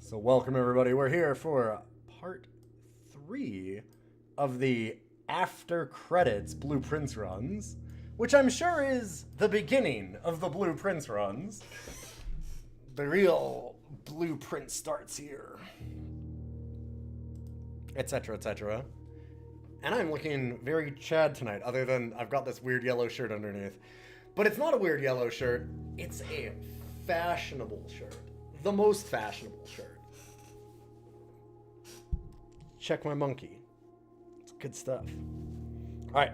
So welcome everybody. We're here for part 3 of the after credits blueprints runs, which I'm sure is the beginning of the blueprints runs. The real blueprint starts here. Etc, etc. And I'm looking very Chad tonight, other than I've got this weird yellow shirt underneath. But it's not a weird yellow shirt, it's a fashionable shirt. The most fashionable shirt. Check my monkey. It's good stuff. Alright.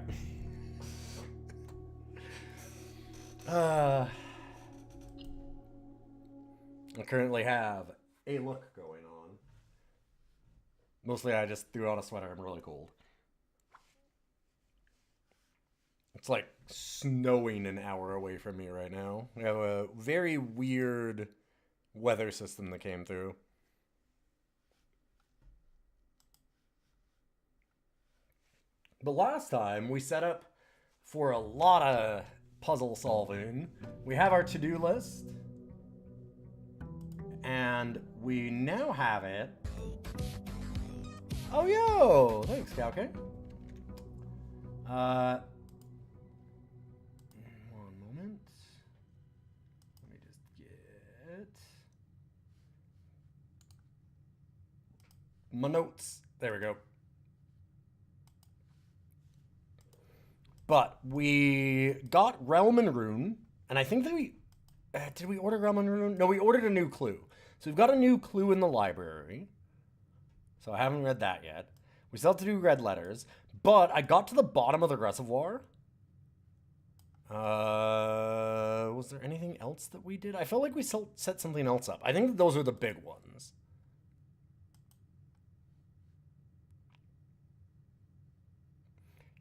I currently have a look going on. Mostly I just threw on a sweater. I'm really cold. It's like snowing an hour away from me right now. We have a very weird weather system that came through. But last time we set up for a lot of puzzle solving. We have our to-do list. And we now have it. Oh, yo! Thanks, Kauke. One moment. Let me just get my notes. There we go. But we got Realm and Rune, and I think that we... did we order Realm and Rune? No, we ordered a new clue. So we've got a new clue in the library. So I haven't read that yet. We still have to do red letters. But I got to the bottom of the reservoir. Was there anything else that we did? I felt like we set something else up. I think that those are the big ones.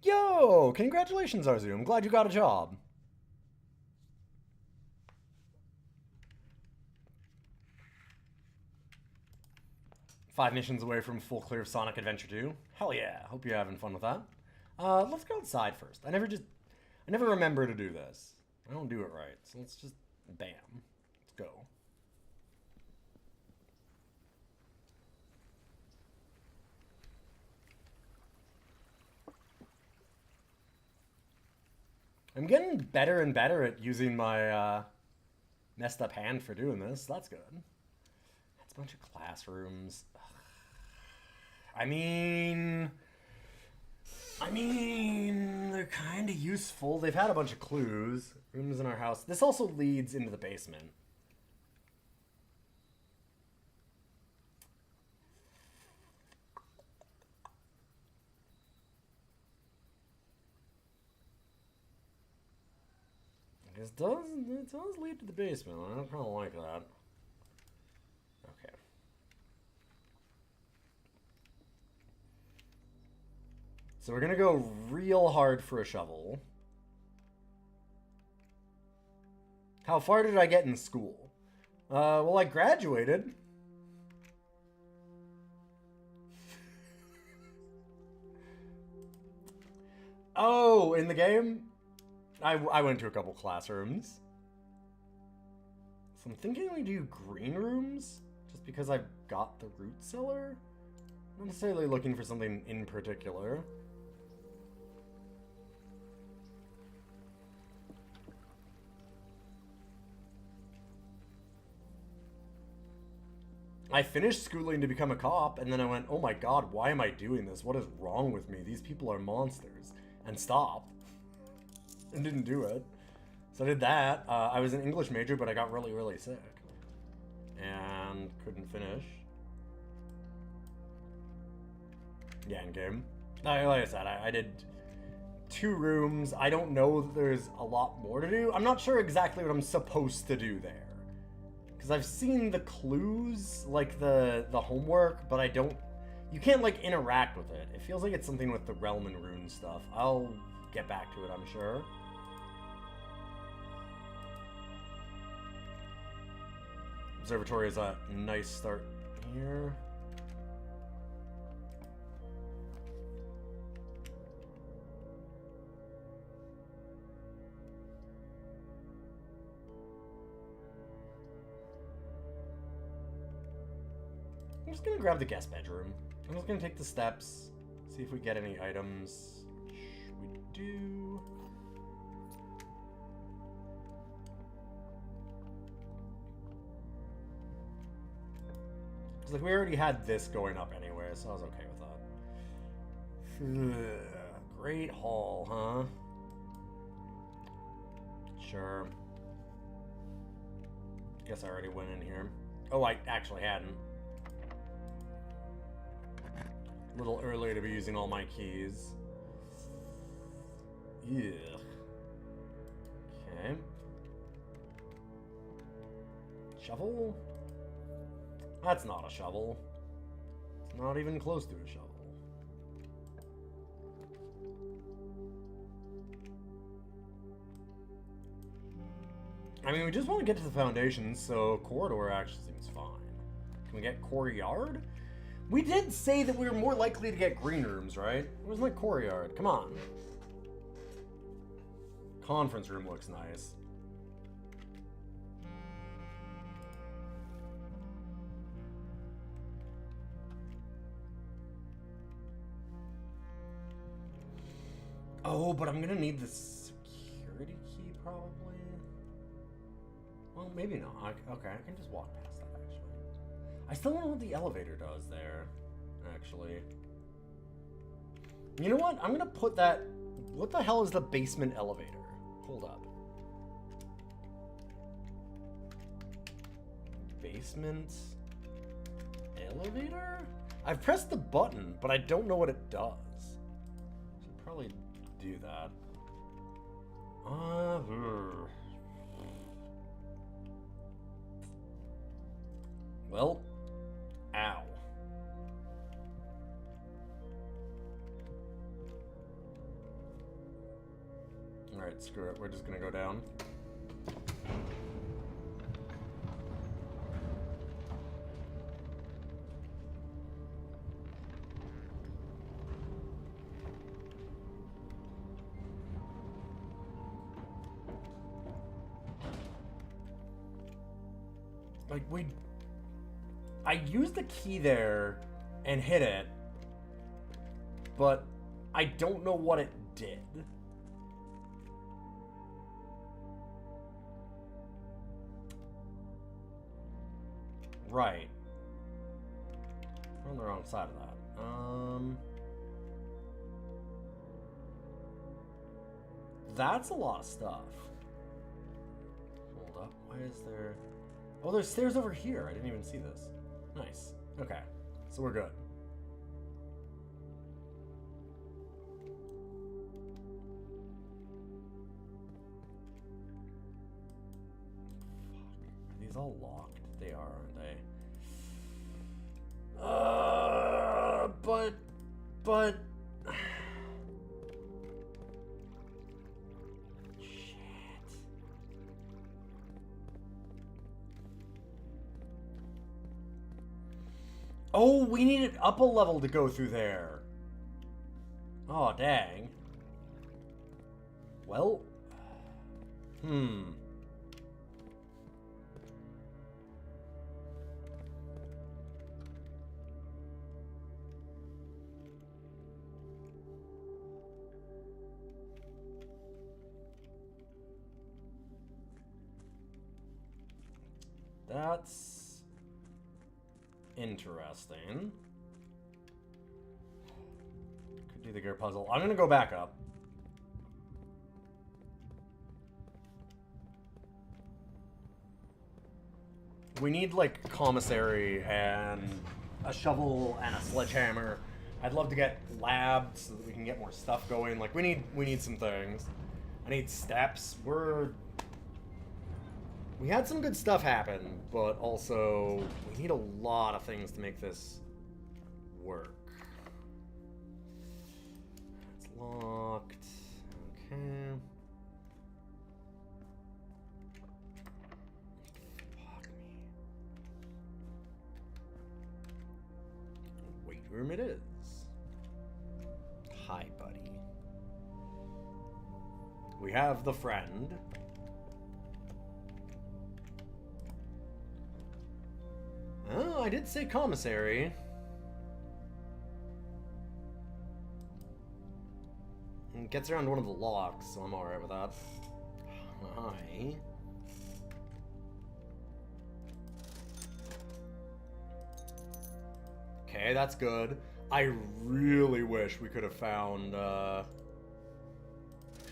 Yo, congratulations, Arzu. I'm glad you got a job. Five missions away from full clear of Sonic Adventure 2. Hell yeah, hope you're having fun with that. Let's go outside first. I never remember to do this. I don't do it right, so let's just, bam. Let's go. I'm getting better and better at using my messed up hand for doing this. That's good. That's a bunch of classrooms. I mean, they're kind of useful. They've had a bunch of clues. Rooms in our house. This also leads into the basement. It does lead to the basement. I don't kind of like that. Okay. So we're gonna go real hard for a shovel. How far did I get in school? Well, I graduated. Oh, in the game? I went to a couple classrooms. So I'm thinking we do green rooms, just because I've got the root cellar. Not necessarily looking for something in particular. I finished schooling to become a cop, and then I went, oh my god, why am I doing this? What is wrong with me? These people are monsters. And stopped. And didn't do it. So I did that. I was an English major, but I got really, really sick. And couldn't finish. Yeah, in game. Like I said, I did 2 rooms. I don't know that there's a lot more to do. I'm not sure exactly what I'm supposed to do there. Because I've seen the clues, like the homework, but I don't... You can't, like, interact with it. It feels like it's something with the Realm and Rune stuff. I'll get back to it, I'm sure. Observatory is a nice start here. I'm just gonna grab the guest bedroom. I'm just gonna take the steps, see if we get any items. We do. It's like we already had this going up anyway, so I was okay with that. Great hall, huh? Sure. Guess I already went in here. Oh, I actually hadn't. A little early to be using all my keys. Yeah. Okay. Shovel? That's not a shovel. It's not even close to a shovel. I mean, we just want to get to the foundations, so corridor actually seems fine. Can we get courtyard? We did say that we were more likely to get green rooms, right? Where's my courtyard? Come on. Conference room looks nice. Oh, but I'm gonna need the security key probably. Well, maybe not. Okay, I can just walk past that, actually. I still don't know what the elevator does there, actually. You know what? I'm gonna put that... What the hell is the basement elevator? Hold up. Basement... elevator? I've pressed the button, but I don't know what it does. Should probably do that. Well, ow. Alright, screw it. We're just gonna go down. Like, I used the key there and hit it, but I don't know what it did. Right. We're on the wrong side of that. That's a lot of stuff. Hold up. Why is there... Oh, there's stairs over here. I didn't even see this. Nice. Okay. So we're good. Fuck. Are these all locked? They are, aren't they? But... Shit. Oh, we needed up a level to go through there. Oh, dang. Well... That's interesting. Could do the gear puzzle. I'm gonna go back up. We need like commissary and a shovel and a sledgehammer. I'd love to get labs so that we can get more stuff going. Like we need some things. I need steps. We had some good stuff happen, but also we need a lot of things to make this work. It's locked. Okay. Fuck me. Weight room it is. Hi, buddy. We have the friend. Oh, I did say commissary. It gets around one of the locks, so I'm alright with that. Hi. Okay, that's good. I really wish we could have found, Shell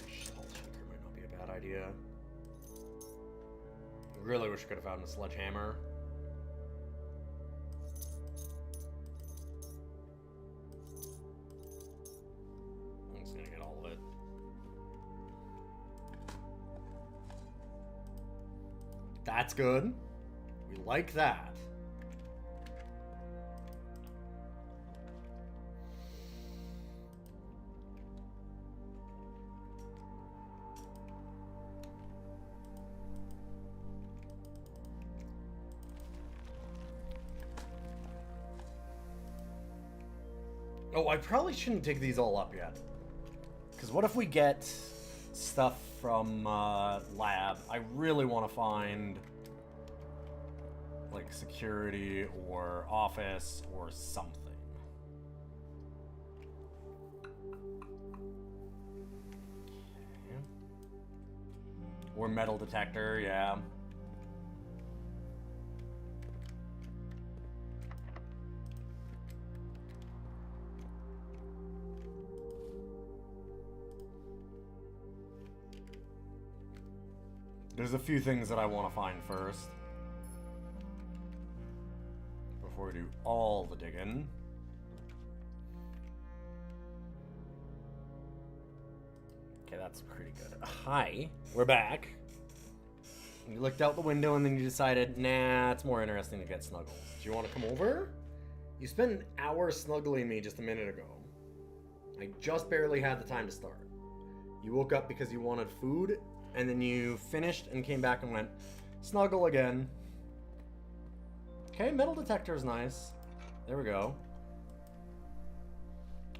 shaker might not be a bad idea. I really wish we could have found a sledgehammer. I'm just gonna get all of it. That's good. We like that. Oh, I probably shouldn't dig these all up yet. Because what if we get stuff from lab? I really want to find like security or office or something. Okay. Or metal detector, yeah. There's a few things that I want to find first. Before we do all the digging. Okay, that's pretty good. Hi, we're back. You looked out the window and then you decided, nah, it's more interesting to get Snuggles. Do you want to come over? You spent an hour snuggling me just a minute ago. I just barely had the time to start. You woke up because you wanted food, and then you finished and came back and went, snuggle again. Okay, metal detector is nice. There we go.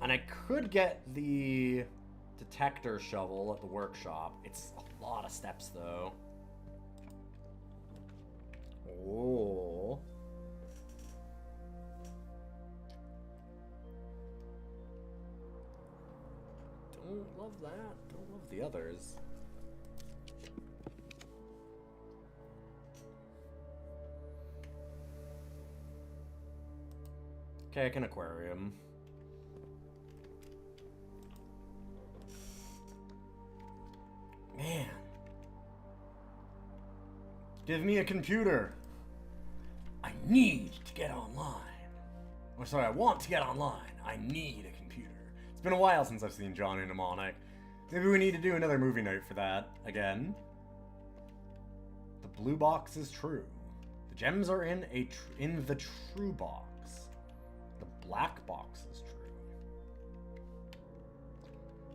And I could get the detector shovel at the workshop. It's a lot of steps, though. Oh. Don't love that. Don't love the others. Okay, I can aquarium. Man. Give me a computer. I need to get online. Or sorry, I want to get online. I need a computer. It's been a while since I've seen Johnny Mnemonic. Maybe we need to do another movie night for that again. The blue box is true. The gems are in the true box. The black box is true.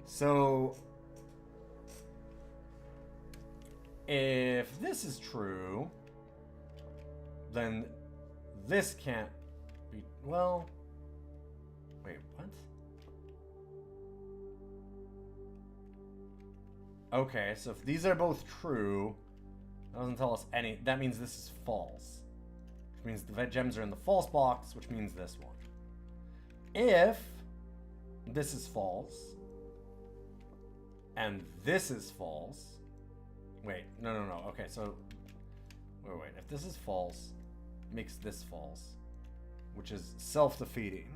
So if this is true, then this can't be, well, wait, what? Okay, so if these are both true, that doesn't tell us any, that means this is false. Which means the gems are in the false box, which means this one. If this is false, and this is false, wait, no, okay, so, wait, if this is false, makes this false, which is self-defeating,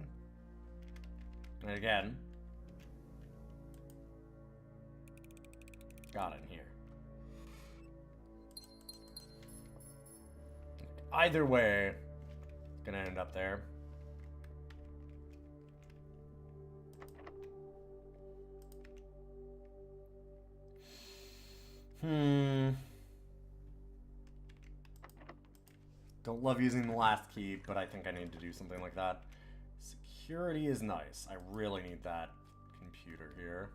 and again, got it in here. Either way, it's gonna end up there. Don't love using the last key, but I think I need to do something like that. Security is nice. I really need that computer here.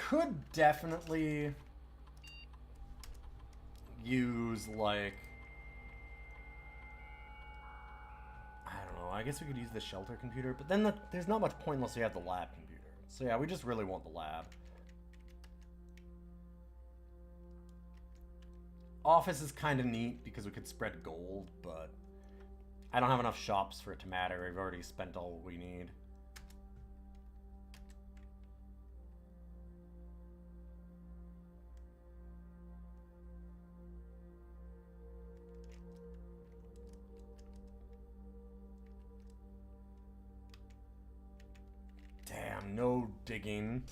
could definitely use, like... I don't know, I guess we could use the shelter computer, but then there's not much point unless we have the lab computer. So yeah, we just really want the lab. Office is kind of neat because we could spread gold, but I don't have enough shops for it to matter. We've already spent all we need. Damn, no digging.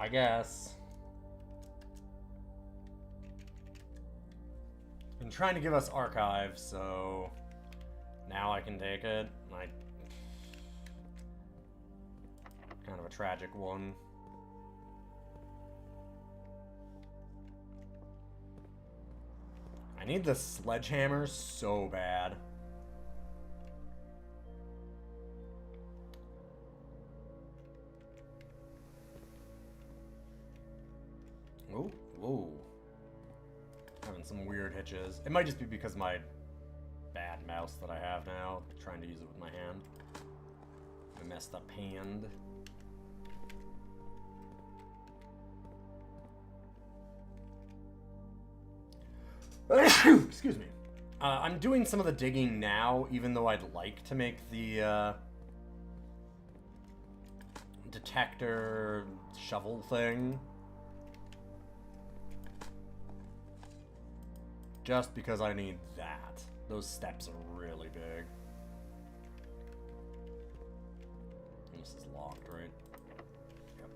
I guess. Been trying to give us archives, so now I can take it. Kind of a tragic one. I need the sledgehammer so bad. Oh, whoa. Having some weird hitches. It might just be because my bad mouse that I have now. Trying to use it with my hand. My messed up hand. Excuse me. I'm doing some of the digging now, even though I'd like to make the detector shovel thing. Just because I need that. Those steps are really big. This is locked, right? Yep.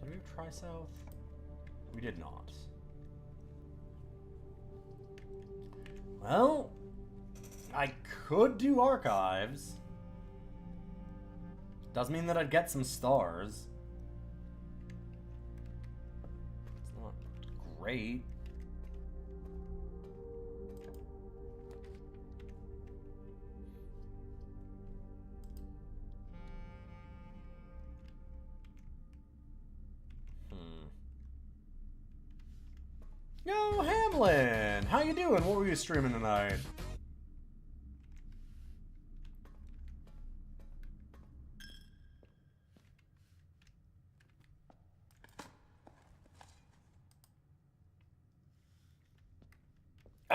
Did we try south? We did not. Well, I could do archives. Does mean that I'd get some stars. It's not great. Yo, Hamlin! How you doing? What were you streaming tonight?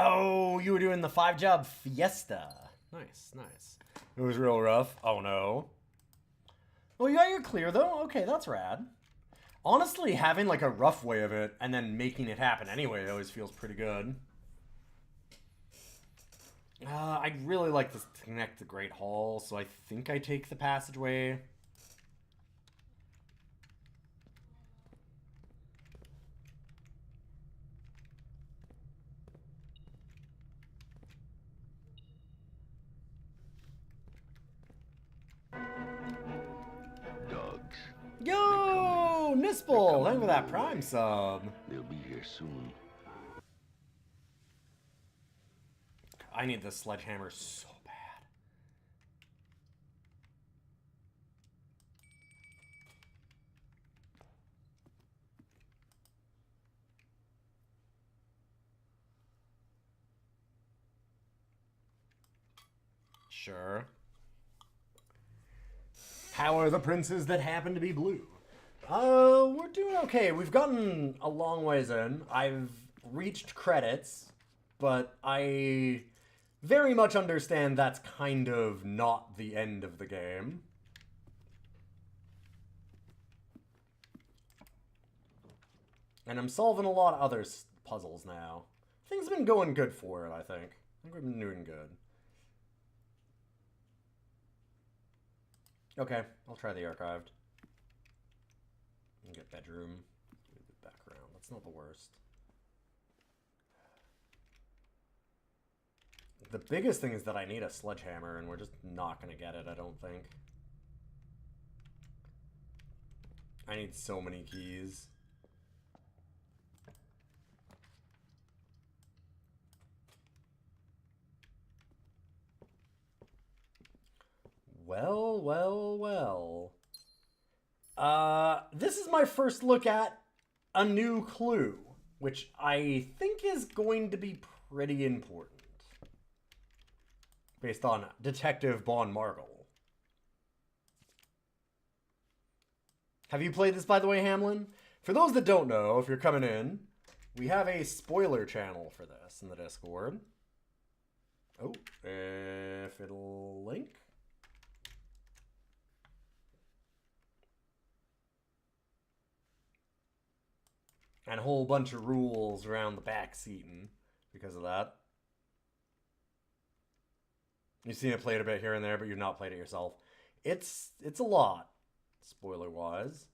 Oh, you were doing the 5-job fiesta. Nice, nice. It was real rough. Oh, no. Well, you got your clear, though? Okay, that's rad. Honestly, having, like, a rough way of it and then making it happen anyway always feels pretty good. I'd really like to connect the Great Hall, so I think I take the passageway. Yo, Nispel! Thank you for that Prime sub. They'll be here soon. I need this sledgehammer so bad. Sure. How are the princes that happen to be blue? We're doing okay. We've gotten a long ways in. I've reached credits, but I very much understand that's kind of not the end of the game. And I'm solving a lot of other puzzles now. Things have been going good for it, I think. I think we've been doing good. Okay, I'll try the archived. Get bedroom. The background. That's not the worst. The biggest thing is that I need a sledgehammer, and we're just not going to get it, I don't think. I need so many keys. Well, well, well. This is my first look at a new clue, which I think is going to be pretty important. Based on Detective Bon Margle. Have you played this, by the way, Hamlin? For those that don't know, if you're coming in, we have a spoiler channel for this in the Discord. Oh, if it'll link. And a whole bunch of rules around the back seating because of that. You've seen it played a bit here and there, but you've not played it yourself. It's a lot, spoiler-wise.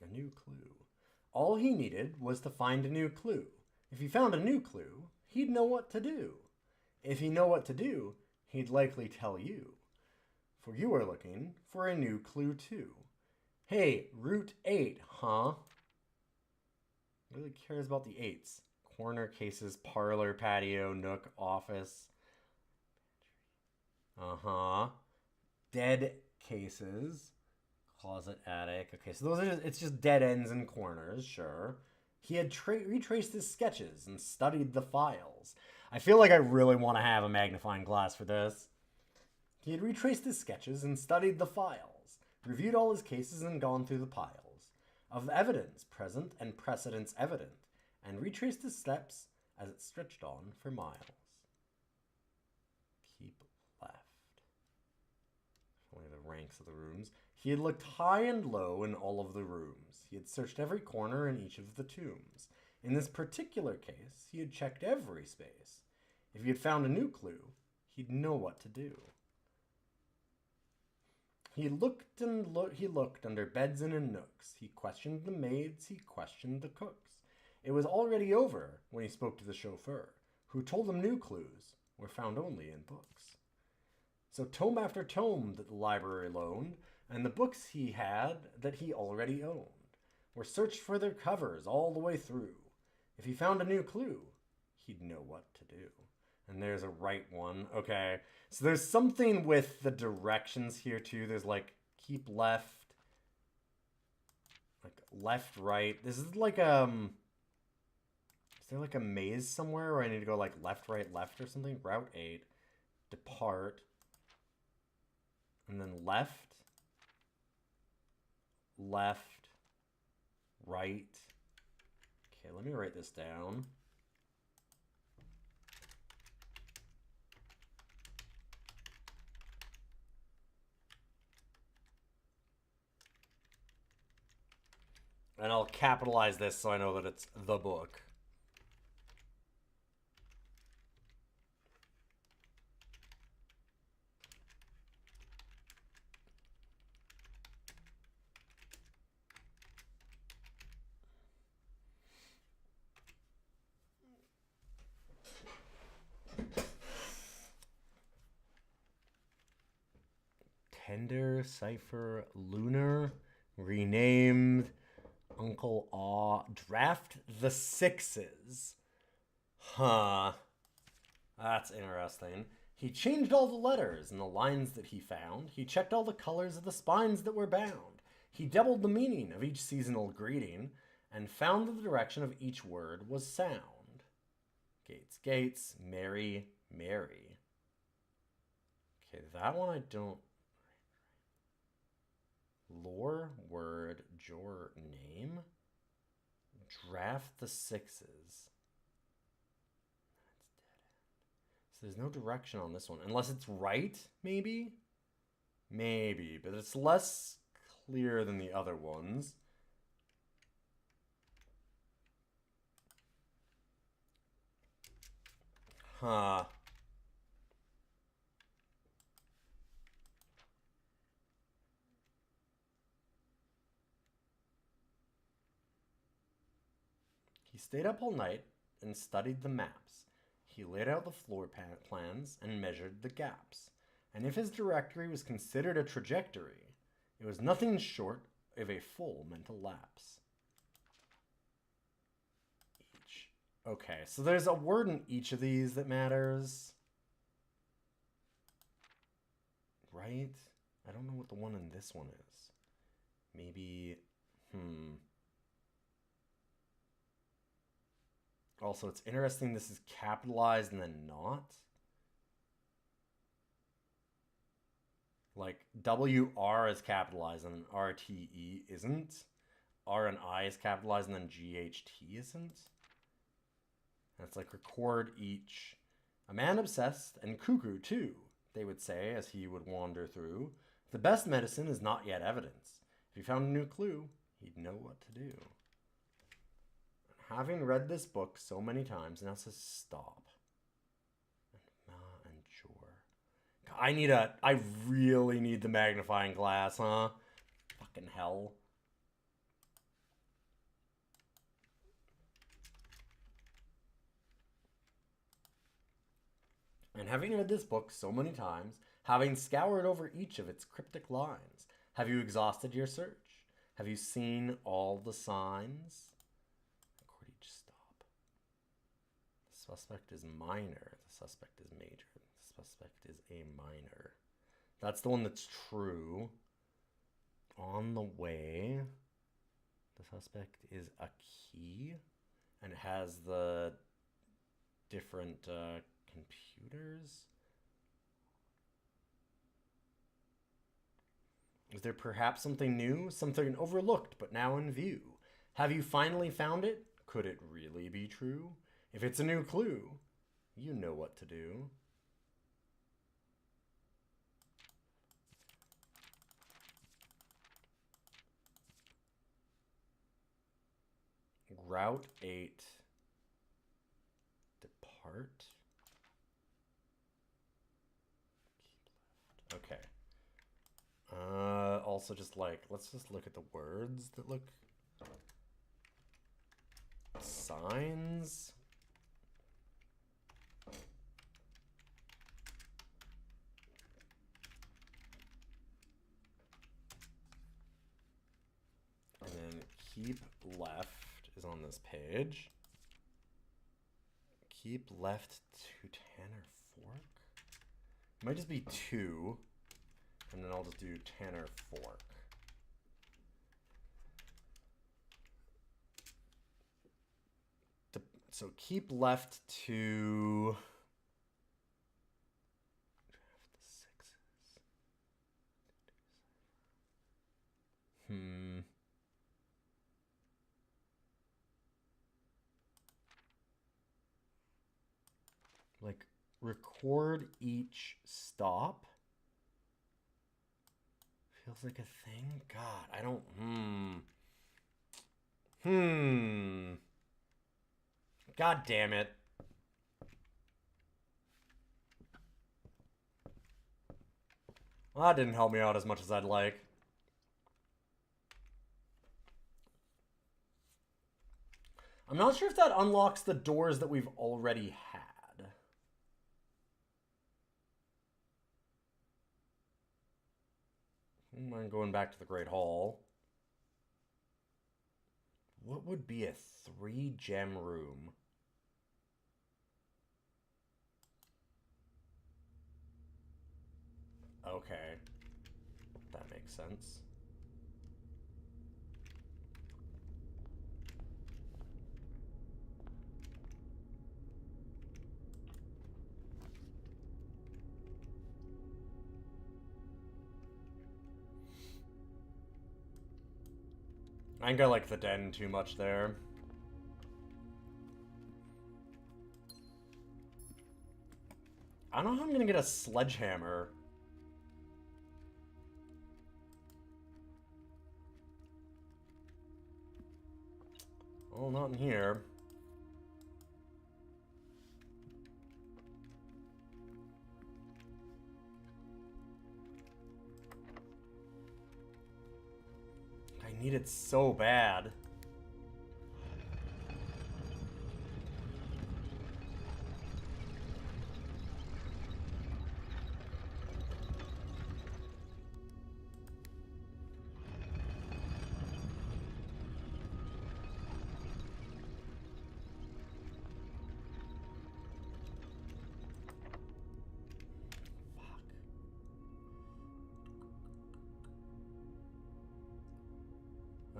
A new clue. All he needed was to find a new clue. If he found a new clue, he'd know what to do. If he know what to do, he'd likely tell you. For you are looking for a new clue too. Hey, Route 8, huh? Really cares about the 8s. Corner cases, parlor, patio, nook, office. Uh-huh. Dead cases. Closet, attic. Okay, so those are just, it's just dead ends and corners, sure. He had retraced his sketches and studied the files. I feel like I really want to have a magnifying glass for this. He had retraced his sketches and studied the files, reviewed all his cases and gone through the piles of evidence present and precedents evident, and retraced his steps as it stretched on for miles. Keep left. Only the ranks of the rooms. He had looked high and low in all of the rooms. He had searched every corner in each of the tombs. In this particular case, he had checked every space. If he had found a new clue, he'd know what to do. He looked and he looked under beds and in nooks. He questioned the maids, he questioned the cooks. It was already over when he spoke to the chauffeur, who told him new clues were found only in books. So tome after tome that the library loaned, and the books he had that he already owned, were searched for their covers all the way through. If he found a new clue, he'd know what to do. And there's a right one. Okay. So there's something with the directions here too. There's like keep left. Like left, right. This is like is there like a maze somewhere where I need to go like left, right, left or something? Route 8. Depart. And then left. Left. Right. Okay, let me write this down. And I'll capitalize this so I know that it's the book. Tender, Cipher, Lunar, renamed, Uncle Aw, Draft the Sixes. Huh. That's interesting. He changed all the letters and the lines that he found. He checked all the colors of the spines that were bound. He doubled the meaning of each seasonal greeting and found that the direction of each word was sound. Gates, gates, Mary, Mary. Okay, that one I don't... Lore, word, jor, name. Draft the sixes. That's dead end. So there's no direction on this one. Unless it's right, maybe? Maybe, but it's less clear than the other ones. Huh. He stayed up all night and studied the maps. He laid out the floor plans and measured the gaps. And if his directory was considered a trajectory, it was nothing short of a full mental lapse. Each. Okay, so there's a word in each of these that matters. Right? I don't know what the one in this one is. Maybe, Also, it's interesting this is capitalized and then not. Like, WR is capitalized and then RTE isn't. R and I is capitalized and then GHT isn't. That's like record each. A man obsessed and cuckoo too, they would say as he would wander through. The best medicine is not yet evidence. If he found a new clue, he'd know what to do. Having read this book so many times, now it says stop. And ma and jor. I really need the magnifying glass, huh? Fucking hell. And having read this book so many times, having scoured over each of its cryptic lines, have you exhausted your search? Have you seen all the signs? Record each stop. The suspect is minor. The suspect is major. The suspect is a minor. That's the one that's true. On the way. The suspect is a key. And it has the different computers. Is there perhaps something new, something overlooked but now in view? Have you finally found it? Could it really be true? If it's a new clue, you know what to do. Route 8. Depart. Okay. Also just like, let's just look at the words that look... Signs? And then keep left is on this page. Keep left to Tanner Fork? It might just be 2. And then I'll just do Tanner Fork. So keep left to... Draft the 6s. Like, record each stop? Feels like a thing? God, I don't... God damn it. Well, that didn't help me out as much as I'd like. I'm not sure if that unlocks the doors that we've already had. I'm going back to the Great Hall. What would be a 3-gem room? Okay. That makes sense. I think I like the den too much there. I don't know how I'm gonna get a sledgehammer. Well, not in here. I need it so bad.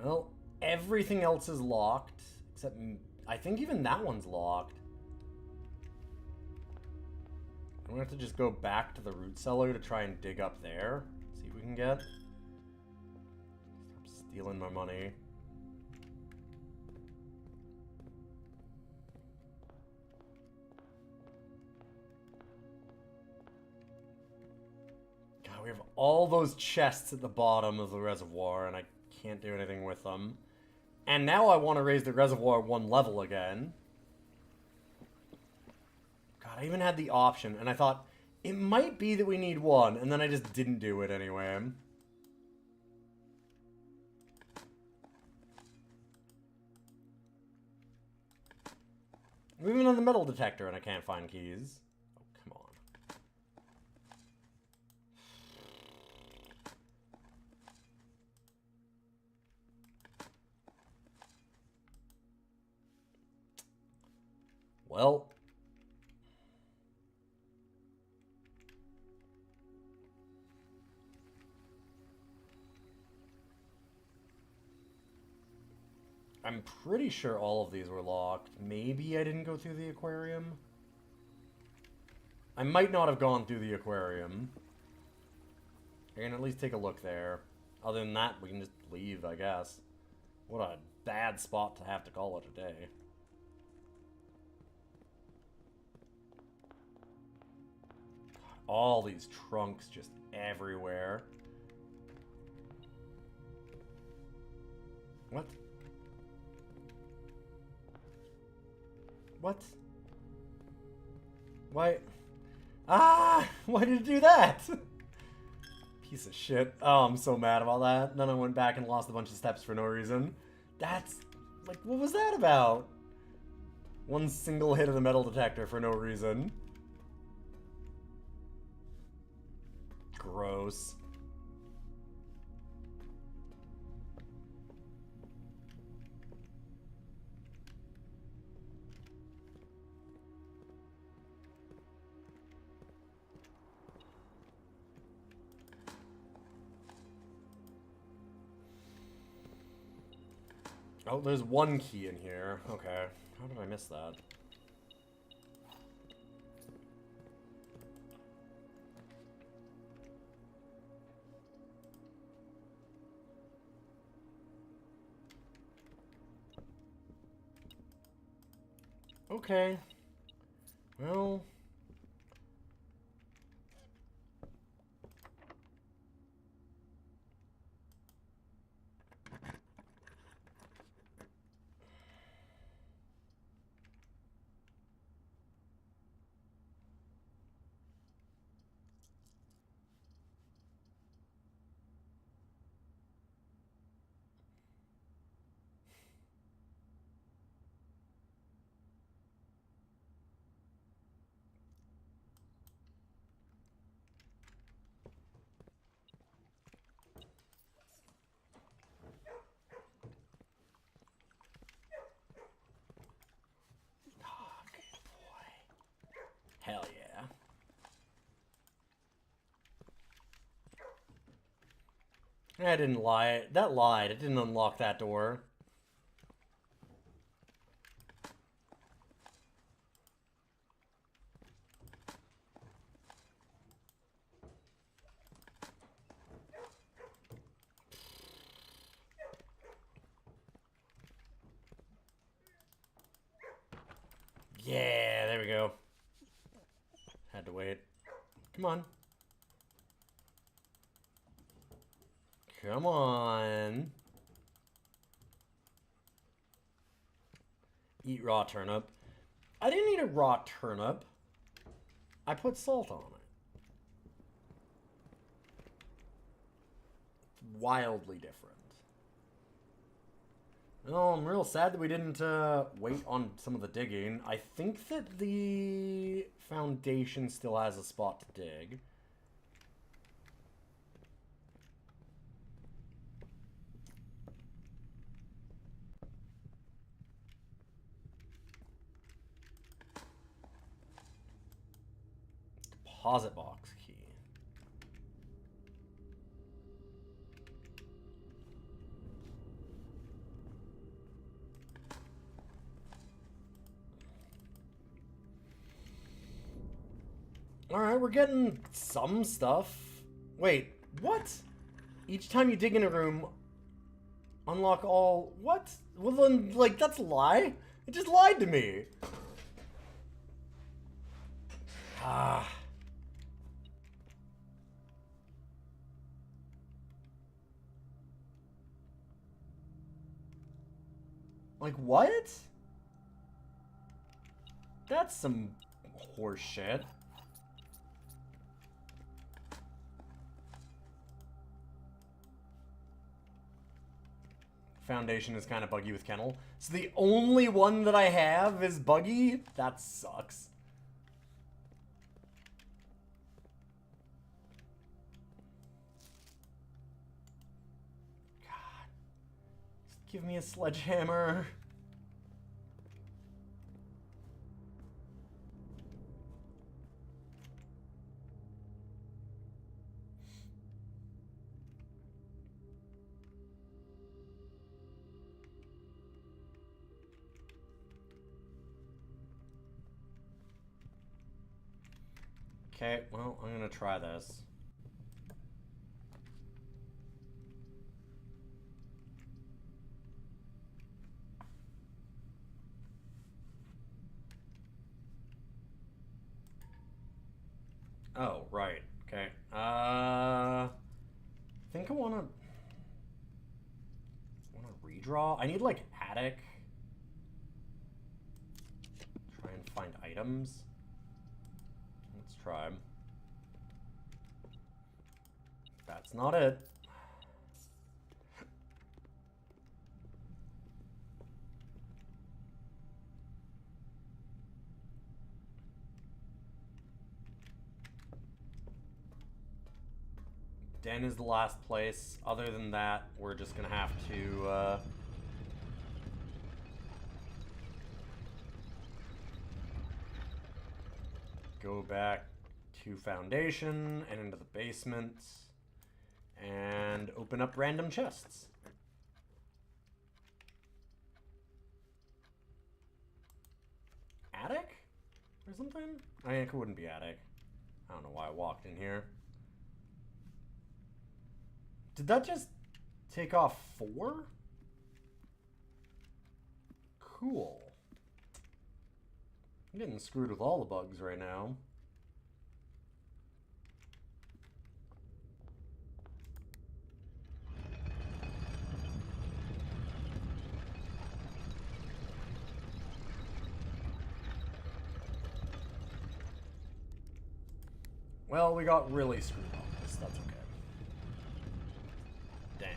Well, everything else is locked, except I think even that one's locked. I'm gonna have to just go back to the root cellar to try and dig up there. See what we can get. Stop stealing my money. God, we have all those chests at the bottom of the reservoir, and I can't do anything with them. And now I want to raise the reservoir 1 level again. God, I even had the option, and I thought, it might be that we need 1, and then I just didn't do it anyway. We've even done the metal detector, and I can't find keys. Oh, come on. Well... I'm pretty sure all of these were locked. Maybe I didn't go through the aquarium? I might not have gone through the aquarium. I can at least take a look there. Other than that, we can just leave, I guess. What a bad spot to have to call it a day. God, all these trunks just everywhere. What? What? Why? Ah! Why did it do that? Piece of shit. Oh, I'm so mad about that. Then I went back and lost a bunch of steps for no reason. That's... like, what was that about? One single hit of the metal detector for no reason. Gross. Oh, there's 1 key in here. Okay. How did I miss that? Okay. Well... hell yeah. I didn't lie. That lied. It didn't unlock that door. Yeah, there we go. Had to wait. Come on. Come on. Eat raw turnip. I didn't eat a raw turnip. I put salt on it. It's wildly different. Oh, I'm real sad that we didn't wait on some of the digging. I think that the foundation still has a spot to dig. Deposit box key. Alright, we're getting some stuff. Wait, what? Each time you dig in a room, unlock all... What? Well then, like, that's a lie. It just lied to me. Ah. Like, what? That's some horse shit. Foundation is kind of buggy with Kennel. So the only one that I have is buggy? That sucks. God. Just give me a sledgehammer. Okay, well, I'm gonna try this. Oh, right. Okay. I think I wanna redraw. I need like attic. Try and find items. Let's try. That's not it. Den is the last place. Other than that, we're just gonna have to, go back to Foundation and into the basement and open up random chests. Attic? Or something? I mean, it wouldn't be attic. I don't know why I walked in here. Did that just take off 4? Cool. I'm getting screwed with all the bugs right now. Well, we got really screwed on this. That's okay. Dang.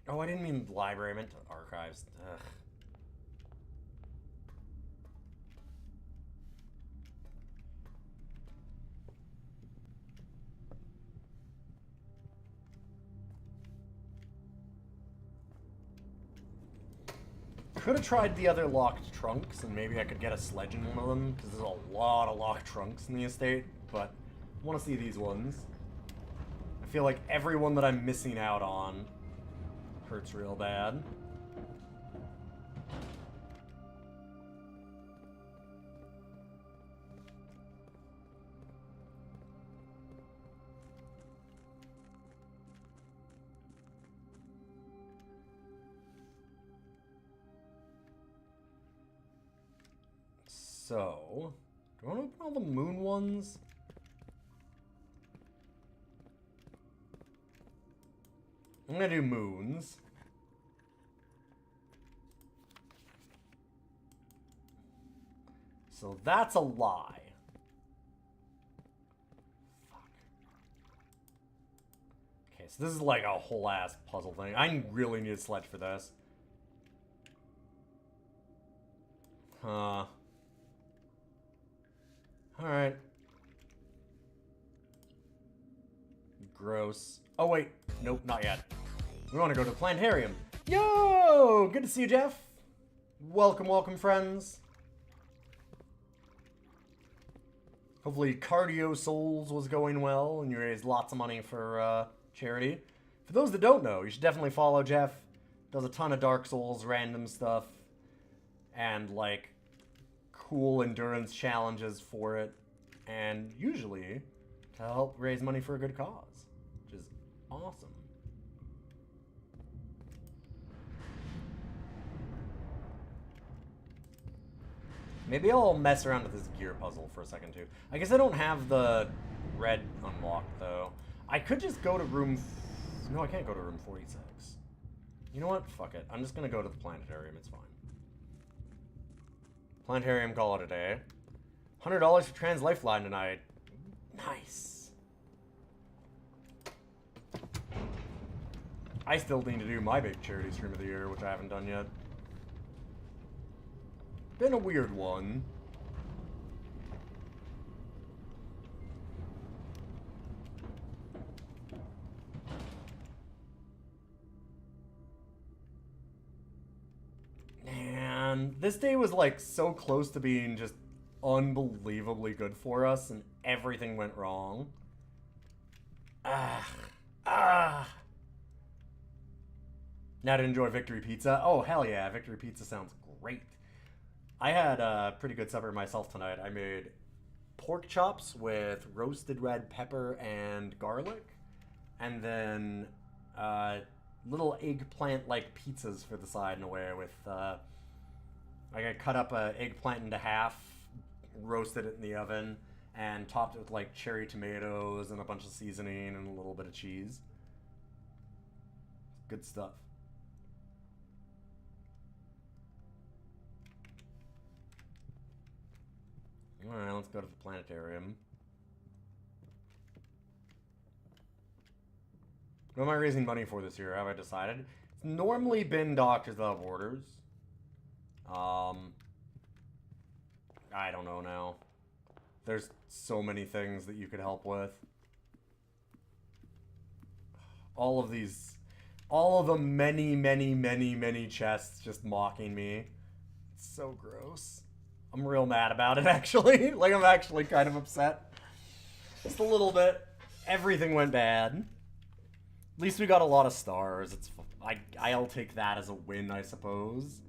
Oh, I didn't mean library. I meant archives. Ugh. Could have tried the other locked trunks, and maybe I could get a sledge in one of them, because there's a lot of locked trunks in the estate, but I want to see these ones. I feel like every one that I'm missing out on hurts real bad. So, do I want to open all the moon ones? I'm gonna do moons. So that's a lie. Fuck. Okay, so this is like a whole ass puzzle thing. I really need a sledge for this. Huh. Alright. Gross. Oh, wait. Nope, not yet. We want to go to the planetarium. Yo! Good to see you, Jeff. Welcome, welcome, friends. Hopefully Cardio Souls was going well and you raised lots of money for charity. For those that don't know, you should definitely follow Jeff. Does a ton of Dark Souls random stuff. And, like, cool endurance challenges for it. And usually to help raise money for a good cause. Which is awesome. Maybe I'll mess around with this gear puzzle for a second, too. I guess I don't have the red unlocked, though. I could just go to room... No, I can't go to room 46. You know what? Fuck it. I'm just gonna go to the planetarium. It's fine. Planetarium, call it a day. $100 for Trans Lifeline tonight. Nice. I still need to do my big charity stream of the year, which I haven't done yet. Been a weird one. Man, this day was like so close to being just unbelievably good for us, and everything went wrong. Now to enjoy Victory Pizza. Oh, hell yeah, Victory Pizza sounds great. I had a pretty good supper myself tonight. I made pork chops with roasted red pepper and garlic, and then little eggplant-like pizzas for the side in a way with, like I cut up an eggplant into half, roasted it in the oven, and topped it with like cherry tomatoes and a bunch of seasoning and a little bit of cheese. Good stuff. Alright, let's go to the planetarium. What am I raising money for this year? Have I decided? It's normally been Doctors Without Borders. I don't know now. There's so many things that you could help with. All of the many chests just mocking me. It's so gross. I'm real mad about it, actually. Like, I'm actually kind of upset. Just a little bit. Everything went bad. At least we got a lot of stars. I'll take that as a win, I suppose.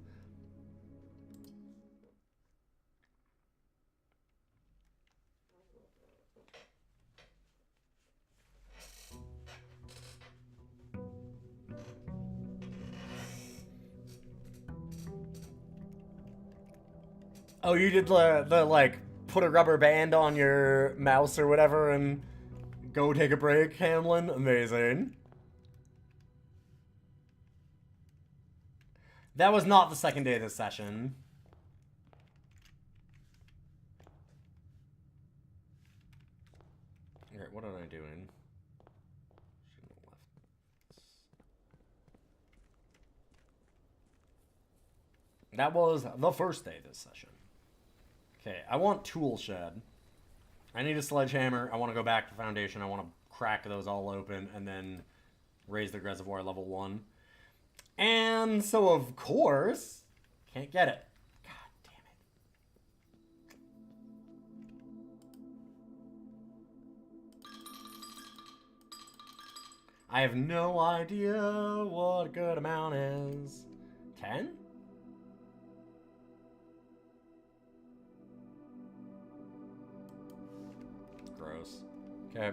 Oh, you did the like, put a rubber band on your mouse or whatever and go take a break, Hamlin? Amazing. That was not the second day of this session. Alright, what am I doing? Shouldn't have left. That was the first day of this session. Okay, I want Tool Shed. I need a sledgehammer. I want to go back to Foundation. I want to crack those all open and then raise the reservoir level 1. And so, of course, can't get it. God damn it. I have no idea what a good amount is. 10? Gross. Okay.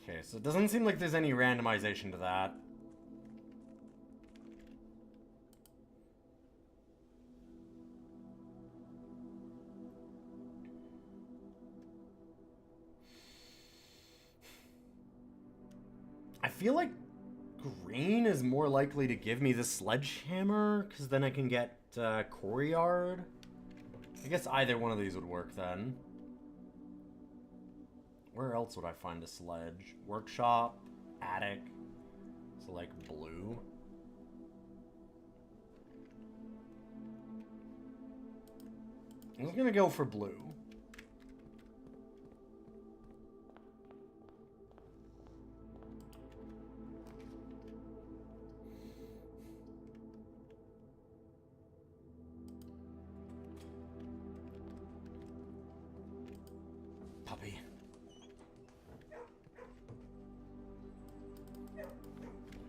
Okay, so it doesn't seem like there's any randomization to that. I feel like green is more likely to give me the sledgehammer, because then I can get Courtyard. I guess either one of these would work then. Where else would I find a sledge? Workshop, attic, so like blue. I'm just gonna go for blue.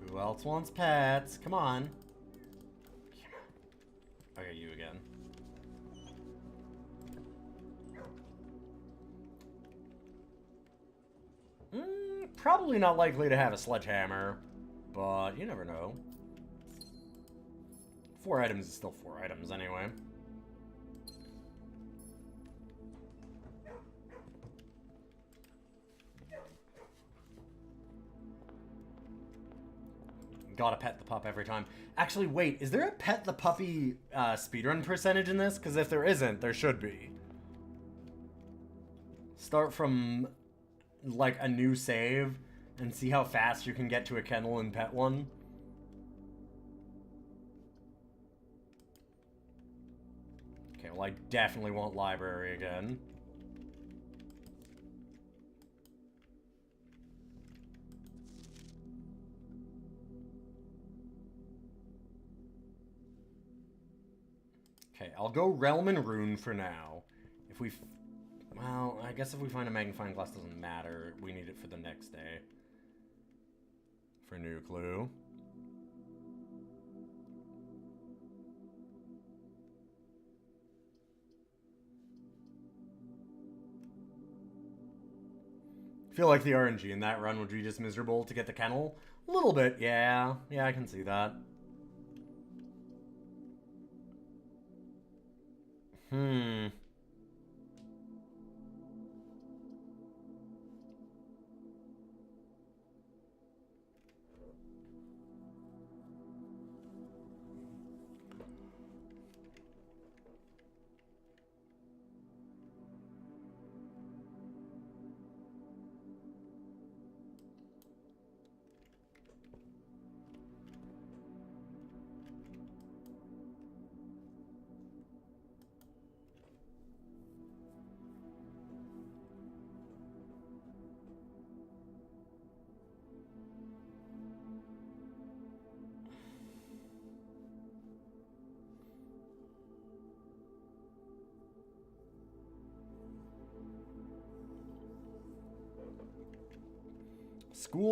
Who else wants pets? Come on. Okay, you again. Probably not likely to have a sledgehammer, but you never know. 4 items is still 4 items anyway. Gotta pet the pup every time. Actually, wait, is there a pet the puppy speedrun percentage in this? Because if there isn't, there should be. Start from, like, a new save and see how fast you can get to a kennel and pet one. Okay, well, I definitely want library again. Okay, I'll go Realm and Rune for now. If we... Well, I guess if we find a magnifying glass, doesn't matter. We need it for the next day. For new clue. I feel like the RNG in that run would be just miserable to get the kennel. A little bit, yeah. Yeah, I can see that.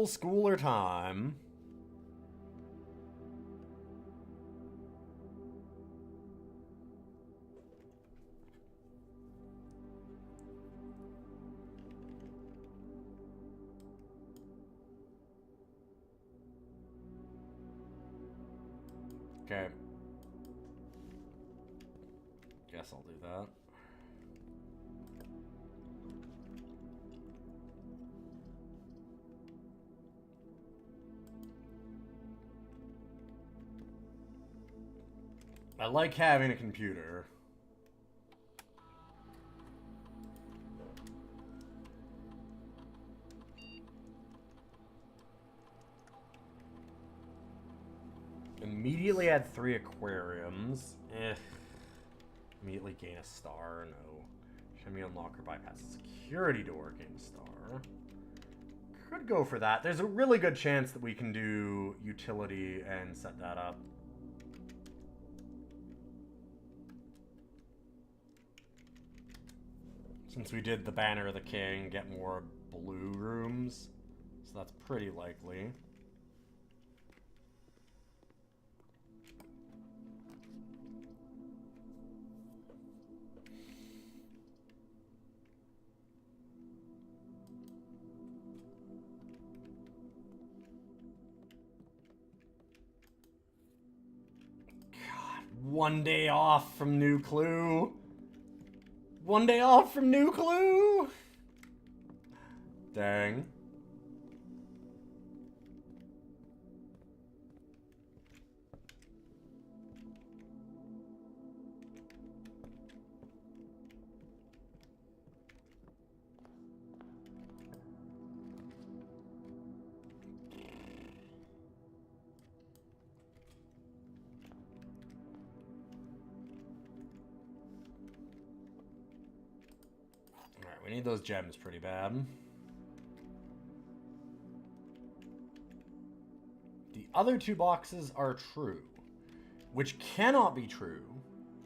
Schooler time. Okay. Guess I'll do that. I like having a computer. Immediately add 3 aquariums. Immediately gain a star. No. Show me unlock or bypass a security door. Gain a star. Could go for that. There's a really good chance that we can do utility and set that up. Since we did the Banner of the King, get more blue rooms. So that's pretty likely. God, 1 day off from new clue. 1 day off from new clue. Dang. We need those gems pretty bad. The other 2 boxes are true, which cannot be true,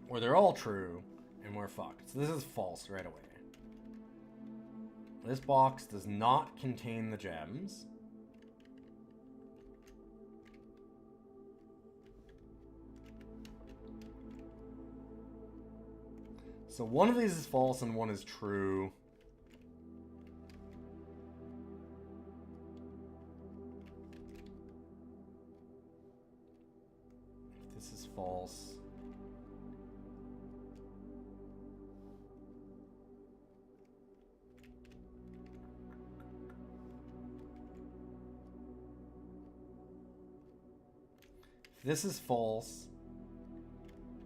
or they're all true, and we're fucked. So this is false right away. This box does not contain the gems. So one of these is false and one is true. This is false. If this is false,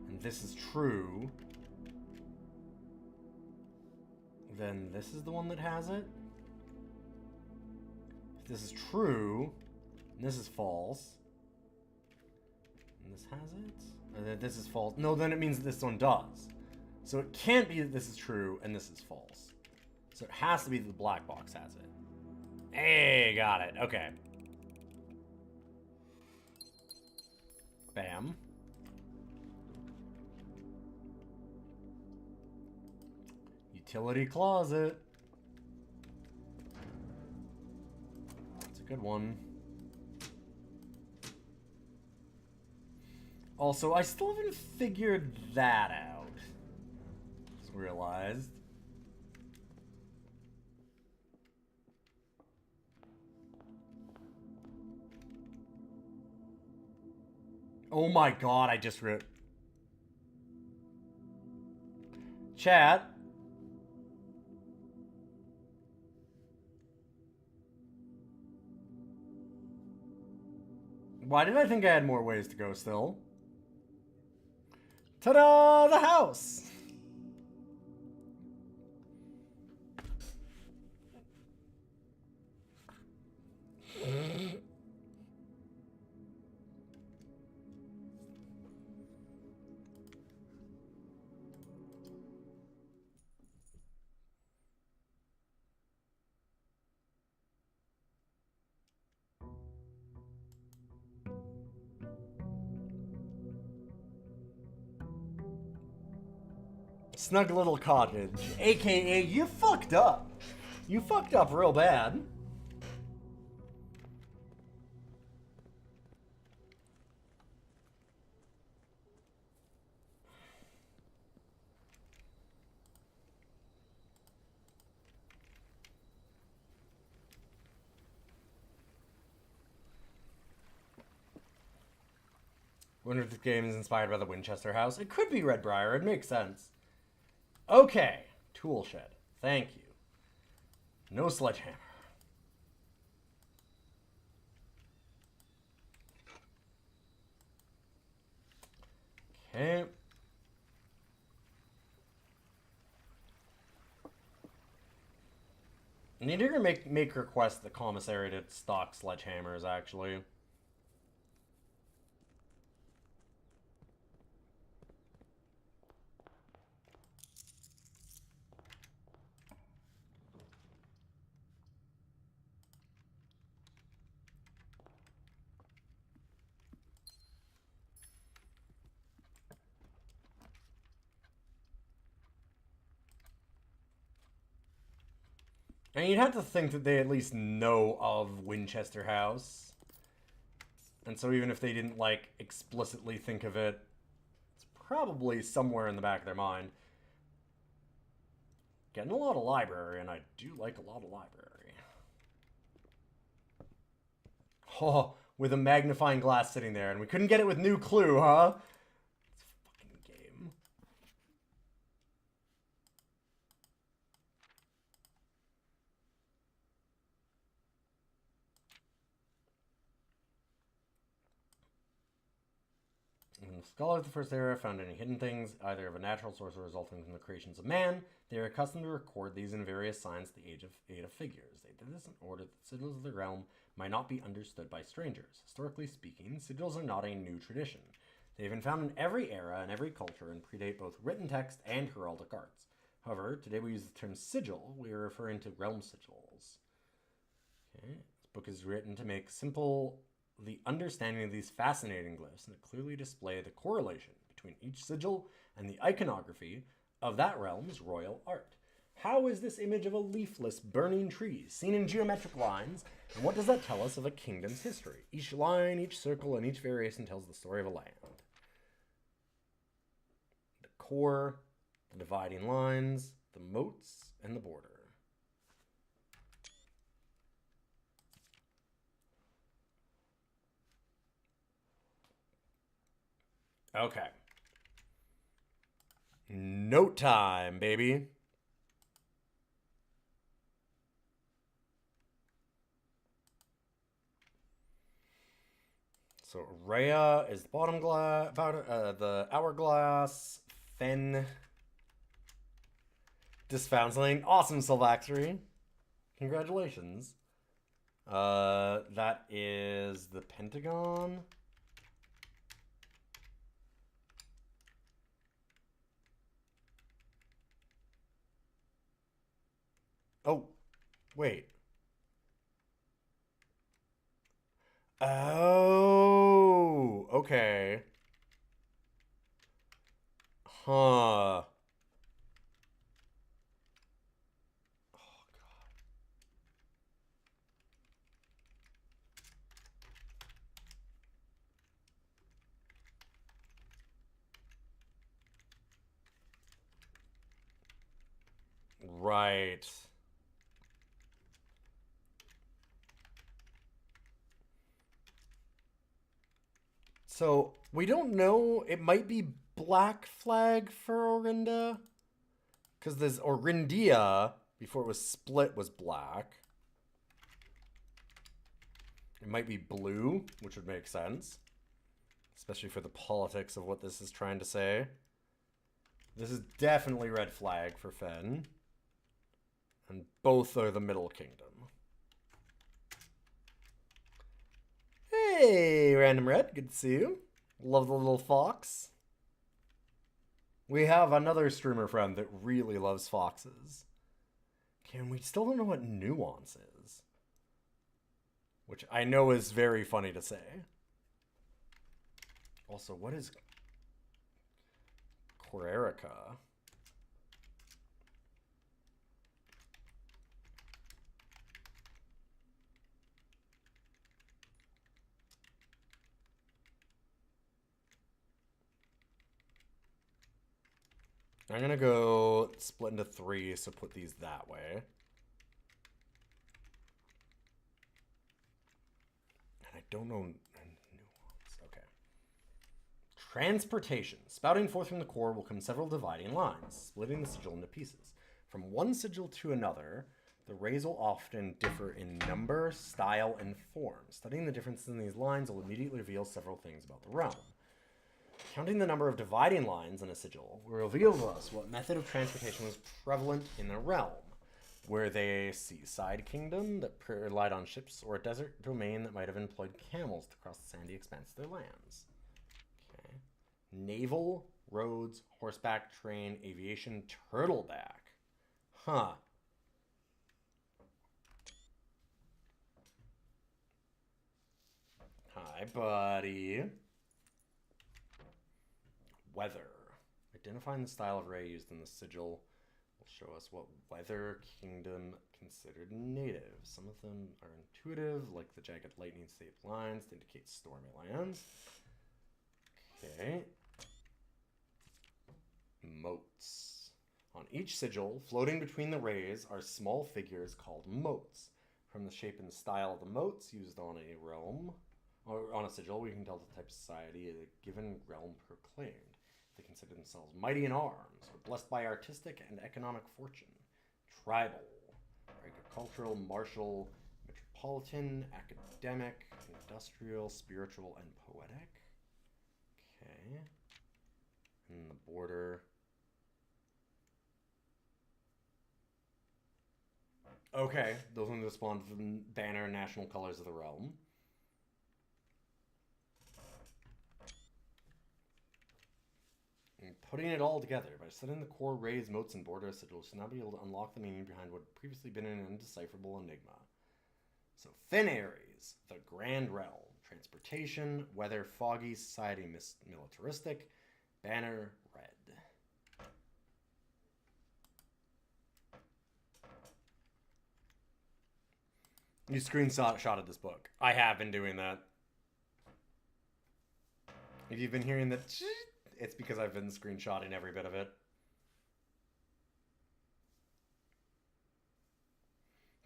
and this is true, then this is the one that has it. If this is true, and this is false, and this has it, and then this is false. No, then it means this one does. So it can't be that this is true and this is false. So it has to be that the black box has it. Hey, got it. Okay. Bam. Utility closet. That's a good one. Also, I still haven't figured that out. Just realized. Oh my god, I just wrote. Chat. Why did I think I had more ways to go still? Ta-da! The house! Snug little cottage, aka you fucked up. You fucked up real bad. Wonder if this game is inspired by the Winchester house. It could be Redbriar, it makes sense. Okay, tool shed. Thank you. No sledgehammer. Okay. I need to make request the commissary to stock sledgehammers, actually. And you'd have to think that they at least know of Winchester House. And so even if they didn't, like, explicitly think of it, it's probably somewhere in the back of their mind. Getting a lot of library, and I do like a lot of library. Oh, with a magnifying glass sitting there, and we couldn't get it with New Clue, huh? Scholars of the First Era found any hidden things, either of a natural source or resulting from the creations of man. They are accustomed to record these in various signs at the age of 8 of figures. They did this in order that the sigils of the realm might not be understood by strangers. Historically speaking, sigils are not a new tradition. They have been found in every era and every culture and predate both written text and heraldic arts. However, today we use the term sigil. We are referring to realm sigils. Okay. This book is written to make simple the understanding of these fascinating glyphs and to clearly display the correlation between each sigil and the iconography of that realm's royal art. How is this image of a leafless, burning tree seen in geometric lines, and what does that tell us of a kingdom's history? Each line, each circle, and each variation tells the story of a land. The core, the dividing lines, the moats, and the border. Okay. Note time, baby. So Rhea is the bottom glass, the hourglass. Fen. Disfoundling. Awesome, Sylvaxry. Congratulations. That is the Pentagon. Oh, wait. Oh, okay. Huh. Right. So, we don't know. It might be black flag for Orinda. Because there's Orindia, before it was split, was black. It might be blue, which would make sense. Especially for the politics of what this is trying to say. This is definitely red flag for Fen. And both are the Middle Kingdom. Hey, Random Red, good to see you. Love the little fox. We have another streamer friend that really loves foxes. Okay, and we still don't know what nuance is. Which I know is very funny to say. Also, what is Quererica? I'm gonna go split into 3, so put these that way. And I don't know nuance. Okay. Transportation. Spouting forth from the core will come several dividing lines, splitting the sigil into pieces. From one sigil to another, the rays will often differ in number, style, and form. Studying the differences in these lines will immediately reveal several things about the realm. Counting the number of dividing lines in a sigil will reveal to us what method of transportation was prevalent in the realm. Were they a seaside kingdom that relied on ships, or a desert domain that might have employed camels to cross the sandy expanse of their lands? Okay. Naval, roads, horseback, train, aviation, turtleback. Huh. Hi, buddy. Weather. Identifying the style of ray used in the sigil will show us what weather kingdom considered native. Some of them are intuitive, like the jagged lightning-shaped lines to indicate stormy lands. Okay. Moats. On each sigil, floating between the rays, are small figures called moats. From the shape and style of the moats used on a realm, or on a sigil, we can tell the type of society a given realm proclaimed. They consider themselves mighty in arms, or blessed by artistic and economic fortune. Tribal, agricultural, martial, metropolitan, academic, industrial, spiritual, and poetic. Okay. And the border. Okay, those ones respond to the banner and national colors of the realm. And putting it all together, by studying the core rays, moats, and border sigils, you'll now be able to unlock the meaning behind what had previously been an indecipherable enigma. So, Fen Aries, the Grand Realm. Transportation, weather, foggy, society, militaristic, banner, red. You screenshotted this book. I have been doing that. If you've been hearing that, it's because I've been screenshotting every bit of it.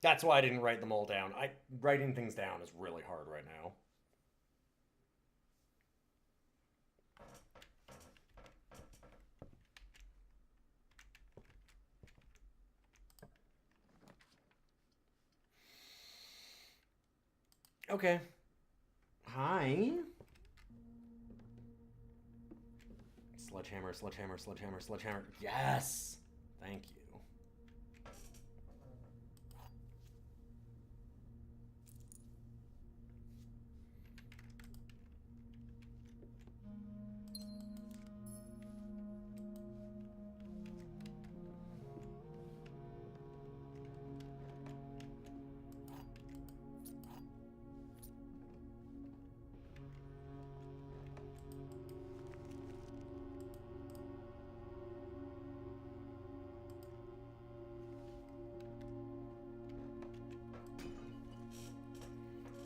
That's why I didn't write them all down. Writing things down is really hard right now. Okay. Hi. Sledgehammer, sledgehammer, sledgehammer, sledgehammer. Yes! Thank you.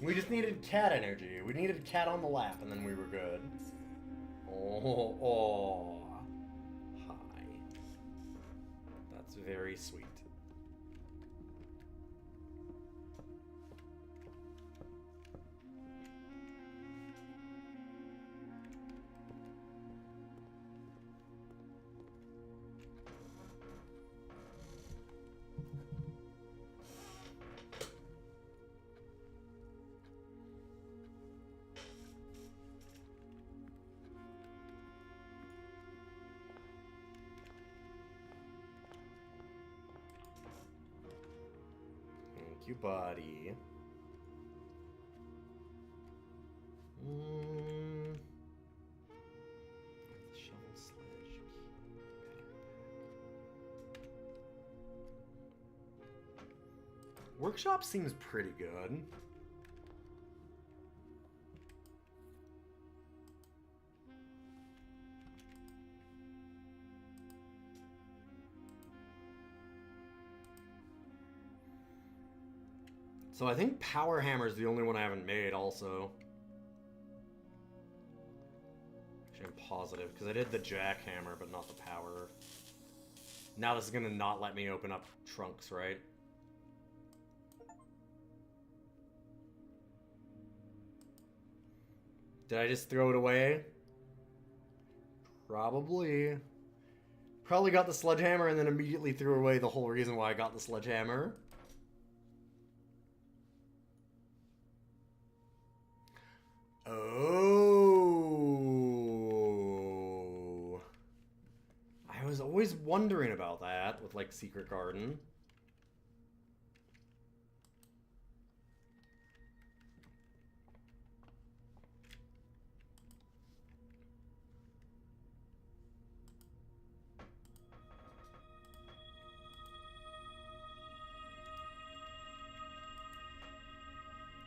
We just needed cat energy. We needed cat on the lap, and then we were good. Oh. Hi. That's very sweet. Thank you, buddy. Shovel sledge. Workshop seems pretty good. So I think Power Hammer is the only one I haven't made also. Actually, I'm positive, because I did the Jackhammer, but not the Power. Now this is going to not let me open up trunks, right? Did I just throw it away? Probably. Probably got the Sledgehammer and then immediately threw away the whole reason why I got the Sledgehammer. Oh. I was always wondering about that with, like, Secret Garden.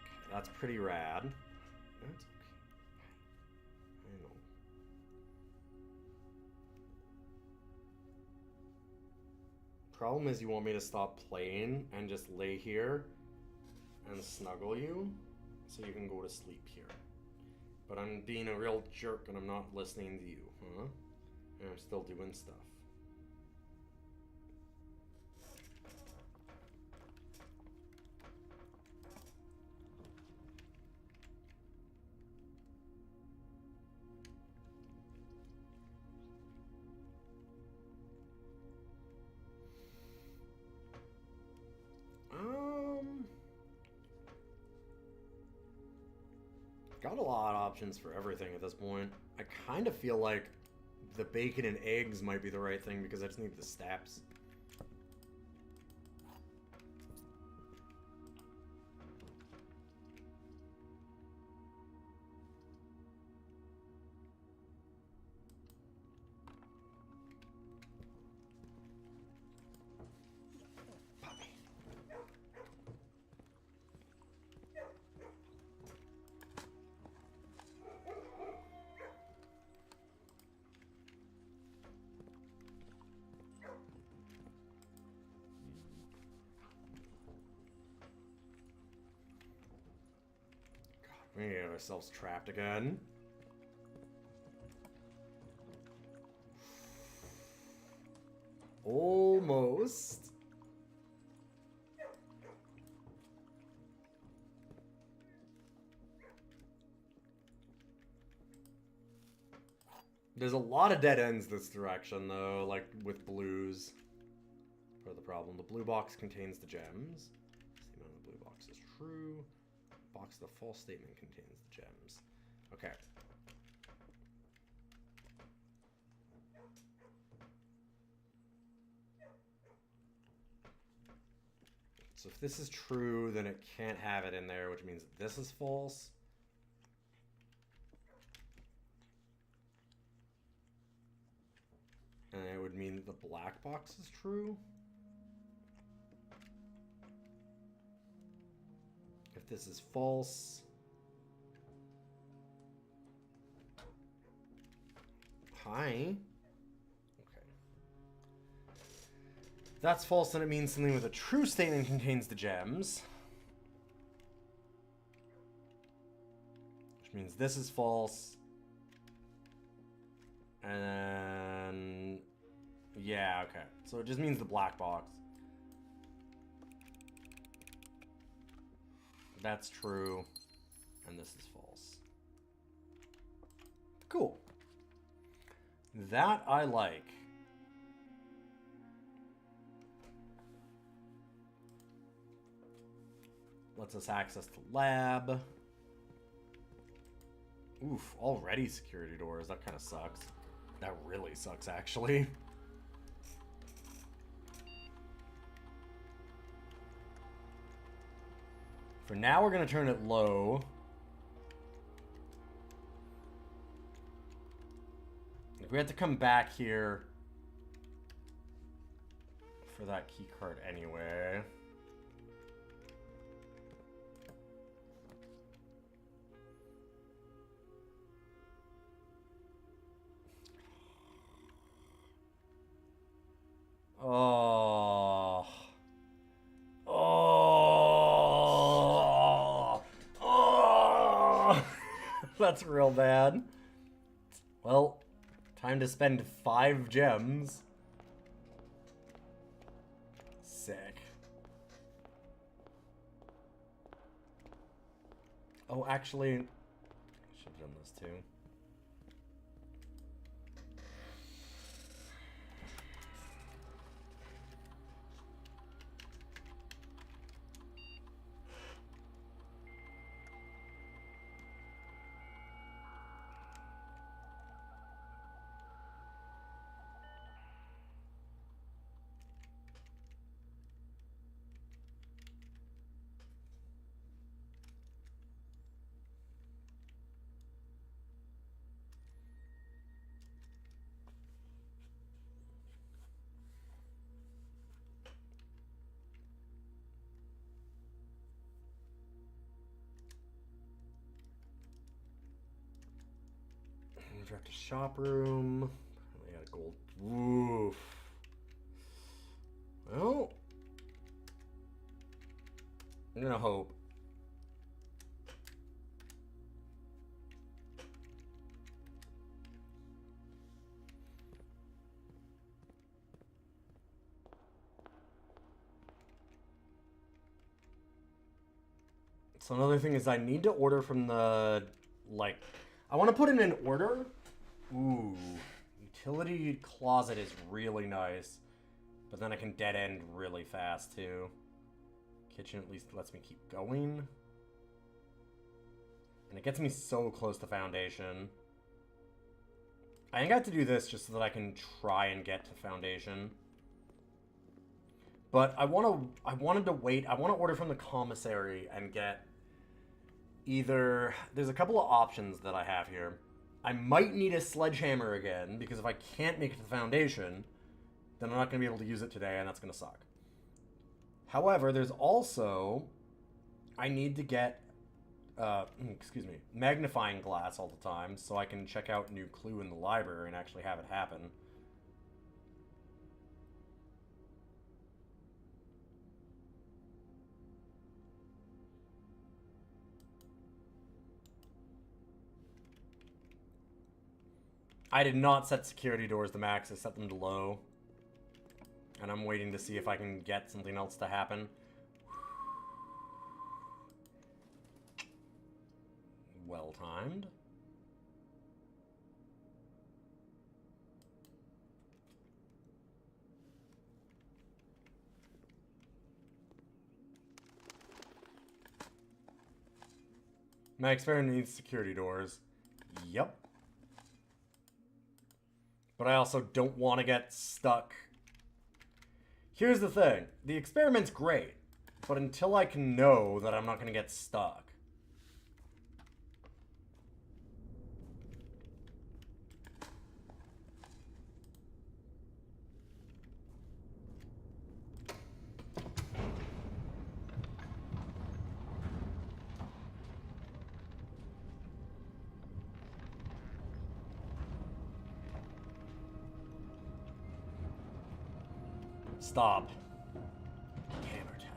Okay, that's pretty rad. That's okay. I know. Problem is you want me to stop playing and just lay here and snuggle you so you can go to sleep here. But I'm being a real jerk and I'm not listening to you, huh? And I'm still doing stuff. Got a lot of options for everything at this point. I kind of feel like the bacon and eggs might be the right thing because I just need the steps. We get ourselves trapped again. Almost. There's a lot of dead ends this direction, though, like with blues. For the problem, the blue box contains the gems. Statement on the blue box is true. Box, the false statement contains the gems. Okay. So if this is true, then it can't have it in there, which means this is false. And it would mean that the black box is true. If this is false... Hi. Okay. If that's false, then it means something with a true statement contains the gems. Which means this is false. And then... Yeah, okay. So it just means the black box. That's true. And this is false. Cool. That I like. Lets us access the lab. Oof, already security doors. That kind of sucks. That really sucks, actually. For now, we're going to turn it low. We have to come back here for that key card anyway. Oh. Oh. Oh. That's real bad. Well, time to spend 5 gems. Sick. Oh, actually, I should have done this too. Direct to shop room. We got a gold. Oof. Well, I'm gonna hope. So another thing is I need to order from the, like, I want to put in an order. Ooh, utility closet is really nice, but then I can dead end really fast too. Kitchen at least lets me keep going, and it gets me so close to foundation. I think I have to do this just so that I can try and get to foundation. But I wanted to wait. I want to order from the commissary and get either... There's a couple of options that I have here. I might need a sledgehammer again, because if I can't make it to the foundation, then I'm not going to be able to use it today, and that's going to suck. However, there's also... I need to get, magnifying glass all the time, so I can check out new clue in the library and actually have it happen. I did not set security doors to max, I set them to low. And I'm waiting to see if I can get something else to happen. Well timed. My experiment needs security doors. Yep. But I also don't want to get stuck. Here's the thing. The experiment's great, but until I can know that I'm not going to get stuck. Stop. Hammer time.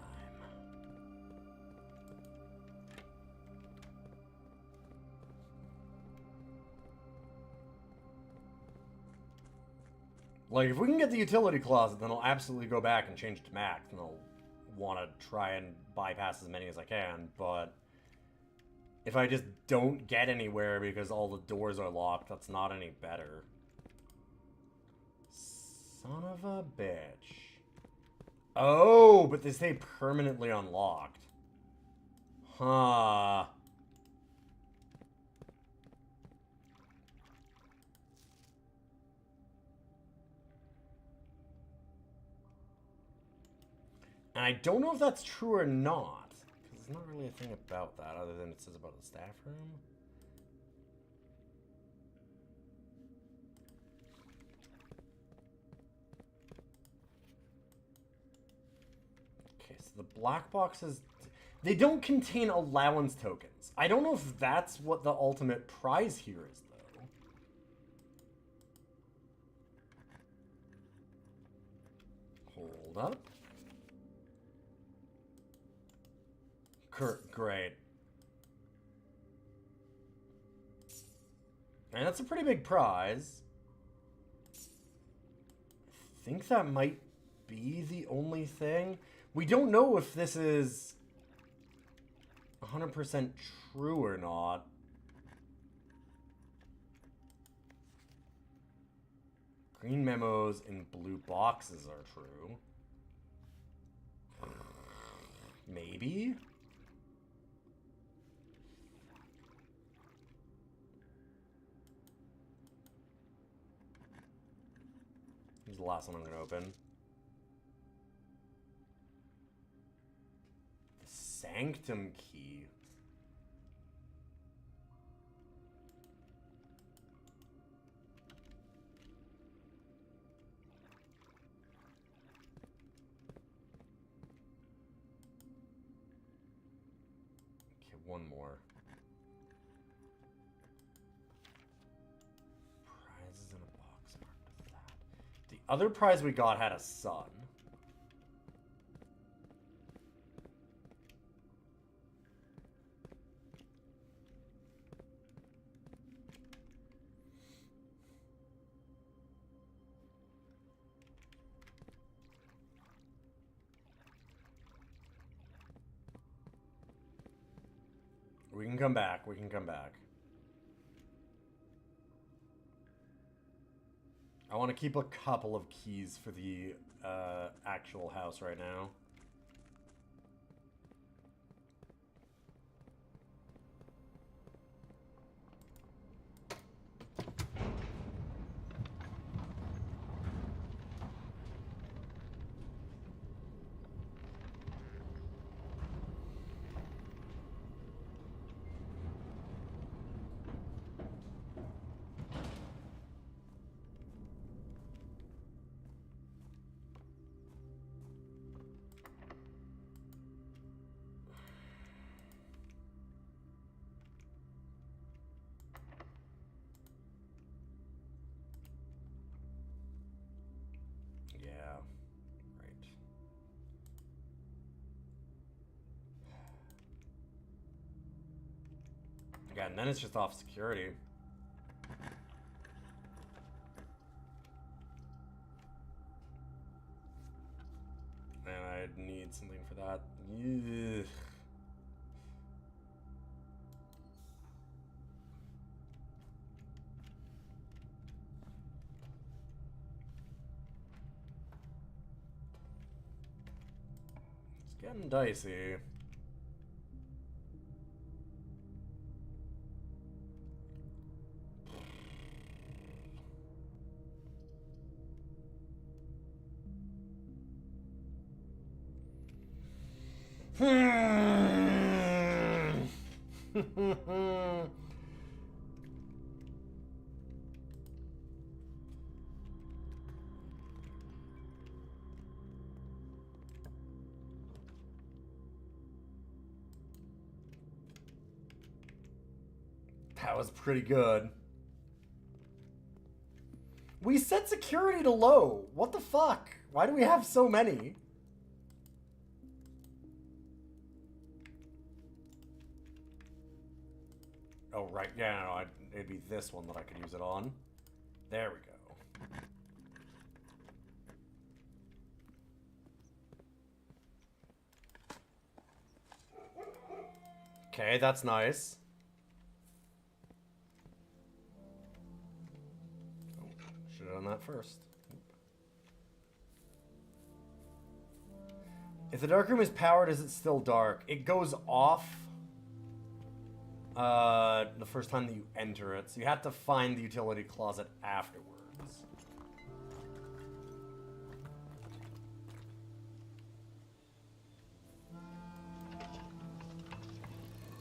Like, if we can get the utility closet, then I'll absolutely go back and change it to max, and I'll want to try and bypass as many as I can, but if I just don't get anywhere because all the doors are locked, that's not any better. Son of a bitch. Oh, but they stay permanently unlocked. Huh. And I don't know if that's true or not, because there's not really a thing about that other than it says about the staff room. Okay, so the black boxes, they don't contain allowance tokens. I don't know if that's what the ultimate prize here is, though. Hold up. Great. And that's a pretty big prize. I think that might be the only thing. We don't know if this is 100% true or not. Green memos in blue boxes are true. Maybe? Here's the last one I'm going to open. The Sanctum key. Okay, one more. Prizes in a box marked with that. The other prize we got had a sun. We can come back. We can come back. I want to keep a couple of keys for the actual house right now. Yeah, right. Yeah, and then it's just off security. And I'd need something for that. Ugh. It's getting dicey. That was pretty good. We set security to low. What the fuck? Why do we have so many? Oh, right. Yeah, no, it'd be this one that I could use it on. There we go. Okay, that's nice. Oh, should have done that first. If the dark room is powered, is it still dark? It goes off the first time that you enter it, so you have to find the utility closet afterwards.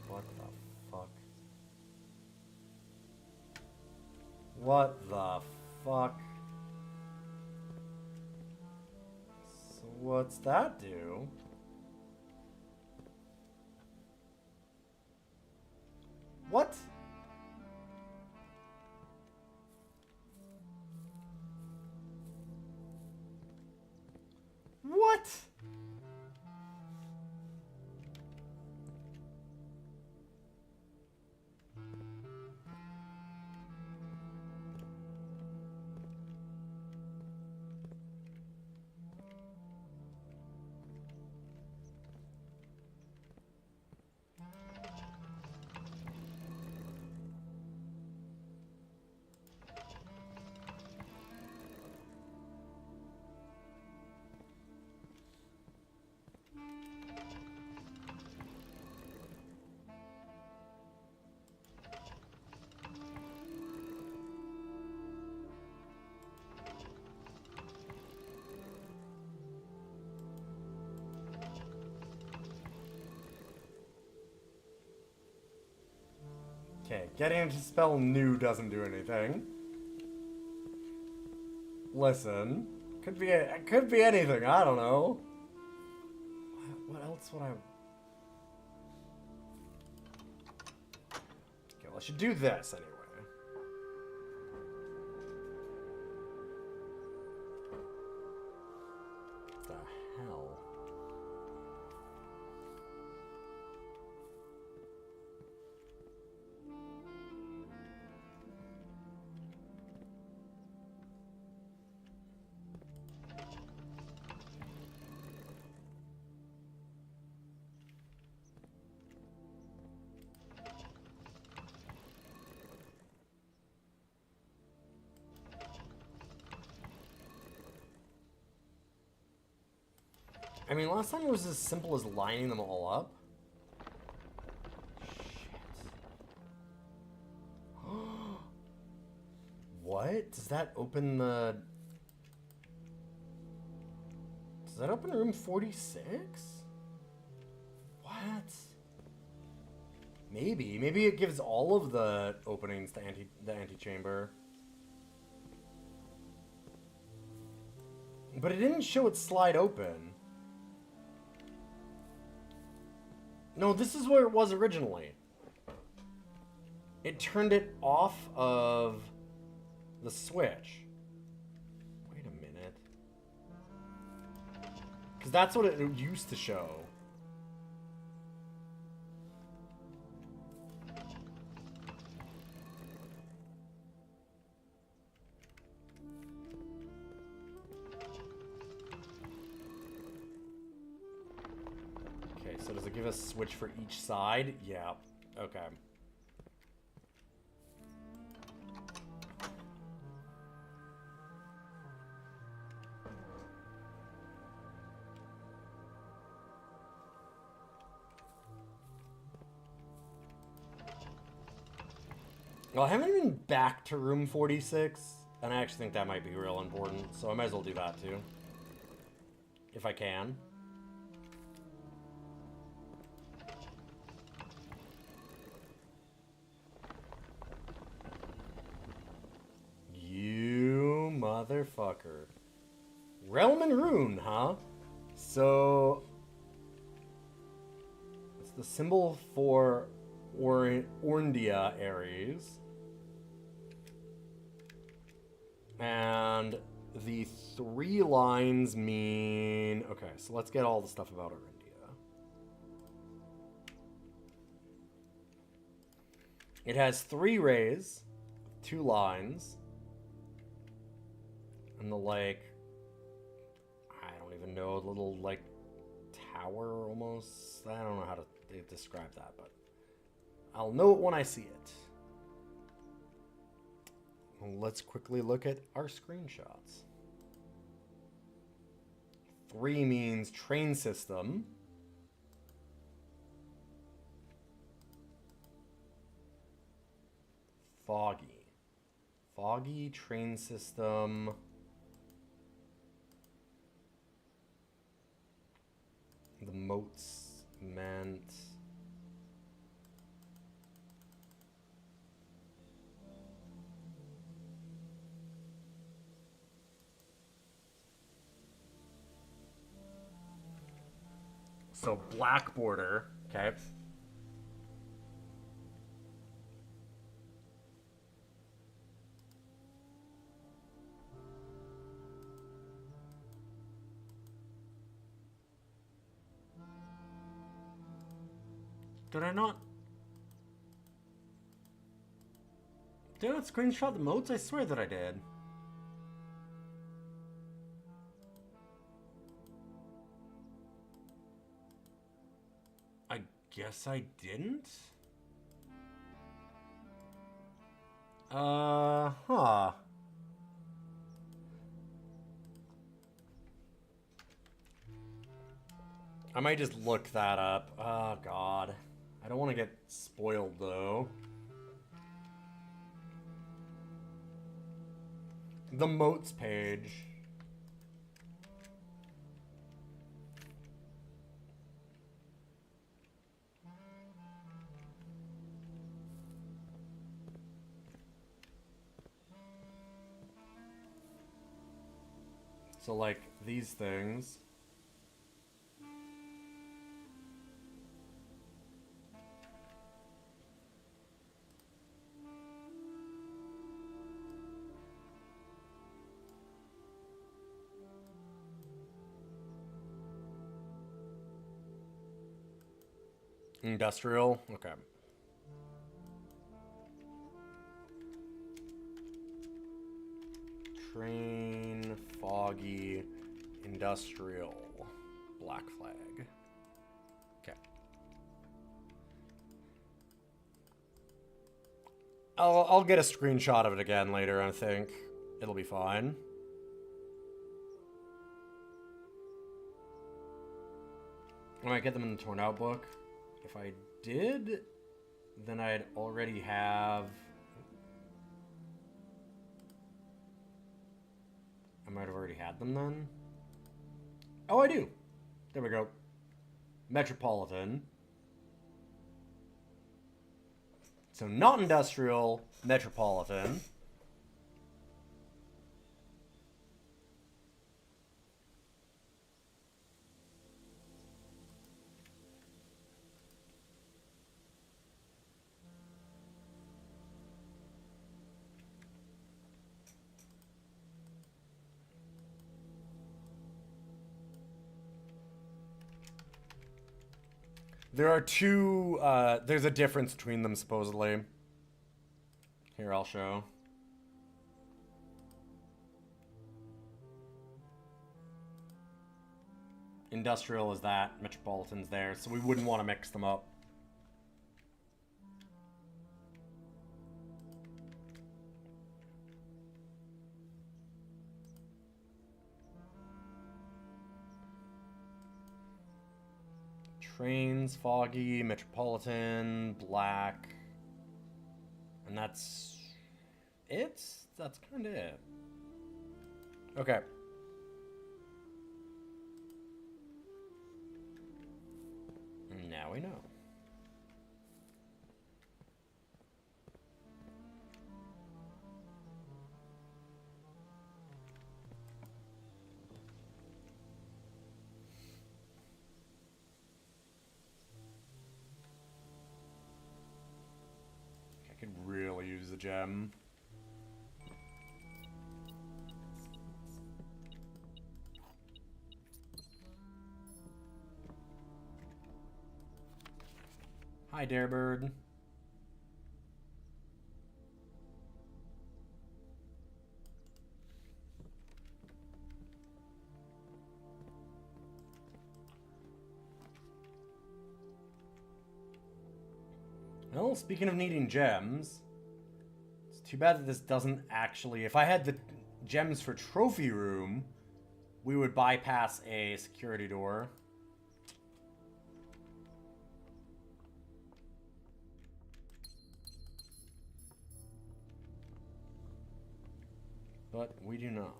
What the fuck? What the fuck? So what's that do? What? What? Okay, getting him to spell new doesn't do anything. Listen, could be anything. I don't know. What else would I? Okay, well, I should do this anyway. What the hell? I mean, last time it was as simple as lining them all up. Shit. What? Does that open the... Does that open room 46? What? Maybe. Maybe it gives all of the openings to the antechamber. But it didn't show it slide open. No, this is where it was originally. It turned it off of the switch. Wait a minute. Because that's what it used to show. So does it give us a switch for each side? Yeah. Okay. Well, I haven't been back to room 46, and I actually think that might be real important, so I might as well do that too. If I can. Motherfucker. Realm and Rune, huh? So... it's the symbol for Orndia Ares. And the 3 lines mean... okay, so let's get all the stuff about Orndia. It has 3 rays, 2 lines, and the, like, I don't even know, little, like, tower almost. I don't know how to describe that, but I'll know it when I see it. Well, let's quickly look at our screenshots. 3 means train system. Foggy. Foggy train system. The moats meant... so black border, okay. Did I not screenshot the moats? I swear that I did. I guess I didn't? Huh. I might just look that up. Oh, God. I don't want to get spoiled, though. The moats page. So, like, these things. Industrial? Okay. Train, foggy, industrial, black flag. Okay. I'll get a screenshot of it again later, I think. It'll be fine. I might get them in the torn out book. If I did, then I'd already have... I might have already had them then. Oh, I do. There we go. Metropolitan. So not industrial, metropolitan. There are 2, there's a difference between them, supposedly. Here, I'll show. Industrial is that, Metropolitan's there, so we wouldn't want to mix them up. Trains, foggy, metropolitan, black. And that's it? That's kind of it. Okay. Now we know. could really use a gem. Hi, Darebird. Well, speaking of needing gems, it's too bad that this doesn't actually... If I had the gems for Trophy Room, we would bypass a security door. But we do not.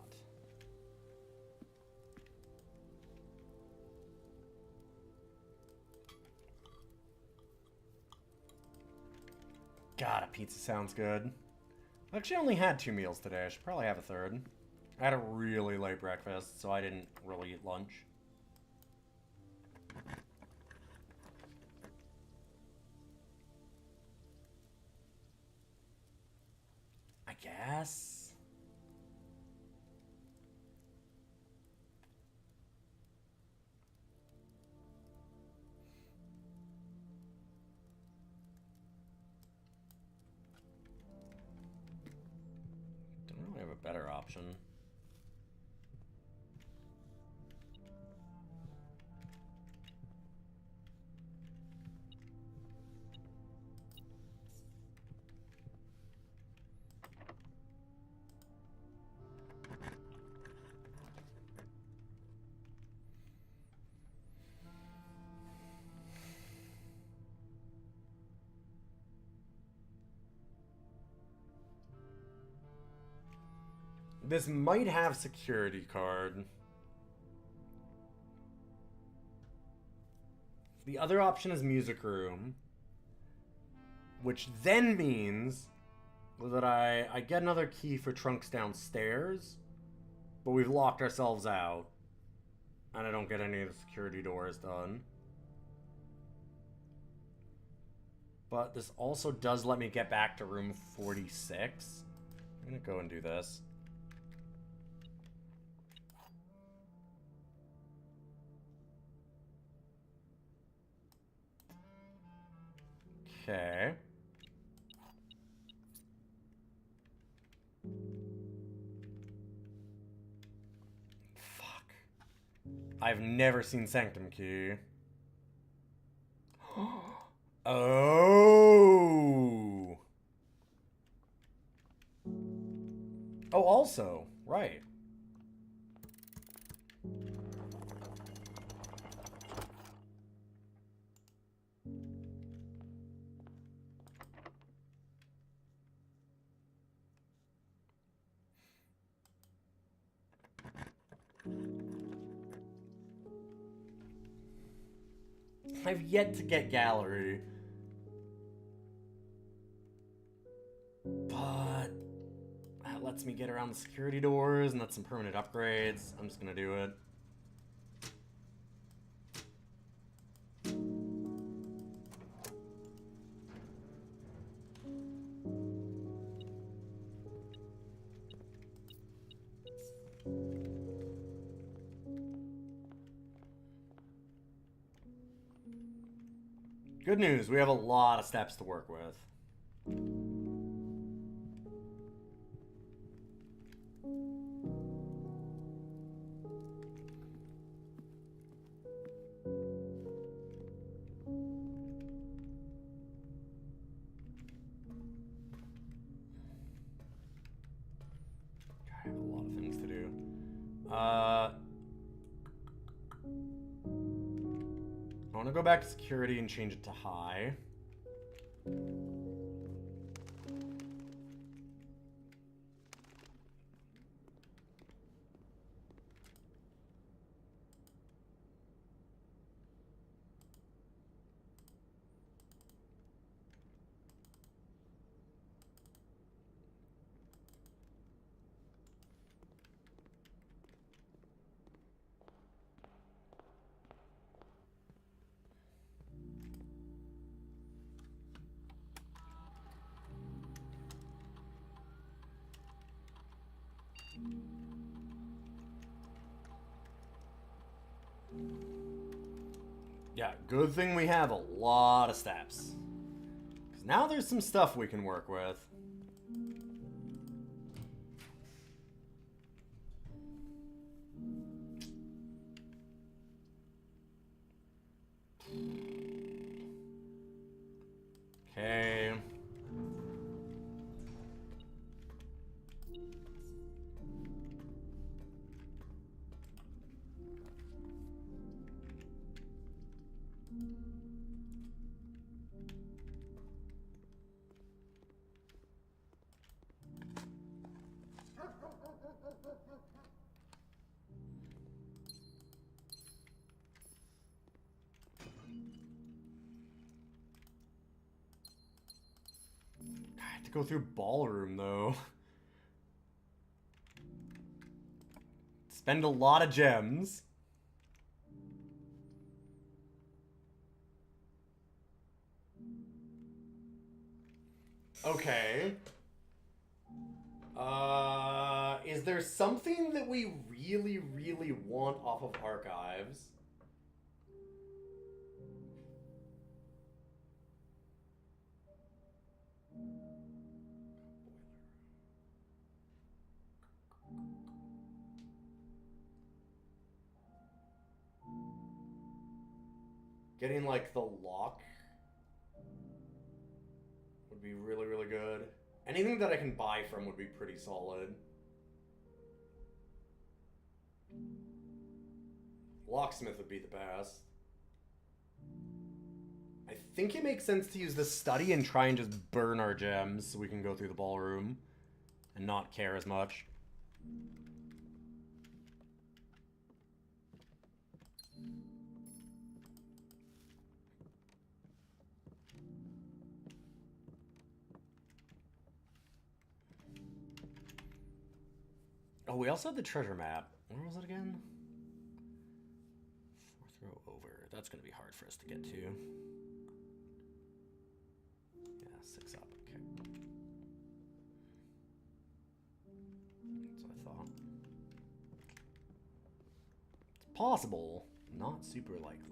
God, a pizza sounds good. I actually only had 2 meals today. I should probably have a third. I had a really late breakfast, so I didn't really eat lunch. I guess. Don't really have a better option. This might have security card. The other option is music room, which then means that I get another key for trunks downstairs, but we've locked ourselves out, and I don't get any of the security doors done. But this also does let me get back to room 46. I'm gonna go and do this. Okay. Fuck. I've never seen Sanctum Key. Oh. Oh, also, right. I've yet to get gallery. But that lets me get around the security doors, and that's some permanent upgrades. I'm just gonna do it. Good news, we have a lot of steps to work with. I have a lot of things to do. I want to go back to security and change it to high. Yeah, good thing we have a lot of steps. Because now there's some stuff we can work with. Okay. I have to go through ballroom though. Spend a lot of gems. Okay. Is there something that we really, really want off of archives? Getting, like, the lock would be really, really good. Anything that I can buy from would be pretty solid. Locksmith would be the best. I think it makes sense to use the study and try and just burn our gems so we can go through the ballroom and not care as much. Oh, we also had the treasure map. Where was it again? 4th row over. That's going to be hard for us to get to. Yeah, 6 up. Okay. That's what I thought. It's possible. Not super likely.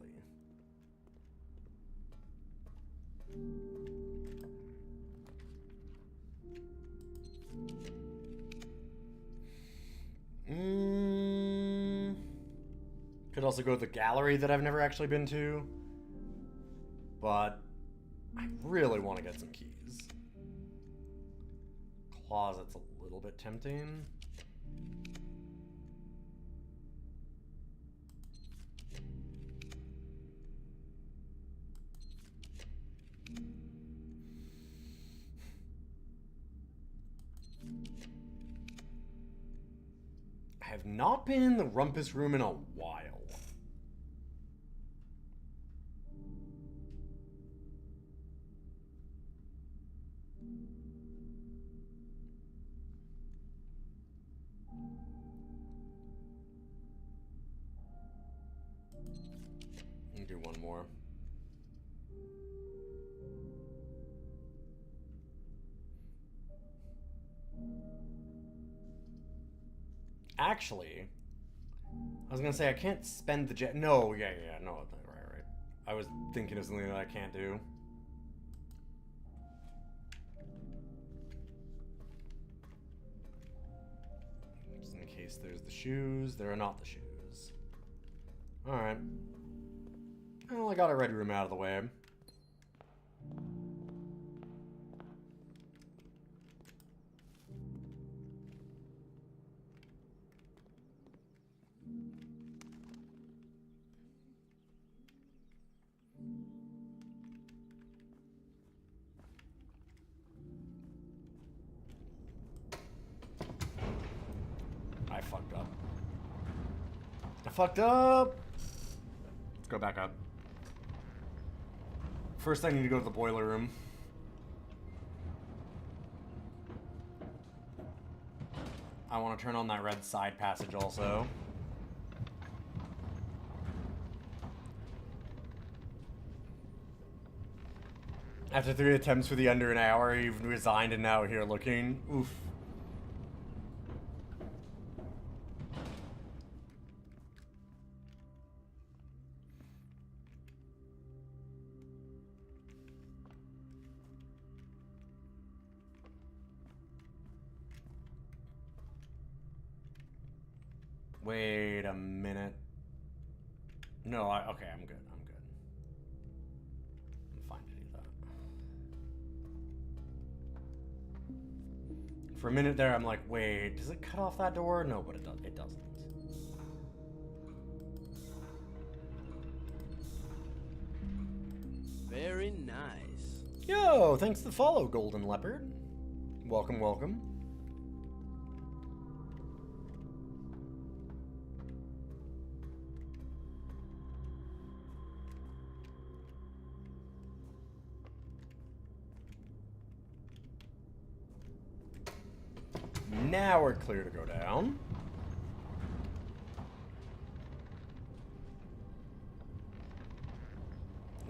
Could also go to the gallery that I've never actually been to. But I really want to get some keys. Closet's a little bit tempting. I have not been in the rumpus room in a while. Let me do one more. Actually, I was gonna say I can't spend the jet. No, yeah, no, right. I was thinking of something that I can't do. Just in case there's the shoes. There are not the shoes. Alright. Well, I got a red room out of the way. I fucked up. I fucked up! Let's go back up. First, I need to go to the boiler room. I want to turn on that red side passage also. After 3 attempts for the under an hour, you've resigned and now here looking. Oof. Wait a minute. No, okay, I'm good. I'm good. I'm fine to do that. For a minute there, I'm like, wait, does it cut off that door? No, but it doesn't. Very nice. Yo, thanks to the follow, Golden Leopard. Welcome, welcome. Now we're clear to go down.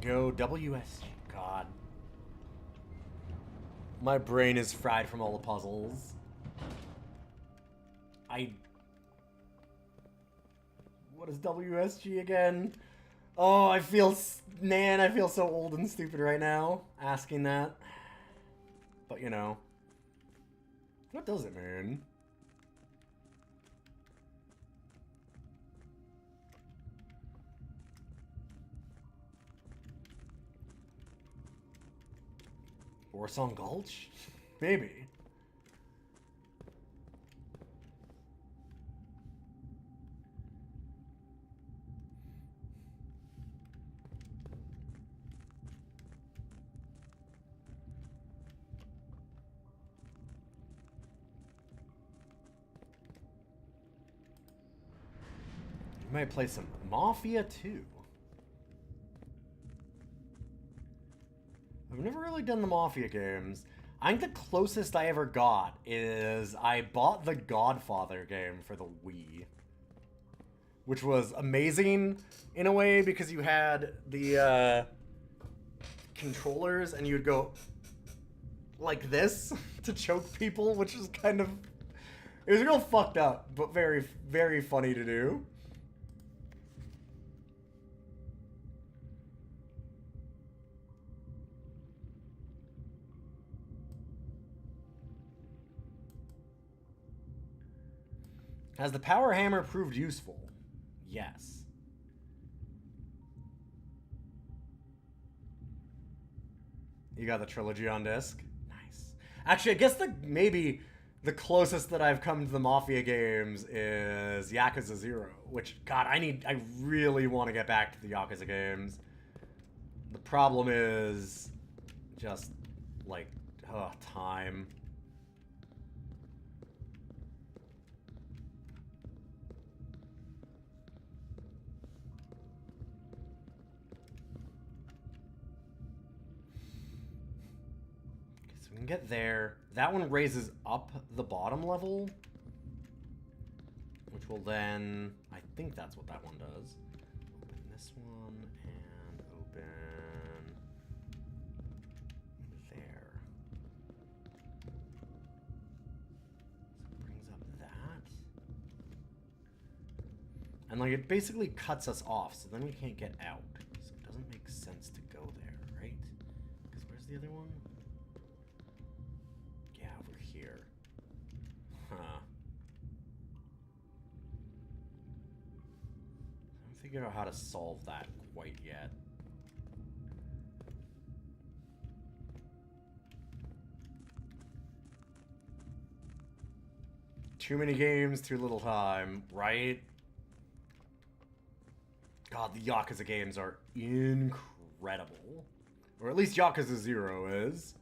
Go WSG. God. My brain is fried from all the puzzles. What is WSG again? Oh, I feel so old and stupid right now asking that. But you know. What does it mean? Warsong Gulch? Maybe. We might play some Mafia 2. I've never really done the Mafia games. I think the closest I ever got is I bought the Godfather game for the Wii. Which was amazing in a way because you had the controllers and you'd go like this to choke people, which is kind of... It was real fucked up, but very, very funny to do. Has the power hammer proved useful? Yes. You got the trilogy on disc? Nice. Actually, I guess maybe the closest that I've come to the Mafia games is Yakuza 0, which, God, I really want to get back to the Yakuza games. The problem is just, like, time. We can get there. That one raises up the bottom level, which will then... I think that's what that one does. Open this one and open there. So it brings up that. And like it basically cuts us off, so then we can't get out. So it doesn't make sense to go there, right? Because where's the other one? Here. Huh. I haven't figured out how to solve that quite yet. Too many games, too little time, right? God, the Yakuza games are incredible. Or at least Yakuza 0 is.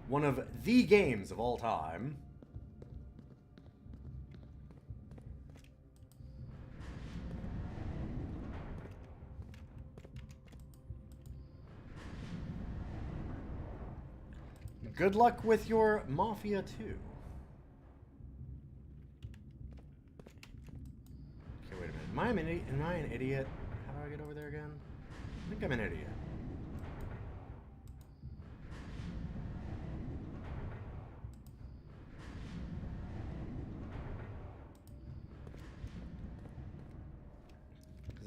One of the games of all time. Good luck with your Mafia 2. Okay, wait a minute. Am I an idiot? How do I get over there again? I think I'm an idiot.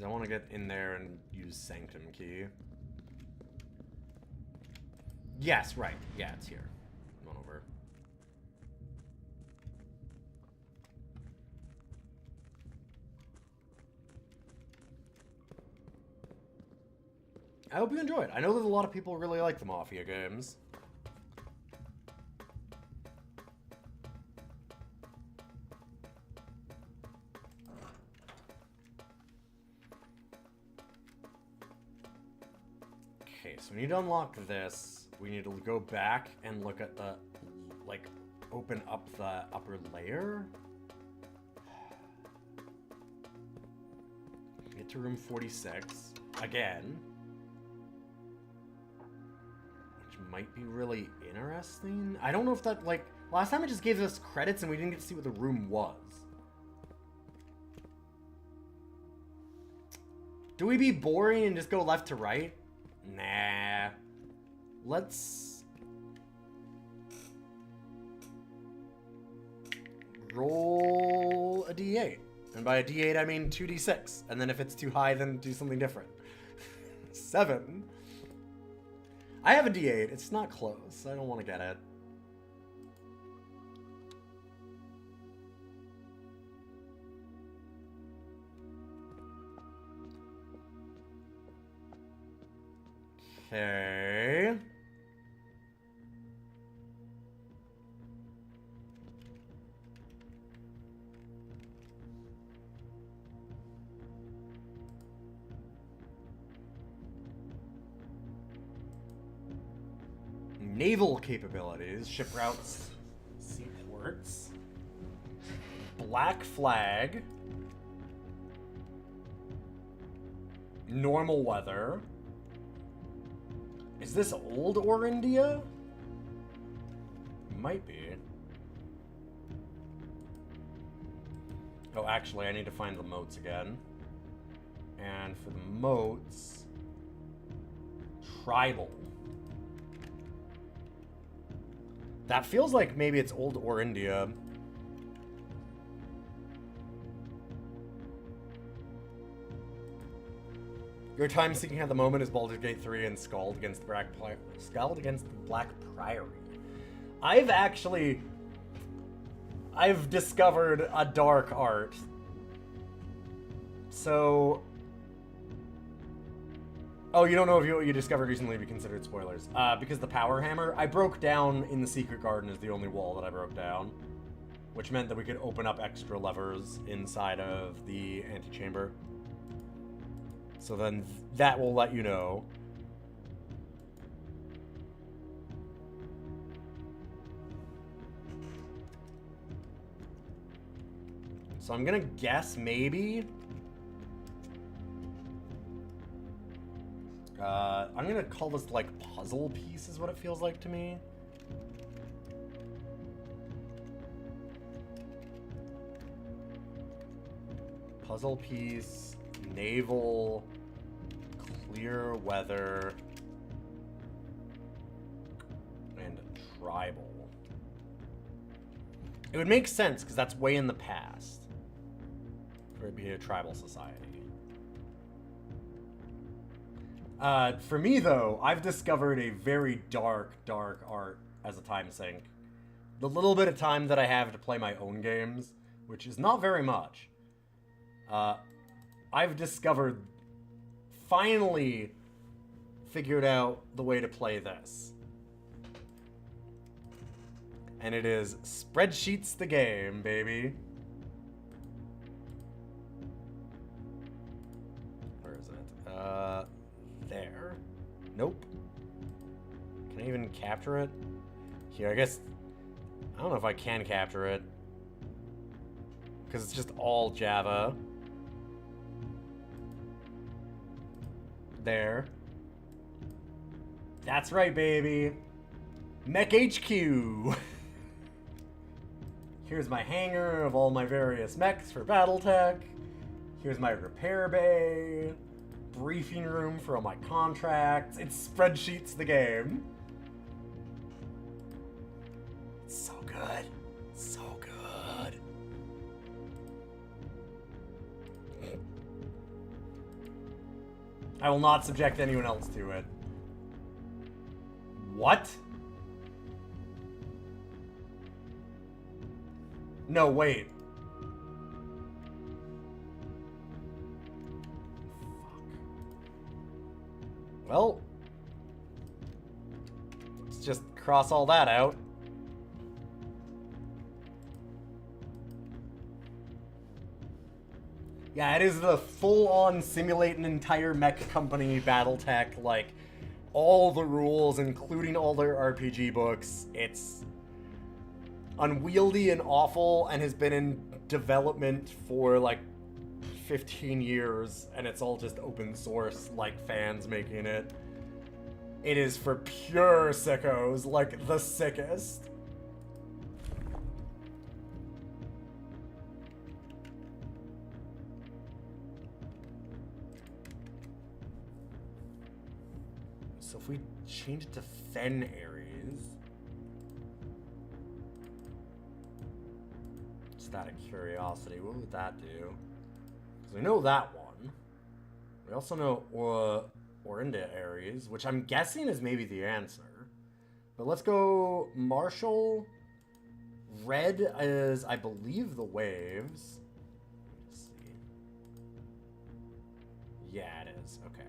I want to get in there and use Sanctum Key. Yes, right. Yeah, it's here. I hope you enjoyed. I know that a lot of people really like the Mafia games. Okay, so we need to unlock this. We need to go back and look at the, like, open up the upper layer. Get to room 46 again, which might be really interesting. I don't know if that, like, last time it just gave us credits and we didn't get to see what the room was. Do we be boring and just go left to right? Nah. Let's roll a d8. And by a d8, I mean 2d6. And then if it's too high, then do something different. 7. I have a d8. It's not close. I don't want to get it. Okay. Naval capabilities, ship routes, seaports, black flag, normal weather. Is this old or India? Might be. Oh, actually, I need to find the moats again. And for the moats, tribal. That feels like maybe it's old or India. Your time seeking at the moment is Baldur's Gate 3 and Scald against the Black Priory. I've discovered a dark art. So... Oh, you don't know if what you discovered recently be considered spoilers. Because the power hammer, I broke down in the secret garden is the only wall that I broke down. Which meant that we could open up extra levers inside of the antechamber. So then that will let you know. So I'm gonna guess maybe... I'm gonna call this like puzzle piece is what it feels like to me. Puzzle piece, naval, clear weather, and tribal. It would make sense because that's way in the past for it to be a tribal society. For me, though, I've discovered a very dark art as a time sink. The little bit of time that I have to play my own games, which is not very much, I've discovered, finally figured out the way to play this. And it is Spreadsheets the game, baby. Where is it? There. Nope. Can I even capture it? Here, I guess... I don't know if I can capture it. Because it's just all Java. There. That's right, baby. Mech HQ. Here's my hangar of all my various mechs for Battletech. Here's my repair bay. Briefing room for all my contracts. It's Spreadsheets the game. It's so good. So good. I will not subject anyone else to it. What? No, wait. Fuck. Well, let's just cross all that out. Yeah, it is the full-on simulate an entire mech company Battletech, like, all the rules, including all their RPG books. It's unwieldy and awful, and has been in development for, like, 15 years, and it's all just open source, like fans making it. It is for pure sickos, like the sickest. So if we change it to Fen Ares, just out of curiosity, what would that do? Because we know that one. We also know Orinda Ares, which I'm guessing is maybe the answer. But let's go Marshall. Red is, I believe, the waves. Let's see. Yeah, it is. Okay.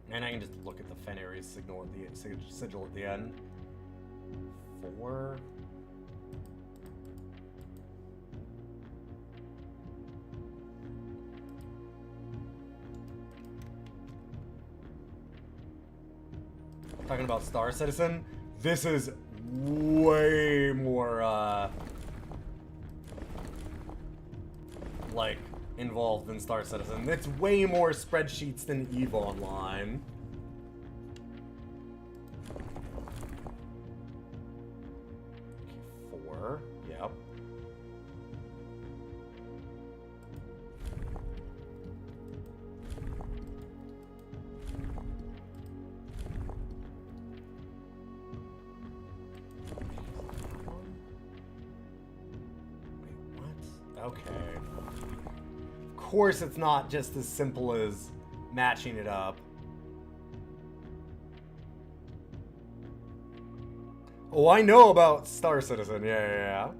And I can just look at the Fen Ares signal at the sigil at the end. 4. Talking about Star Citizen, this is way more like involved than Star Citizen. It's way more spreadsheets than EVE Online. Okay, 4. Yep. Wait, what? Okay. Of course it's not just as simple as matching it up. Oh, I know about Star Citizen. Yeah.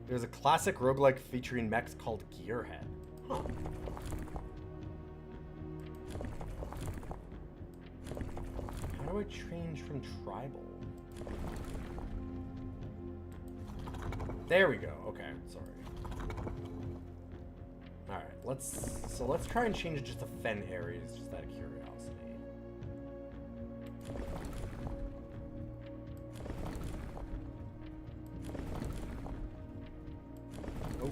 There's a classic roguelike featuring mechs called Gearhead. Huh. How do I change from tribal? There we go. Okay, sorry. Alright, let's try and change it just to Fen Ares, just out of curiosity. Oh.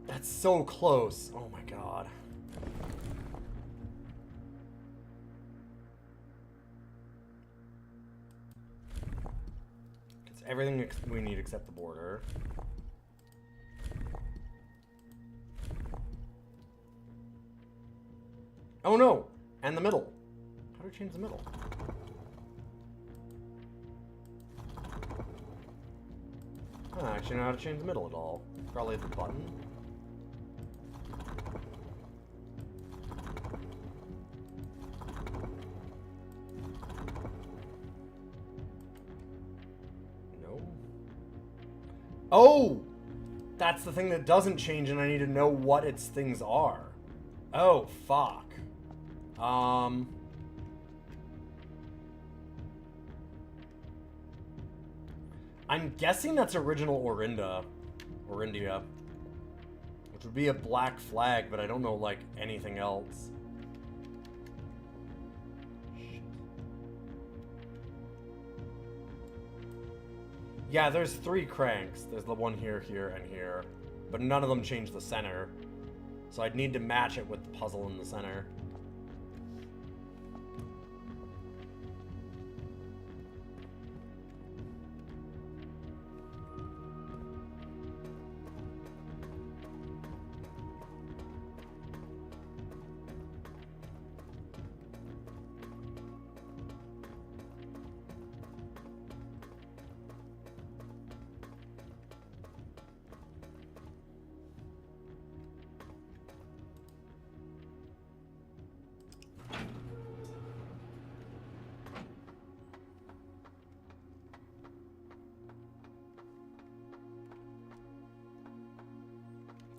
That's so close. Oh my god. Everything we need except the border. Oh no! And the middle. How do I change the middle? I don't actually know how to change the middle at all. Probably the button. Oh! That's the thing that doesn't change, and I need to know what its things are. Oh, fuck. I'm guessing that's original Orindia, which would be a black flag, but I don't know, like, anything else. Yeah, there's 3 cranks. There's the one here, here, and here. But none of them change the center. So I'd need to match it with the puzzle in the center.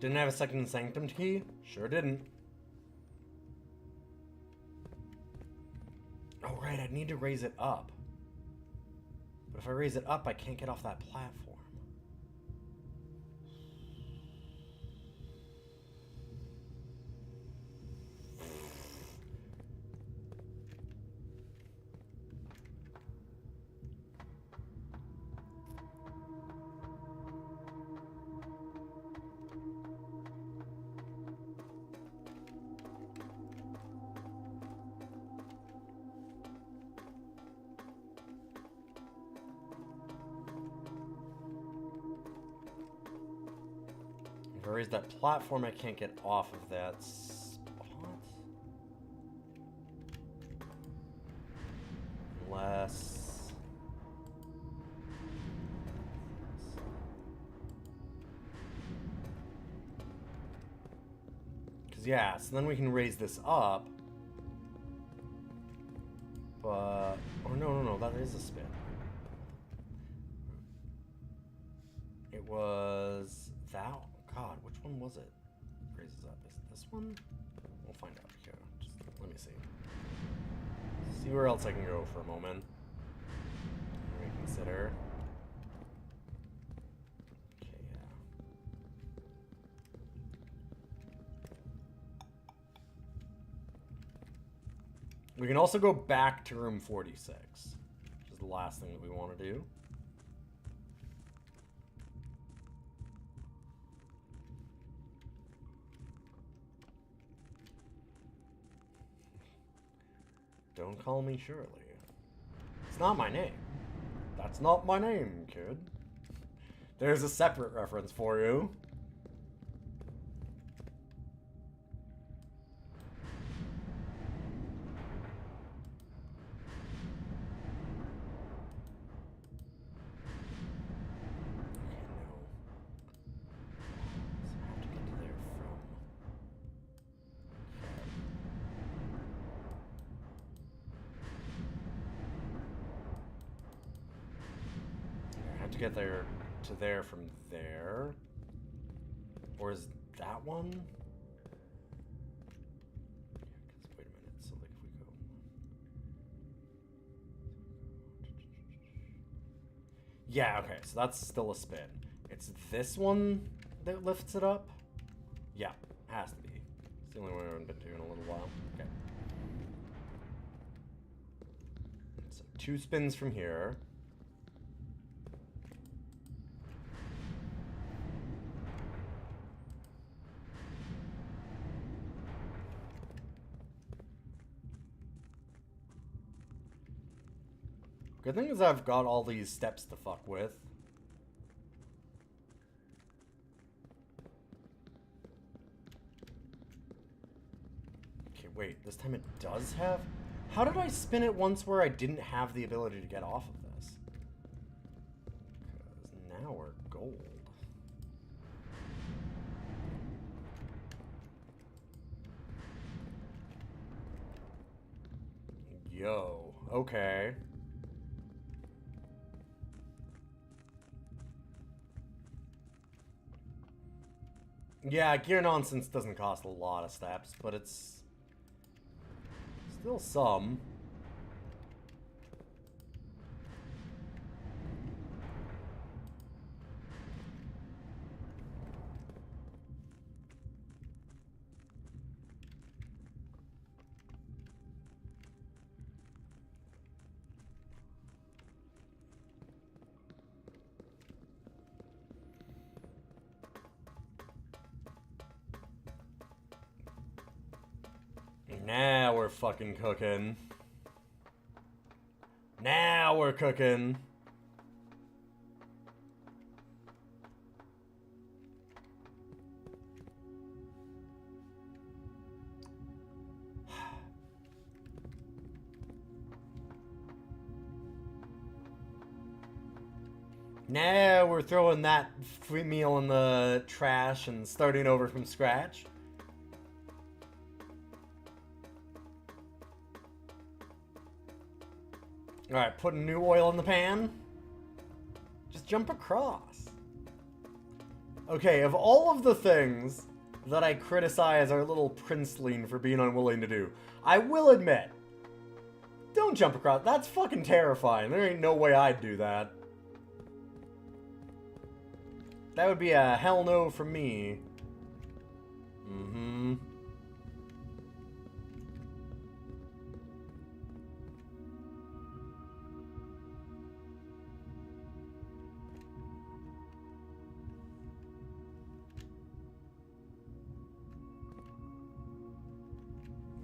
Didn't have a second sanctum key? Sure didn't. Oh, right, I need to raise it up. But if I raise it up, I can't get off that platform. If I raise that platform, I can't get off of that spot. Unless... Because, yeah, so then we can raise this up. But... Oh, no, that is a spin. It was... that... God, which one was it? Raises up. Is it this one? We'll find out here. Just let me see. See where else I can go for a moment. Reconsider. Okay, yeah. We can also go back to room 46, which is the last thing that we want to do. Don't call me Shirley. It's not my name. That's not my name, kid. There's a separate reference for you. Get there to there from there, or is that one? Wait a minute. So like if we go, yeah, okay. So that's still a spin. It's this one that lifts it up. Yeah, has to be. It's the only one I haven't been to in a little while. Okay. So 2 spins from here. Good thing is I've got all these steps to fuck with. Okay, wait. This time it does have... How did I spin it once where I didn't have the ability to get off of this? Because now we're gold. Yo. Okay. Yeah, gear nonsense doesn't cost a lot of steps, but it's still some. Now we're fucking cooking. Now we're cooking. Now we're throwing that free meal in the trash and starting over from scratch. Alright, putting new oil in the pan. Just jump across. Okay, of all of the things that I criticize our little princeling for being unwilling to do, I will admit, don't jump across. That's fucking terrifying. There ain't no way I'd do that. That would be a hell no from me. Mm-hmm.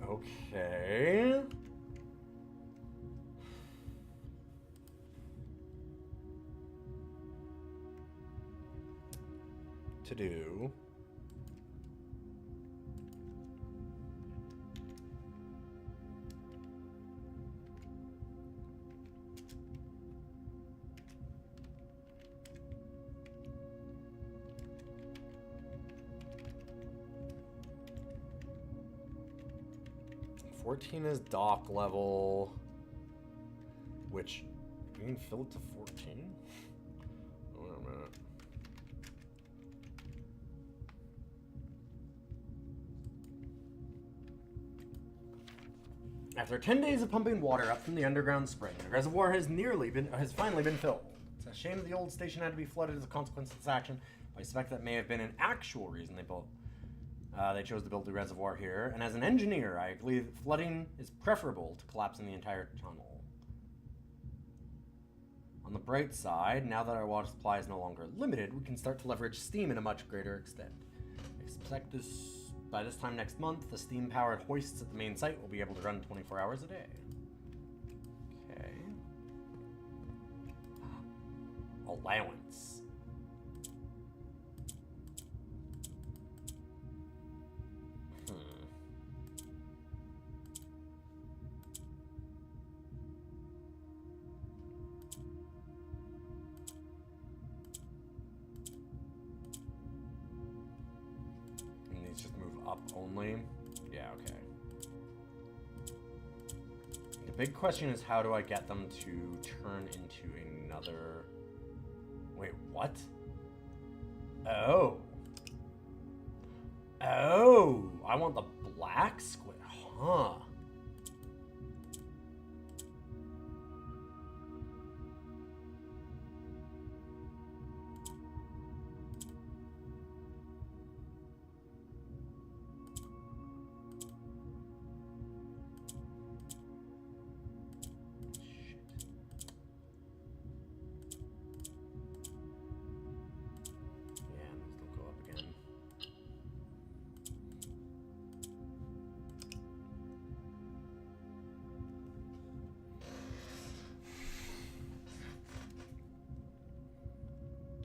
Okay. To do. Fourteen is dock level, which we can fill it to 14. Wait a minute. After 10 days of pumping water up from the underground spring, the reservoir has finally been filled. It's a shame that the old station had to be flooded as a consequence of this action, but I suspect that may have been an actual reason they chose to build the reservoir here. And as an engineer, I believe that flooding is preferable to collapsing the entire tunnel. On the bright side, now that our water supply is no longer limited, we can start to leverage steam in a much greater extent. I expect by this time next month, the steam-powered hoists at the main site will be able to run 24 hours a day. Okay. Allowance. Up only? Yeah, okay. The big question is, how do I get them to turn into another... Wait, what? Oh. Oh! I want the black squid. Huh.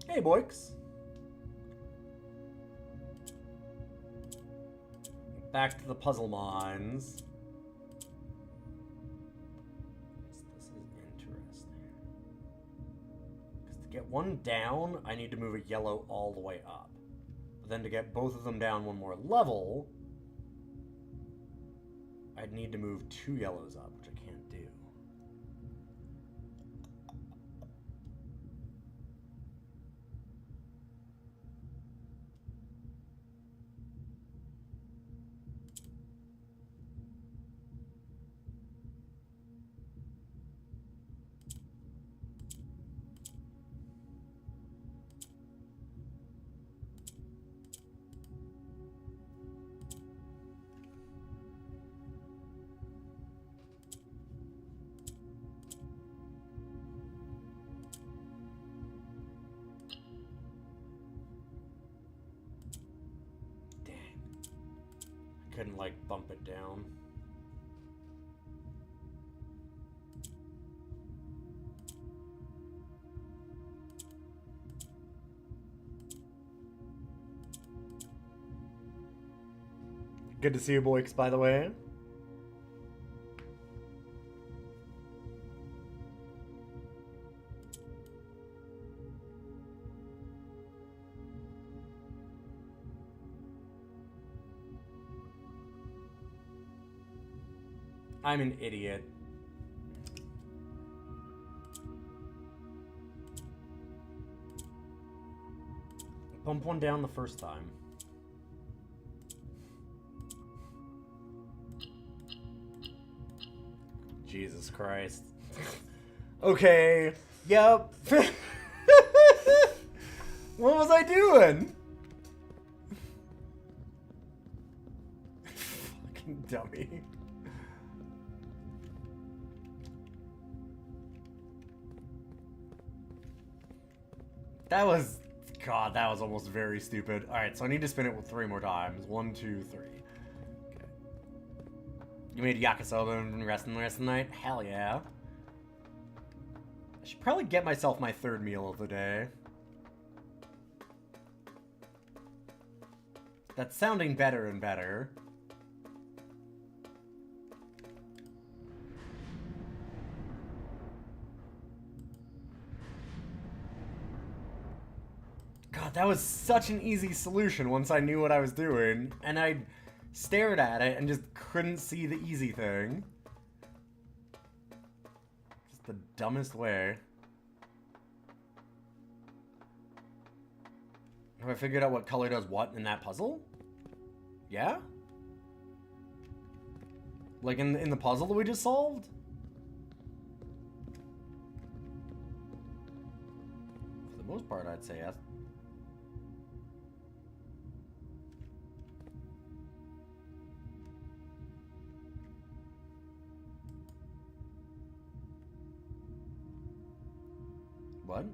Hey, boys. Back to the puzzle mines. This is interesting. Because to get one down, I need to move a yellow all the way up. But then to get both of them down one more level, I'd need to move 2 yellows up, which I can't do. Couldn't, like, bump it down. Good to see you, Boix, by the way. I'm an idiot. bump one down the first time. Jesus Christ. Okay. Yep. What was I doing? Fucking dummy. That was... God, that was almost very stupid. Alright, so I need to spin it 3 more times. 1, 2, 3. Okay. You made yakisoba and resting the rest of the night? Hell yeah. I should probably get myself my 3rd meal of the day. That's sounding better and better. God, that was such an easy solution once I knew what I was doing. And I stared at it and just couldn't see the easy thing. Just the dumbest way. Have I figured out what color does what in that puzzle? Yeah? Like in the puzzle that we just solved? For the most part, I'd say yes. What?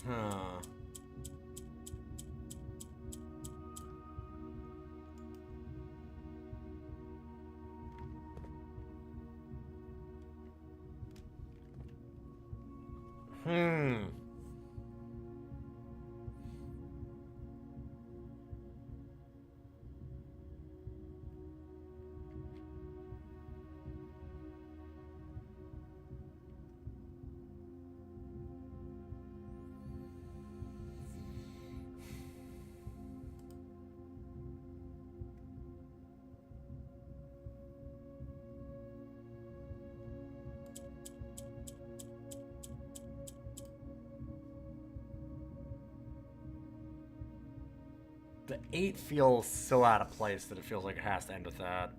Huh. The 8 feels so out of place that it feels like it has to end with that.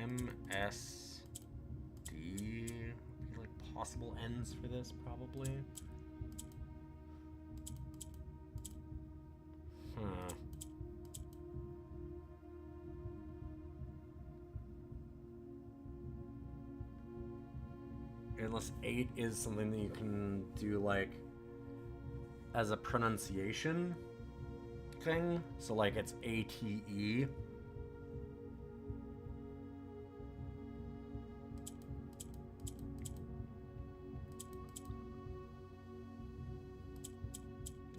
MSD, like possible ends for this, probably. Huh. Unless 8 is something that you can do, like, as a pronunciation thing. So, like, it's ATE.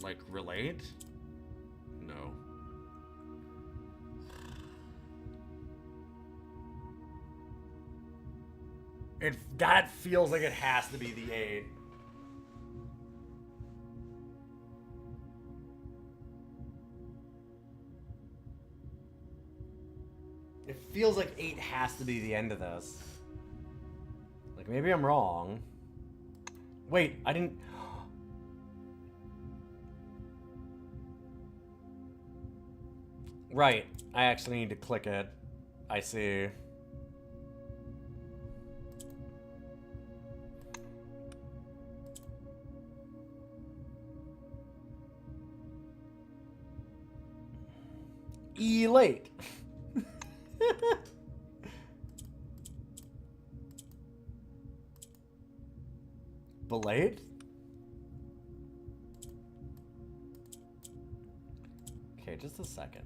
Like, relate? No. That feels like it has to be the 8. It feels like 8 has to be the end of this. Like, maybe I'm wrong. Wait, I didn't... Right, I actually need to click it. I see. Elate. Belate? Okay, just a second.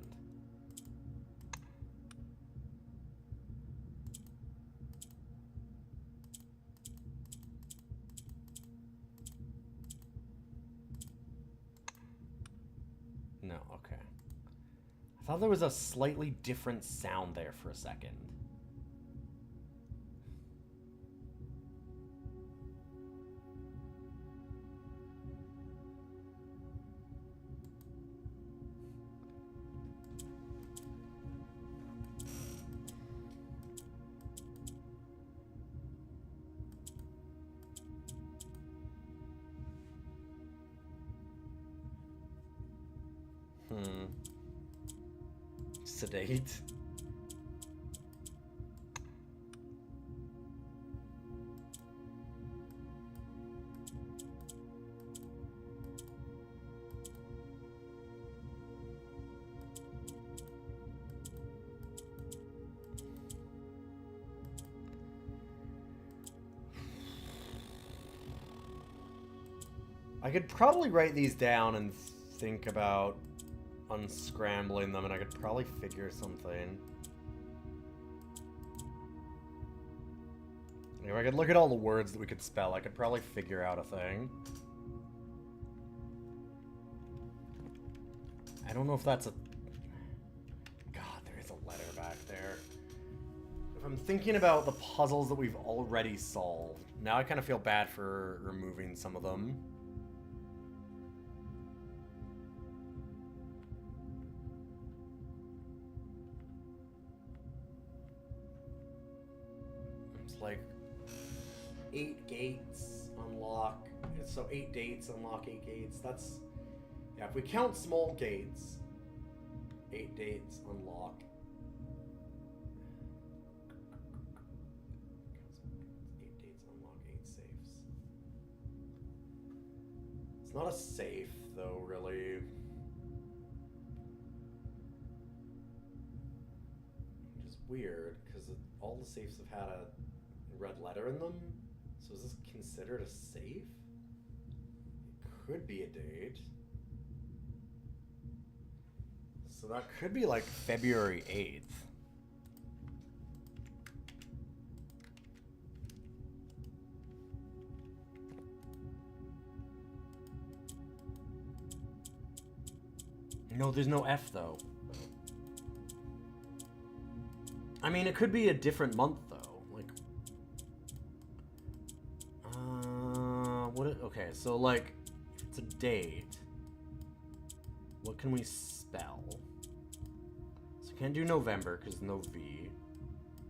No, okay. I thought there was a slightly different sound there for a second. Sedate. I could probably write these down and think about unscrambling them, and I could probably figure something. If I could look at all the words that we could spell, I could probably figure out a thing. I don't know if that's a... God, there is a letter back there. If I'm thinking about the puzzles that we've already solved, now I kind of feel bad for removing some of them. Like 8 gates unlock, so 8 dates unlock 8 gates. That's, yeah, if we count small gates, 8 dates unlock 8 dates unlock 8 safes. It's not a safe though, really. Which is weird because all the safes have had a red letter in them, so is this considered a safe? It could be a date. So that could be like February 8th. No, there's no F though. I mean, it could be a different month though. Okay, so like, if it's a date, what can we spell? So we can't do November because there's no V.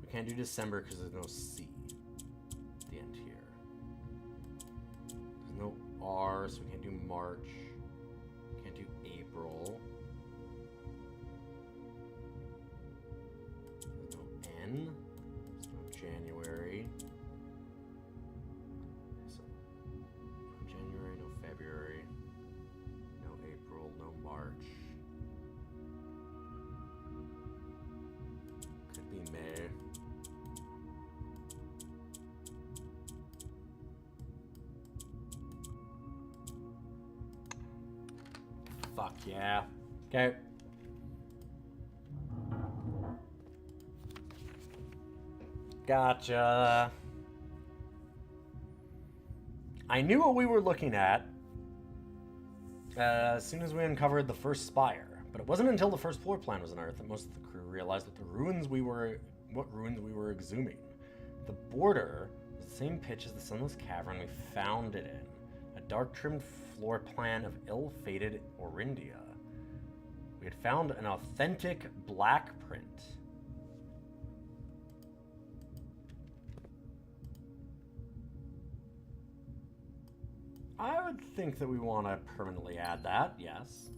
We can't do December because there's no C at the end here. There's no R, so we can't do March. We can't do April. There's no N. There's no January. February, no April, no March. Could be May. Fuck yeah. Okay. Gotcha. I knew what we were looking at as soon as we uncovered the first spire, but it wasn't until the first floor plan was unearthed that most of the crew realized that what ruins we were exhuming. The border was the same pitch as the sunless cavern we found it in, a dark-trimmed floor plan of ill-fated Orindia. We had found an authentic black print. I would think that we want to permanently add that, yes.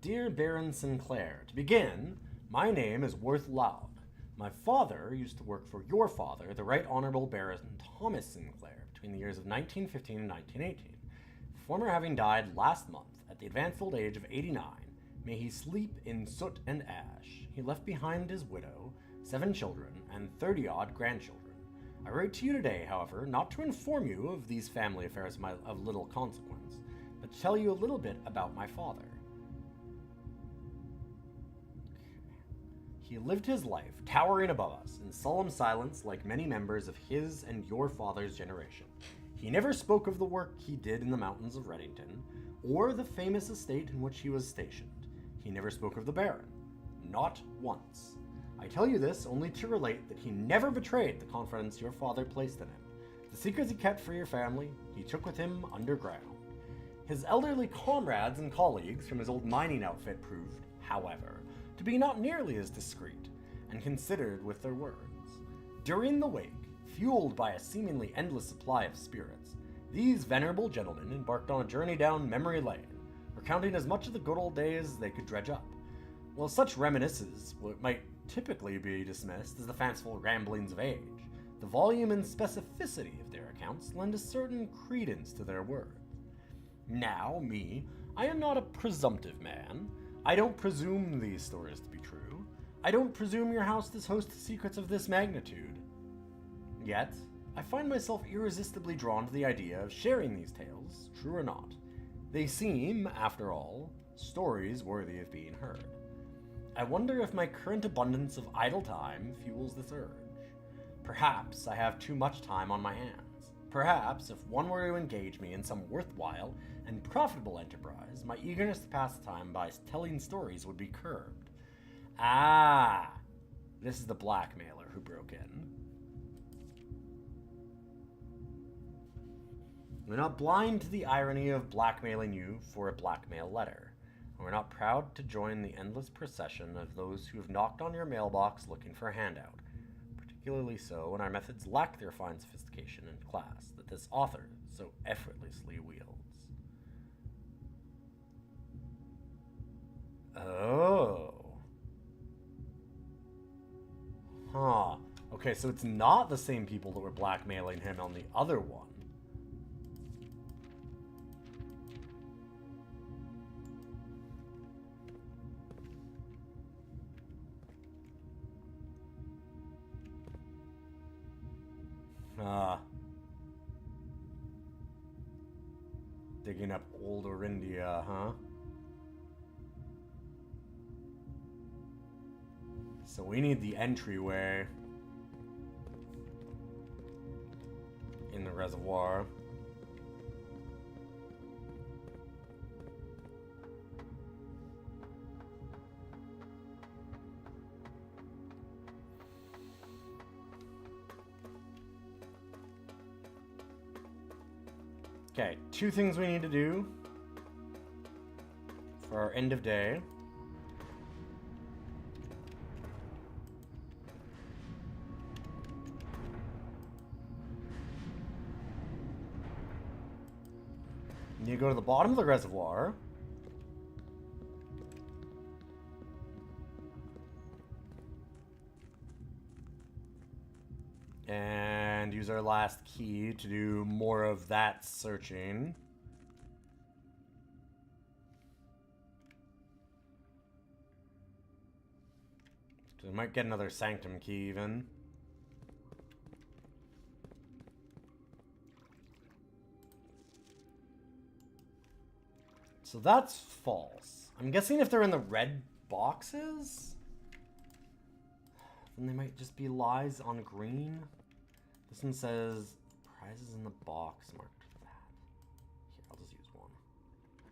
Dear Baron Sinclair, to begin, my name is Worth Loud. My father used to work for your father, the Right Honorable Baron Thomas Sinclair, between the years of 1915 and 1918. former having died last month at the advanced old age of 89, may he sleep in soot and ash. He left behind his widow, 7 children, and 30-odd grandchildren. I write to you today, however, not to inform you of these family affairs of little consequence, but to tell you a little bit about my father. He lived his life, towering above us, in solemn silence like many members of his and your father's generation. He never spoke of the work he did in the mountains of Reddington, or the famous estate in which he was stationed. He never spoke of the Baron. Not once. I tell you this only to relate that he never betrayed the confidence your father placed in him. The secrets he kept for your family, he took with him underground. His elderly comrades and colleagues from his old mining outfit proved, however, to be not nearly as discreet and considered with their words. During the wake, fueled by a seemingly endless supply of spirits, these venerable gentlemen embarked on a journey down memory lane, recounting as much of the good old days as they could dredge up. While such reminiscences might typically be dismissed as the fanciful ramblings of age, the volume and specificity of their accounts lend a certain credence to their words. Now, I am not a presumptive man. I don't presume these stories to be true. I don't presume your house does host secrets of this magnitude. Yet, I find myself irresistibly drawn to the idea of sharing these tales, true or not. They seem, after all, stories worthy of being heard. I wonder if my current abundance of idle time fuels this urge. Perhaps I have too much time on my hands. Perhaps, if one were to engage me in some worthwhile and profitable enterprise, my eagerness to pass the time by telling stories would be curbed. Ah, this is the blackmailer who broke in. We're not blind to the irony of blackmailing you for a blackmail letter. And we're not proud to join the endless procession of those who have knocked on your mailbox looking for a handout. Particularly so when our methods lack the refined sophistication and class that this author so effortlessly wields. Oh. Huh. Okay, so it's not the same people that were blackmailing him on the other one. Digging up old Orindia, huh? So we need the entryway in the reservoir. Okay, 2 things we need to do for our end of day. You go to the bottom of the reservoir. And use our last key to do more of that searching. So we might get another sanctum key even. So that's false. I'm guessing if they're in the red boxes, then they might just be lies on green. This one says prizes in the box marked with that. Here, I'll just use one. The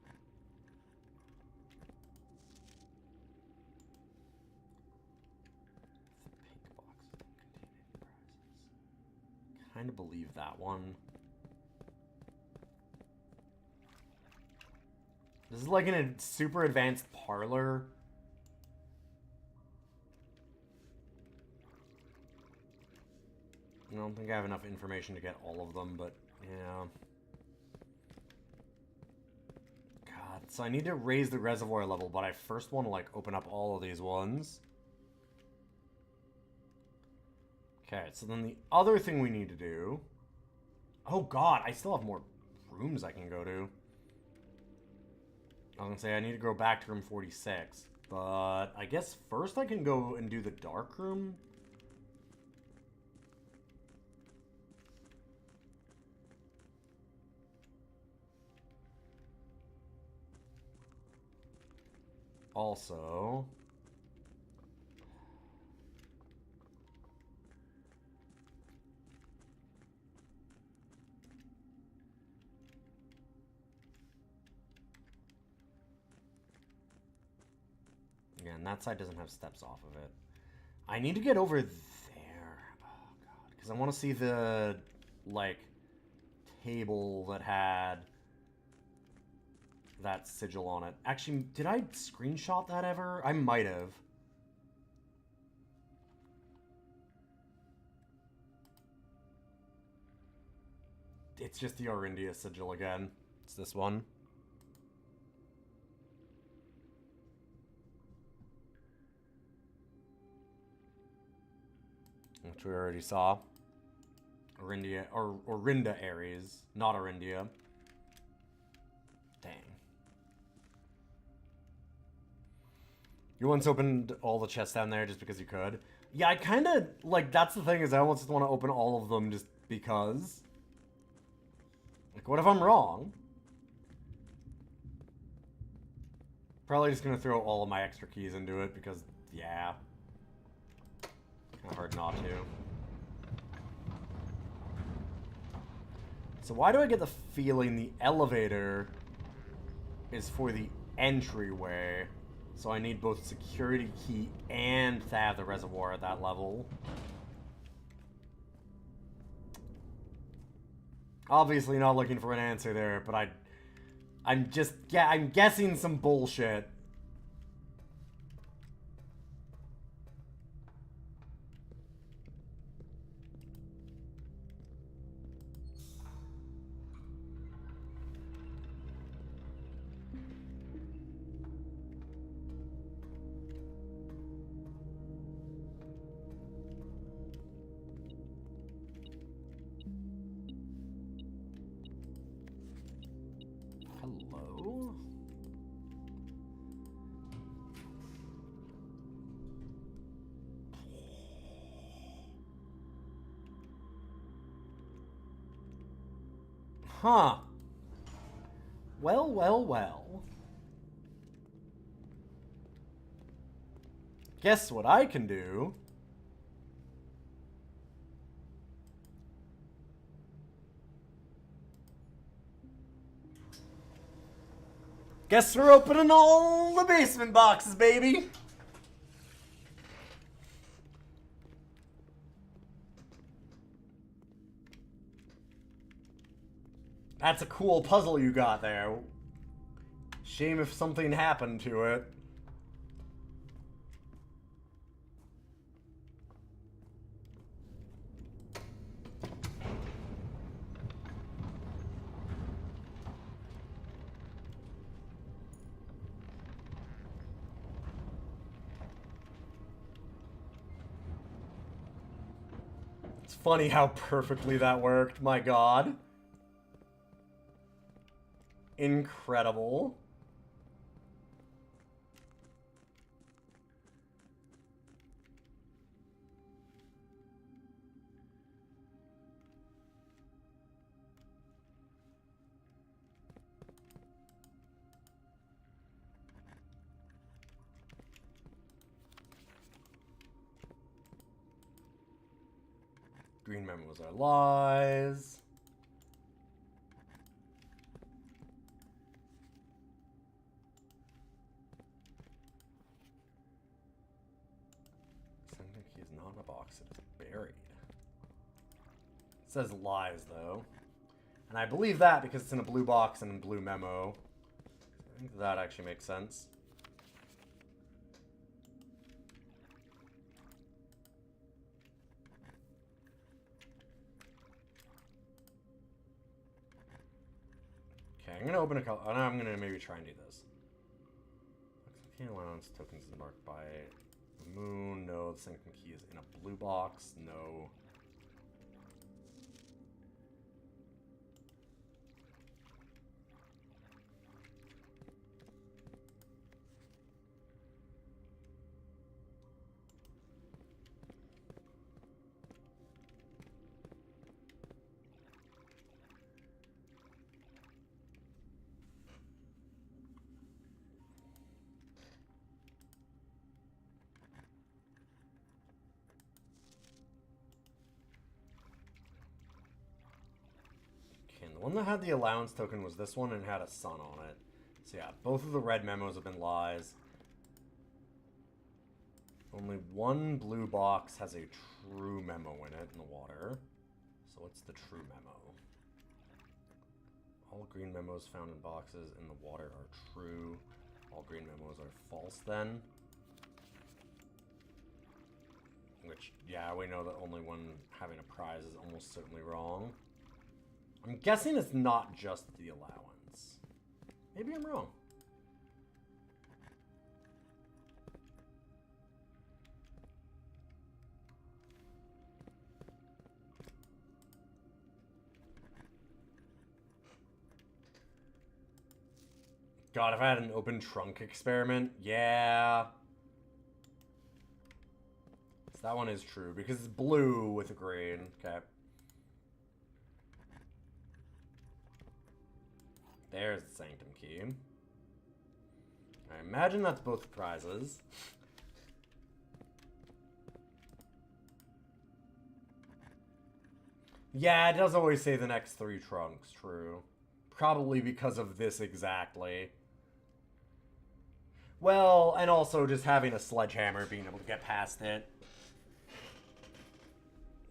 pink box doesn't contain any prizes. Kind of believe that one. This is like in a super advanced parlor. I don't think I have enough information to get all of them, but yeah. God, so I need to raise the reservoir level, but I first want to like open up all of these ones. Okay, so then the other thing we need to do... Oh god, I still have more rooms I can go to. I was gonna say I need to go back to room 46, but I guess first I can go and do the dark room. Also, yeah, and that side doesn't have steps off of it. I need to get over there. Oh, God. Because I want to see the, like, table that had that sigil on it. Actually, did I screenshot that ever? I might have. It's just the Arindia sigil again. It's this one. Which we already saw. Arindia, or Orinda Ares, not Arindia. Dang. You once opened all the chests down there just because you could? Yeah, I kind of, like, that's the thing, is I almost want to open all of them just because. Like, what if I'm wrong? Probably just gonna throw all of my extra keys into it because, yeah. Kind of hard not to. So why do I get the feeling the elevator is for the entryway? So I need both security key and to have the reservoir at that level. Obviously not looking for an answer there, but I'm guessing some bullshit. Hello? Huh. Well, well, well. Guess what I can do? Guess we're opening all the basement boxes, baby! That's a cool puzzle you got there. Shame if something happened to it. It's funny how perfectly that worked, my god. Incredible. Green memos are lies. Sending key is not in a box, it is buried. It says lies, though. And I believe that because it's in a blue box and a blue memo. I think that actually makes sense. Okay, I'm gonna open a couple. I'm gonna maybe try and do this. Can't allowance tokens is marked by moon. No, the sinking key is in a blue box. No. one that had the allowance token was this one and had a sun on it. So yeah, both of the red memos have been lies. Only one blue box has a true memo in it in the water. So what's the true memo? All green memos found in boxes in the water are true. All green memos are false then. Which, yeah, we know that only one having a prize is almost certainly wrong. I'm guessing it's not just the allowance. Maybe I'm wrong. God, if I had an open trunk experiment, yeah. So that one is true, because it's blue with a green. Okay. There's the Sanctum Key. I imagine that's both prizes. Yeah, it does always say the next 3 trunks, true. Probably because of this exactly. Well, and also just having a sledgehammer, being able to get past it.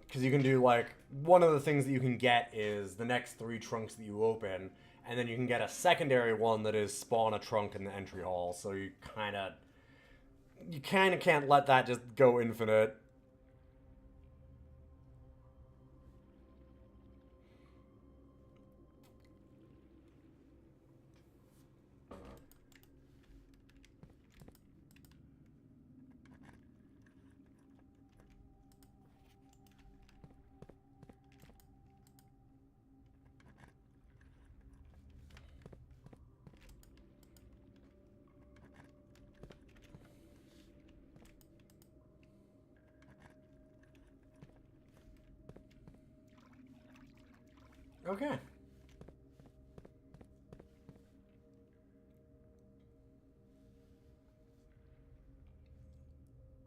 Because you can do, like, one of the things that you can get is the next 3 trunks that you open, and then you can get a secondary one that is spawn a trunk in the entry hall, so you kind of can't let that just go infinite. Okay.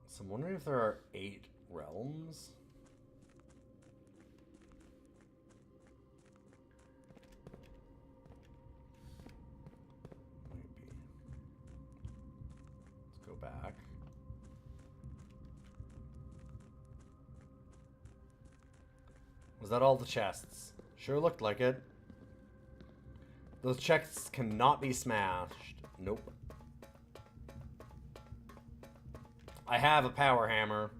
So I'm wondering if there are 8 realms. Maybe. Let's go back. Was that all the chests? Sure looked like it. Those chests cannot be smashed. Nope. I have a power hammer.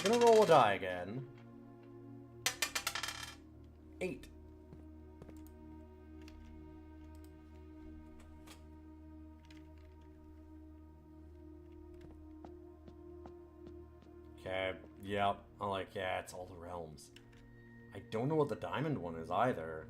Gonna roll a die again. 8. Okay, yep. I'm like, yeah, it's all the realms. I don't know what the diamond one is either.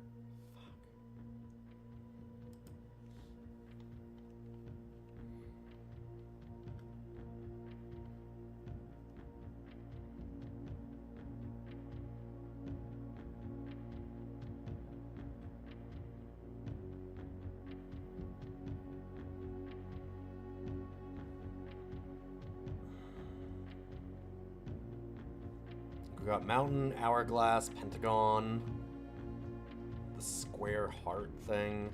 We got mountain, hourglass, pentagon, the square heart thing.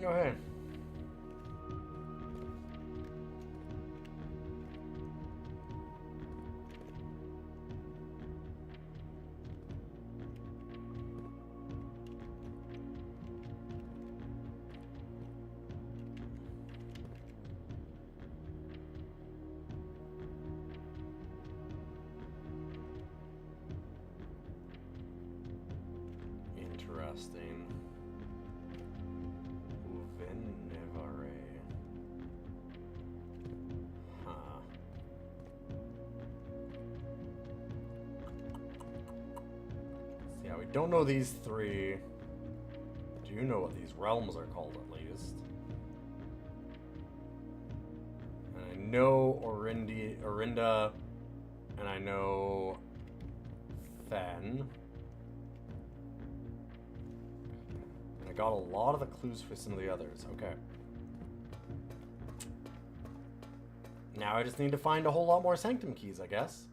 Go ahead. Interesting. Uvenivare. Huh. So yeah, we don't know these three. Do you know what these realms are called at least? And I know Orinda, and I know Fen. And I got a lot of the clues for some of the others. Okay. Now I just need to find a whole lot more Sanctum keys, I guess.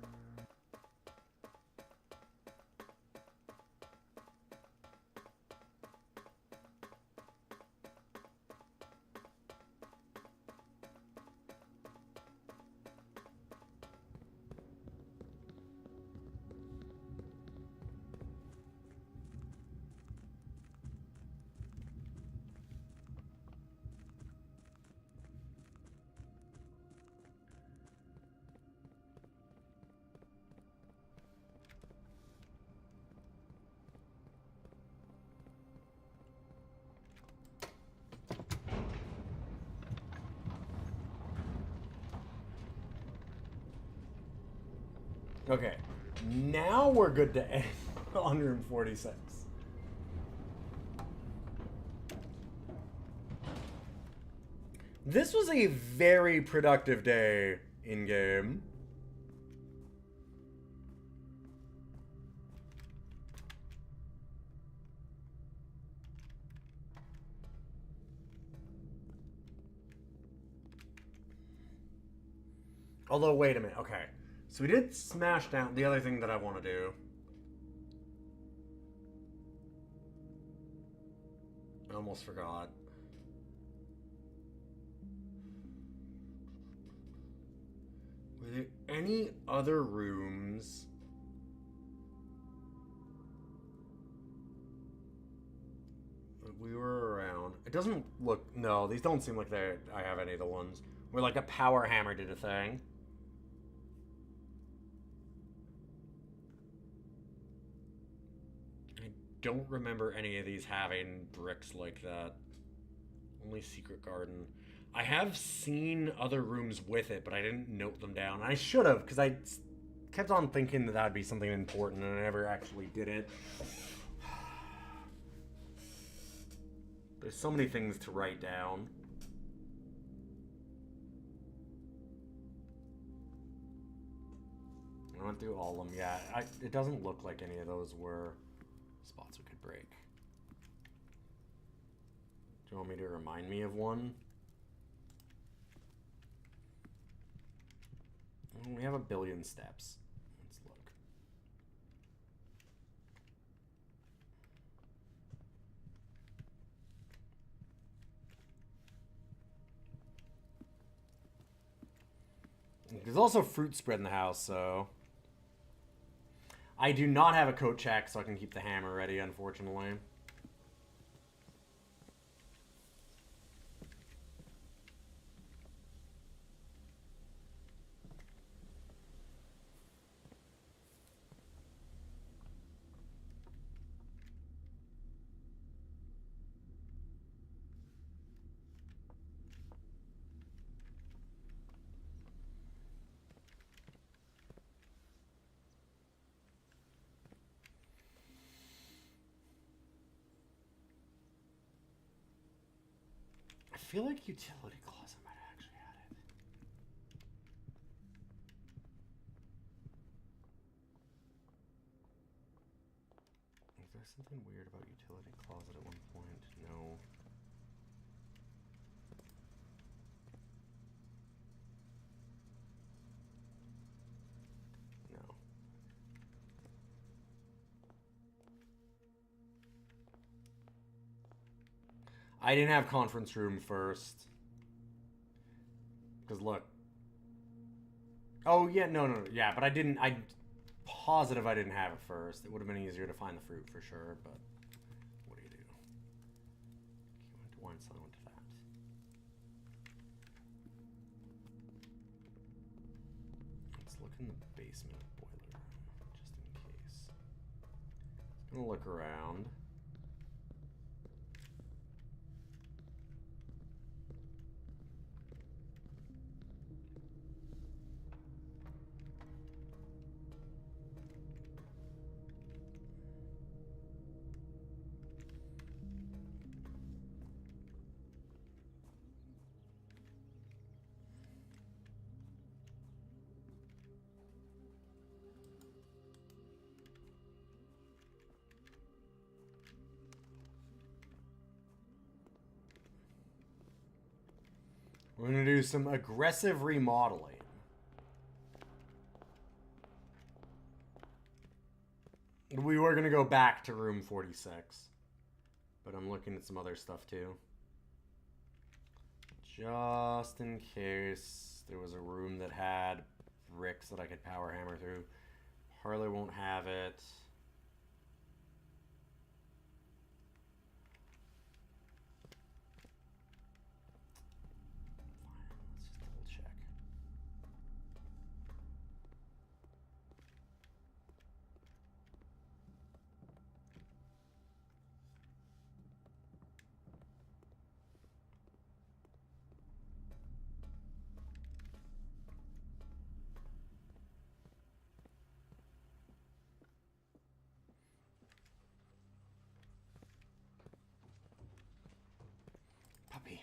Okay, now we're good to end on room 46. This was a very productive day in game. Although, wait a minute. Okay. So we did smash down the other thing that I want to do. I almost forgot. Were there any other rooms that we were around? It doesn't look... No, these don't seem like I have any of the ones where like a power hammer did a thing. Don't remember any of these having bricks like that. Only Secret Garden. I have seen other rooms with it, but I didn't note them down. I should have, because I kept on thinking that would be something important, and I never actually did it. There's so many things to write down. I went through all of them. Yeah, it doesn't look like any of those were spots we could break. Do you want me to remind me of one? We have a billion steps. Let's look. There's also fruit spread in the house, so... I do not have a coat check, so I can keep the hammer ready, unfortunately. I feel like utility closet might have actually had it. Was there something weird about utility closet at one point? No. No. I didn't have conference room first. Because look. Oh, yeah, no. Yeah, but I'm positive I didn't have it first. It would have been easier to find the fruit for sure, but what do you do? He went to one, so I went to that. Let's look in the basement boiler room, just in case. Just gonna look around. We're gonna do some aggressive remodeling. We were gonna go back to room 46, but I'm looking at some other stuff too. Just in case there was a room that had bricks that I could power hammer through. Parlor won't have it. Puppy.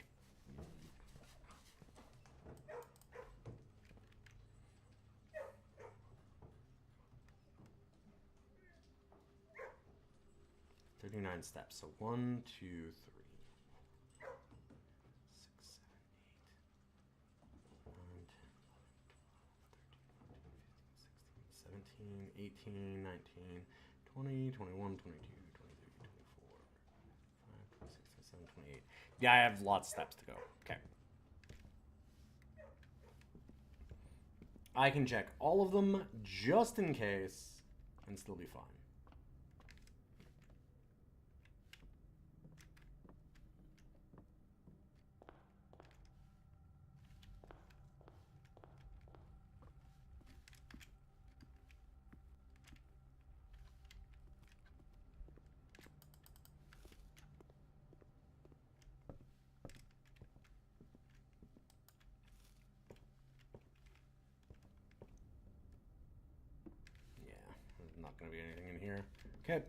"39 steps. So 1, 2, 3, 4, 6, 7, 8, 9, 10, 11, 12, 13, 14, 15, 16, 17, 18, 19, 20, 21, 22, 23, 24, 25, 26, 27, 28. Yeah, I have lots of steps to go. Okay. I can check all of them just in case and still be fine. Not going to be anything in here. Okay.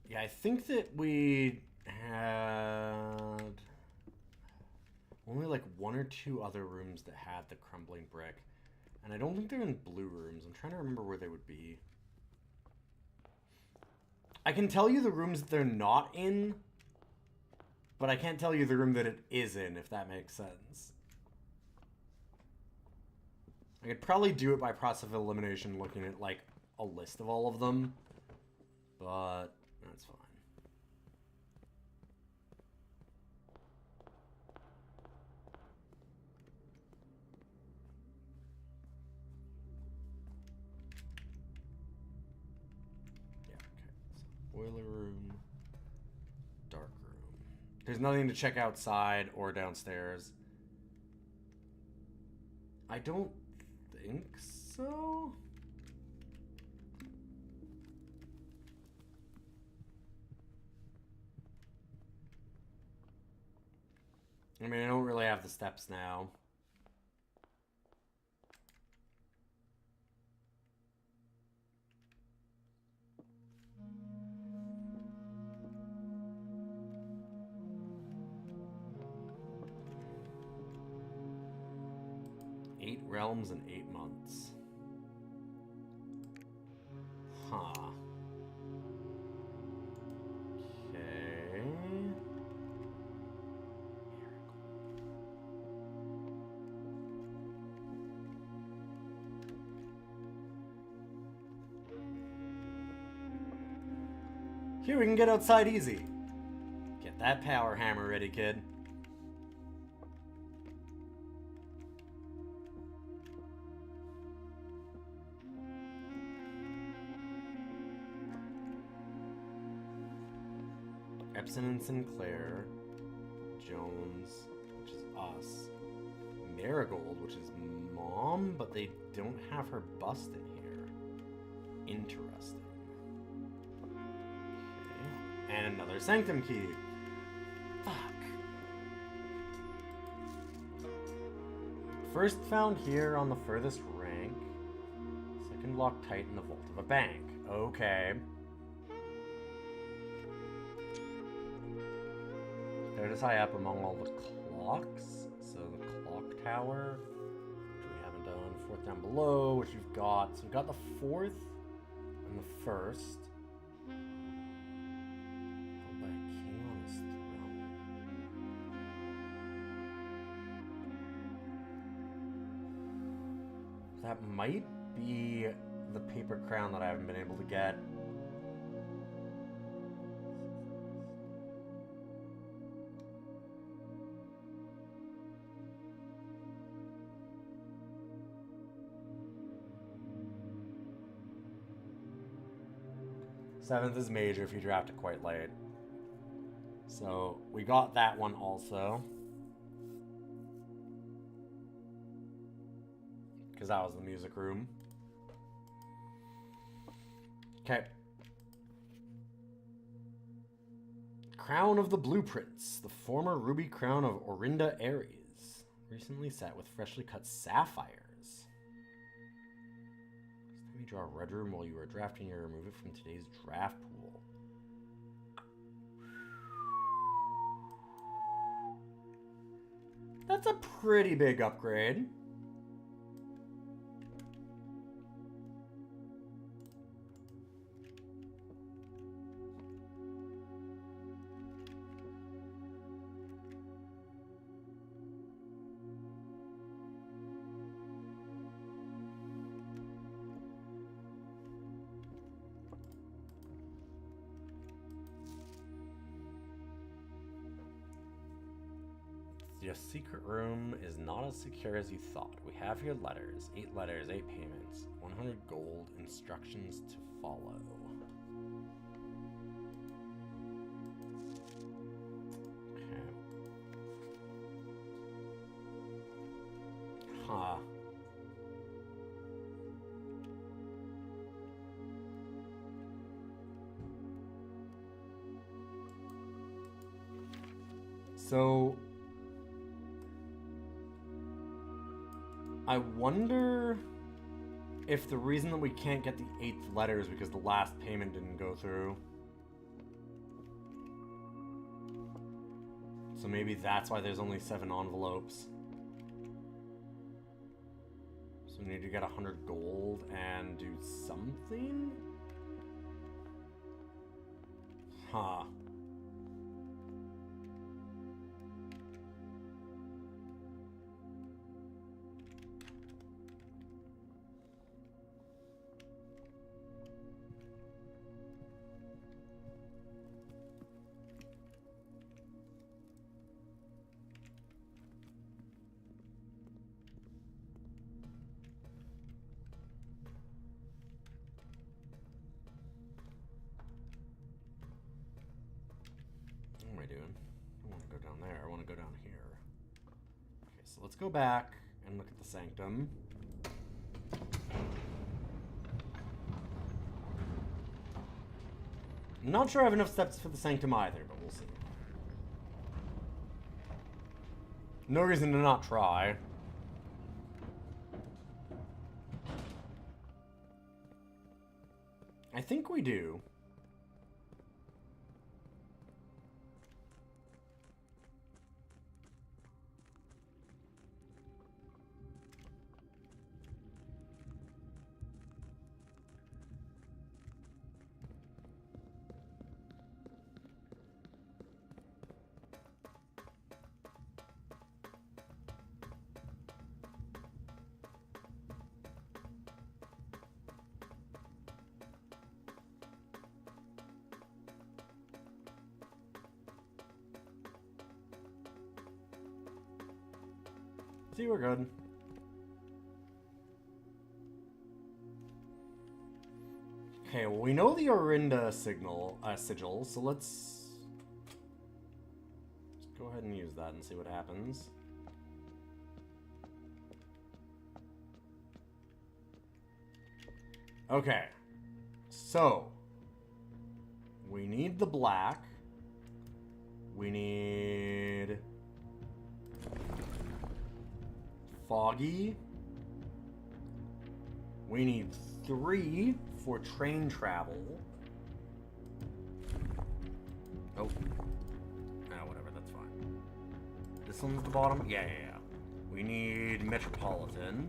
Yeah, I think that we had only like 1 or 2 other rooms that had the crumbling brick. And I don't think they're in blue rooms. I'm trying to remember where they would be. I can tell you the rooms that they're not in, but I can't tell you the room that it is in, if that makes sense. I could probably do it by process of elimination, looking at like a list of all of them, but that's fine. Yeah, okay. So boiler room, dark room. There's nothing to check outside or downstairs. I don't think so. I mean, I don't really have the steps now. Eight realms in 8 months. Huh. Okay. Here, we can get outside easy. Get that power hammer ready, kid. Epson and Sinclair. Jones, which is us. Marigold, which is Mom, but they don't have her bust in here. Interesting. Okay. And another Sanctum key. Fuck. First found here on the furthest rank. Second locked tight in the vault of a bank. Okay. They're just high up among all the clocks. So the clock tower, which we haven't done. Fourth down below, which we've got. So we've got the fourth and the first. Held by a king on his throne. That might be the paper crown that I haven't been able to get. Seventh is major if you draft it quite late. So we got that one also. Because that was the music room. Okay. Crown of the Blueprints. The former ruby crown of Orinda Ares. Recently set with freshly cut sapphires. Next time you draw a red room while you are drafting, you remove it from today's draft pool. That's a pretty big upgrade. Your secret room is not as secure as you thought. We have your letters. 8 letters, 8 payments. 100 gold. Instructions to follow. Okay. Huh. So I wonder if the reason that we can't get the 8th letter is because the last payment didn't go through. So maybe that's why there's only 7 envelopes. So we need to get 100 gold and do something? Huh. What am I doing? I want to go down there. I want to go down here. Okay, so let's go back and look at the sanctum. I'm not sure I have enough steps for the sanctum either, but we'll see. No reason to not try. I think we do. See, we're good. Okay, well, we know the Orinda sigil, so let's go ahead and use that and see what happens. Okay, so we need the black. We need foggy. We need 3 for train travel. Oh. Whatever, that's fine. This one's the bottom? Yeah. We need Metropolitan.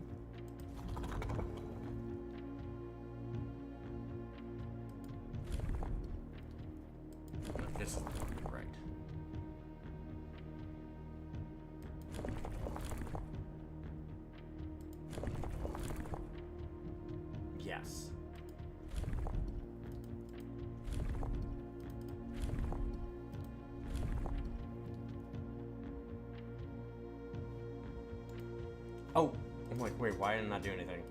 This is right. Oh, I'm like, wait, why didn't that do anything?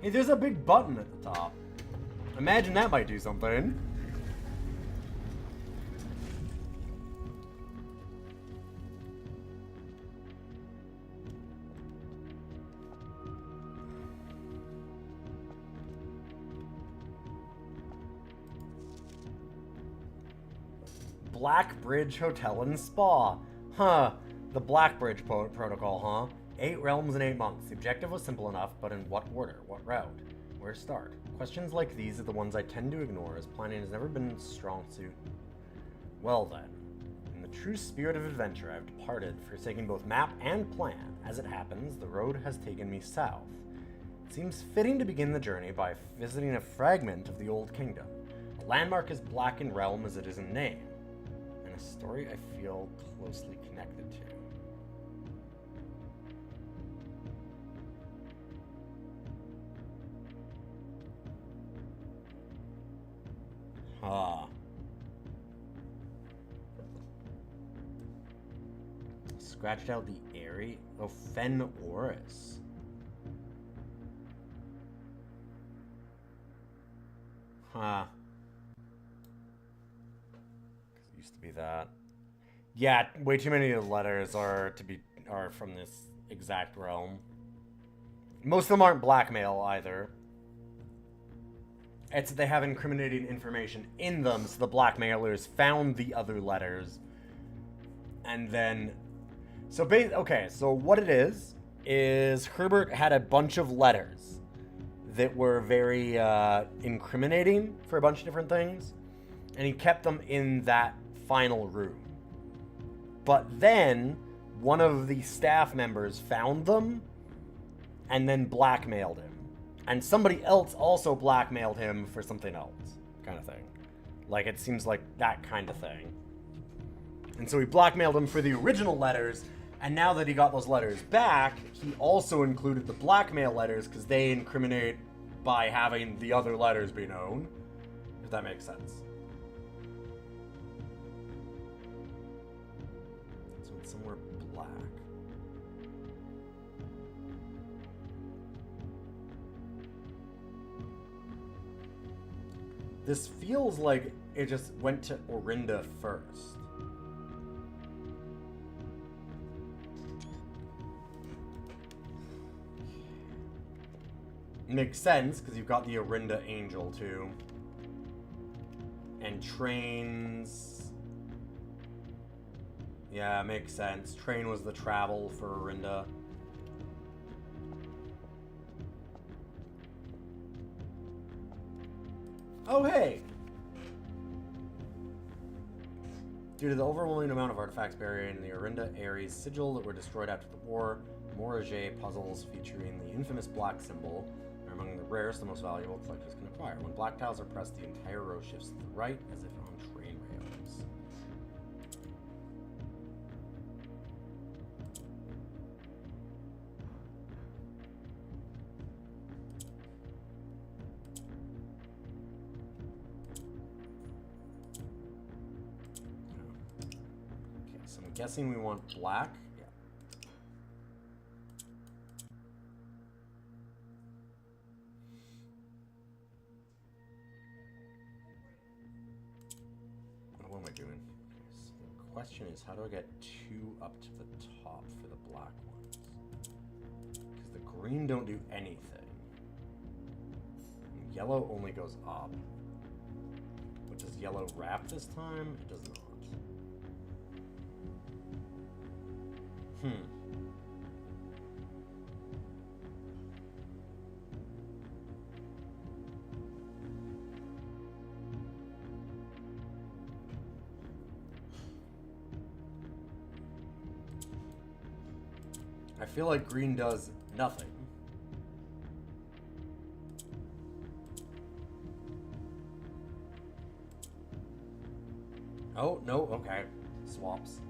Hey, there's a big button at the top. Imagine that might do something. Black Bridge Hotel and Spa. Huh. The Black Bridge Protocol, huh? 8 realms in 8 months. The objective was simple enough, but in what order? What route? Where to start? Questions like these are the ones I tend to ignore, as planning has never been a strong suit. Well then. In the true spirit of adventure, I have departed, forsaking both map and plan. As it happens, the road has taken me south. It seems fitting to begin the journey by visiting a fragment of the Old Kingdom. A landmark as black in realm as it is in name. A story I feel closely connected to. Huh. Scratched out the airy. Oh, Fen Oris. Huh. Used to be that. Yeah, way too many of the letters are from this exact realm. Most of them aren't blackmail either. It's that they have incriminating information in them, so the blackmailers found the other letters. And then so what it is Herbert had a bunch of letters that were very incriminating for a bunch of different things, and he kept them in that final room. But then one of the staff members found them and then blackmailed him. And somebody else also blackmailed him for something else, kind of thing. Like, it seems like that kind of thing. And so he blackmailed him for the original letters, and now that he got those letters back, he also included the blackmail letters because they incriminate by having the other letters be known. If that makes sense. Somewhere black. This feels like it just went to Orinda first. Makes sense, because you've got the Orinda Angel too. And trains. Yeah, makes sense. Train was the travel for Orinda. Oh, hey! Due to the overwhelming amount of artifacts buried in the Orinda Ares sigil that were destroyed after the war, Morage puzzles featuring the infamous black symbol are among the rarest and most valuable collectors can acquire. When black tiles are pressed, the entire row shifts to the right, as if on train rails. I'm guessing we want black. Yeah. What am I doing? Okay, so the question is, how do I get 2 up to the top for the black ones? Because the green don't do anything. And yellow only goes up. But does yellow wrap this time? It does not. I feel like green does nothing. Oh, no, okay. Swaps.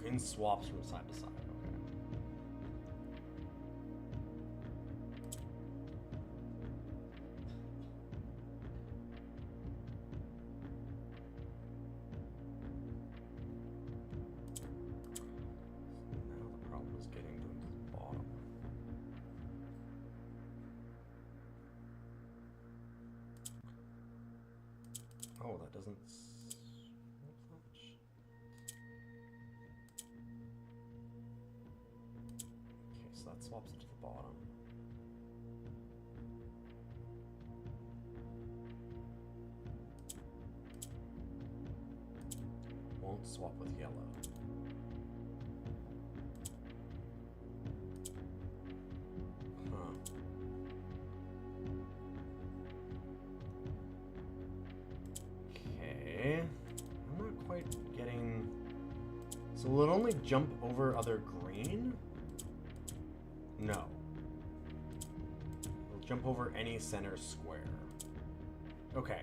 Screen swaps from side to side. Okay. Now the problem is getting to the bottom. Oh, that doesn't. So that swaps it to the bottom. Won't swap with yellow. Huh. Okay. I'm not quite getting... So will it only jump over other green? No. It'll jump over any center square. Okay.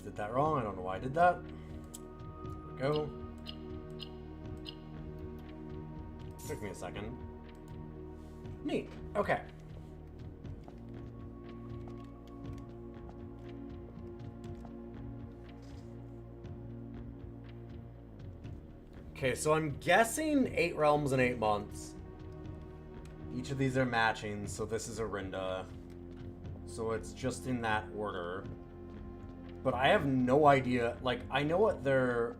Did that wrong. I don't know why I did that. There we go. Took me a second. Neat. Okay. Okay, so I'm guessing 8 realms in 8 months. Each of these are matching, so this is Arinda. So it's just in that order. But I have no idea, like, I know what their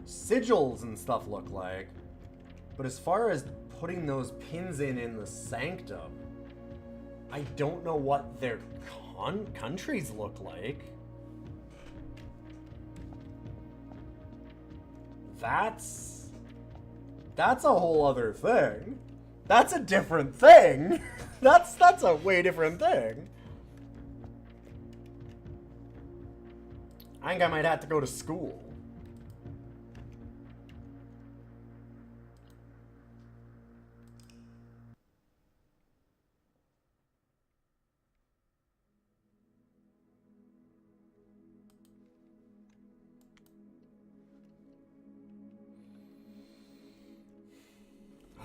sigils and stuff look like, but as far as putting those pins in the sanctum, I don't know what their countries look like. That's a whole other thing. That's a different thing. That's a way different thing. I think I might have to go to school.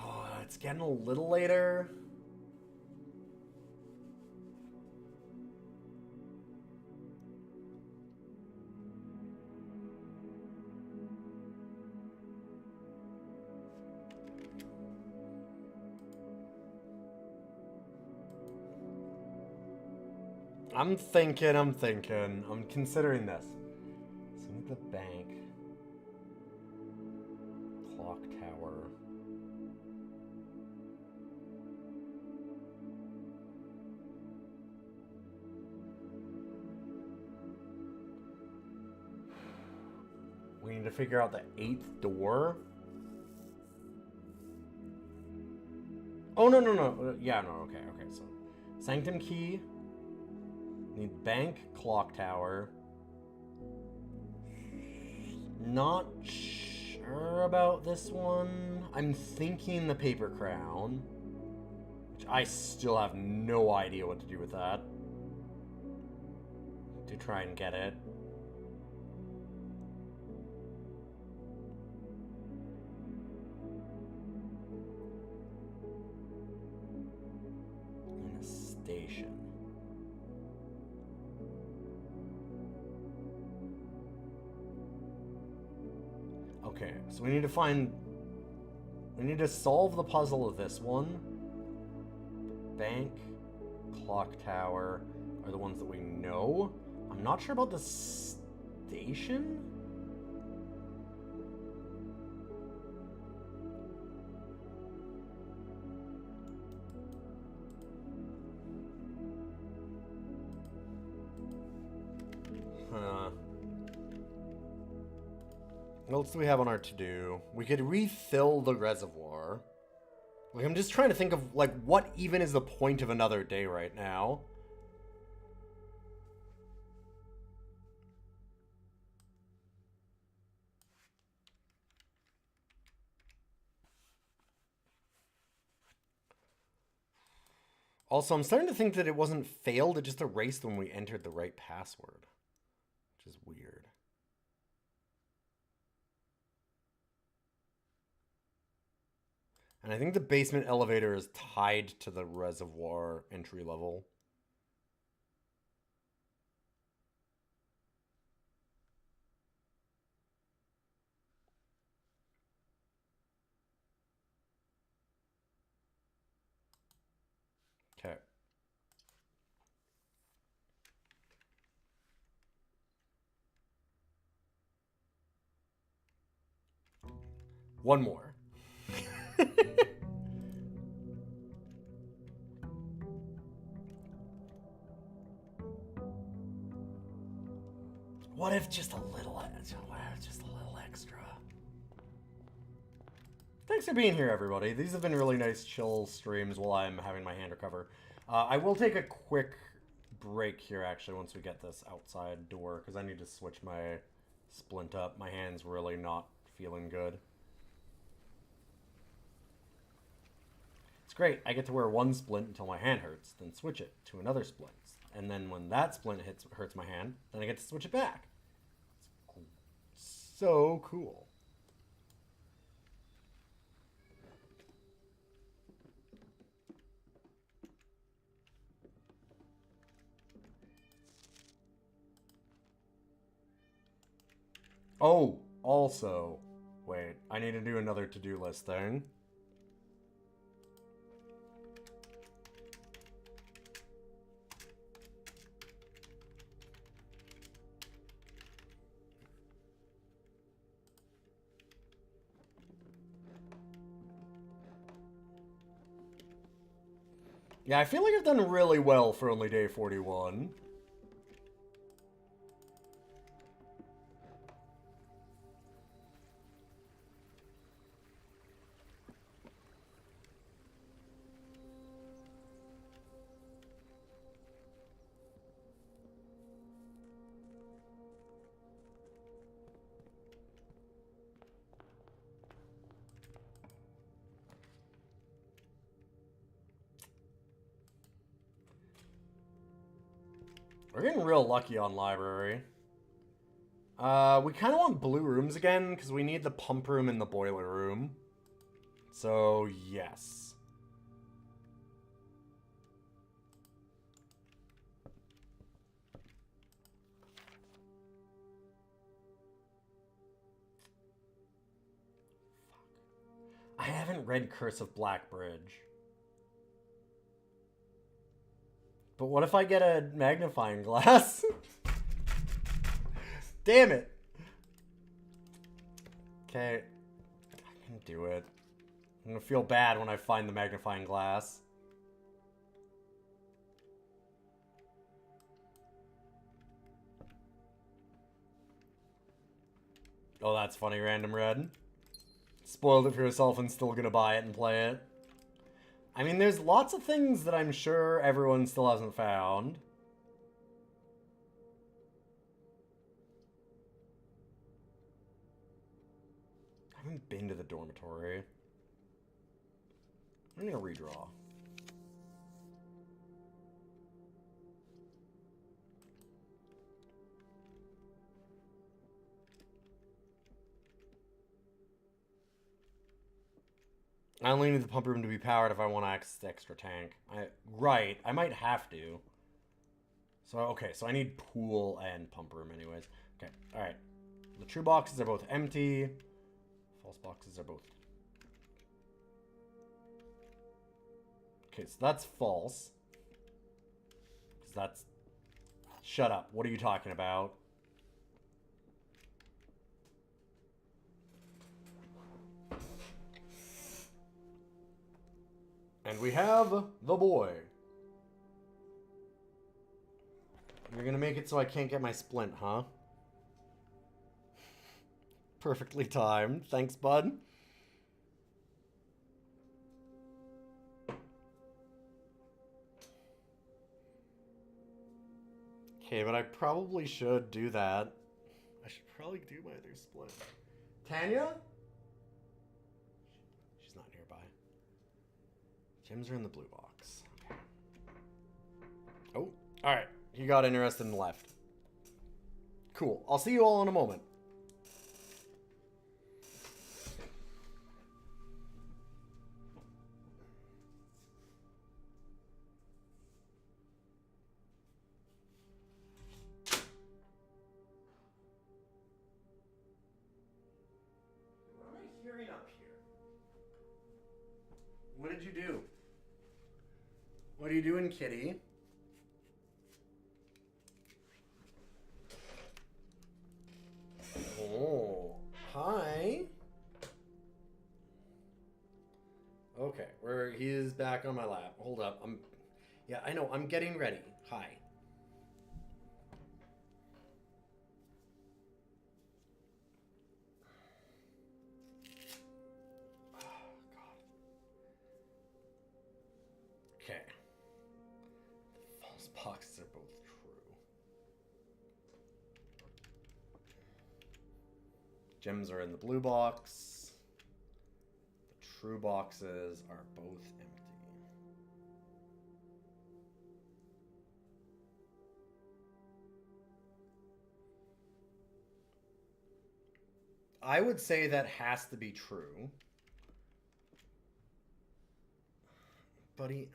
Oh, it's getting a little later. I'm considering this. So we need the bank. Clock tower. We need to figure out the 8th door. Oh, no. Yeah, no, okay. So, Sanctum Key. Need bank, clock tower. Not sure about this one. I'm thinking the paper crown, which I still have no idea what to do with that. To try and get it. In a station. Okay, so we need to solve the puzzle of this one. Bank, clock tower are the ones that we know. I'm not sure about the station. What else do we have on our to-do? We could refill the reservoir. Like, I'm just trying to think of, like, what even is the point of another day right now? Also, I'm starting to think that it wasn't failed, it just erased when we entered the right password. Which is weird. And I think the basement elevator is tied to the reservoir entry level. Okay. One more. What if just a little extra? Thanks for being here, everybody. These have been really nice, chill streams while I'm having my hand recover. I will take a quick break here, actually, once we get this outside door, because I need to switch my splint up. My hand's really not feeling good. It's great. I get to wear one splint until my hand hurts, then switch it to another splint. And then when that splint hurts my hand, then I get to switch it back. It's so cool. Oh, also, wait, I need to do another to-do list thing. Yeah, I feel like I've done really well for only day 41. We're getting real lucky on library. We kind of want blue rooms again, because we need the pump room and the boiler room. So, yes. I haven't read Curse of Black Bridge. But what if I get a magnifying glass? Damn it. Okay. I can do it. I'm gonna feel bad when I find the magnifying glass. Oh, that's funny, Random Red. Spoiled it for yourself and still gonna buy it and play it. I mean, there's lots of things that I'm sure everyone still hasn't found. I haven't been to the dormitory. I'm gonna redraw. I only need the pump room to be powered if I want to access the extra tank. Right, I might have to. So, okay, so I need pool and pump room anyways. Okay, alright. The true boxes are both empty. False boxes are both... Okay, so that's false. Because that's... Shut up. What are you talking about? And we have the boy. You're gonna make it so I can't get my splint, huh? Perfectly timed. Thanks, bud. Okay, but I probably should do that. I should probably do my other split. Tanya? She's not nearby. Gems are in the blue box. Okay. Oh, alright. You got interested and left. Cool. I'll see you all in a moment. What am I hearing up here? What did you do? What are you doing, kitty? Oh, hi. Okay, he is back on my lap. Hold up. Yeah, I know. I'm getting ready. Hi. Oh, God. Okay. The false boxes are both true. Gems are in the blue box. The true boxes are both empty. I would say that has to be true. But he...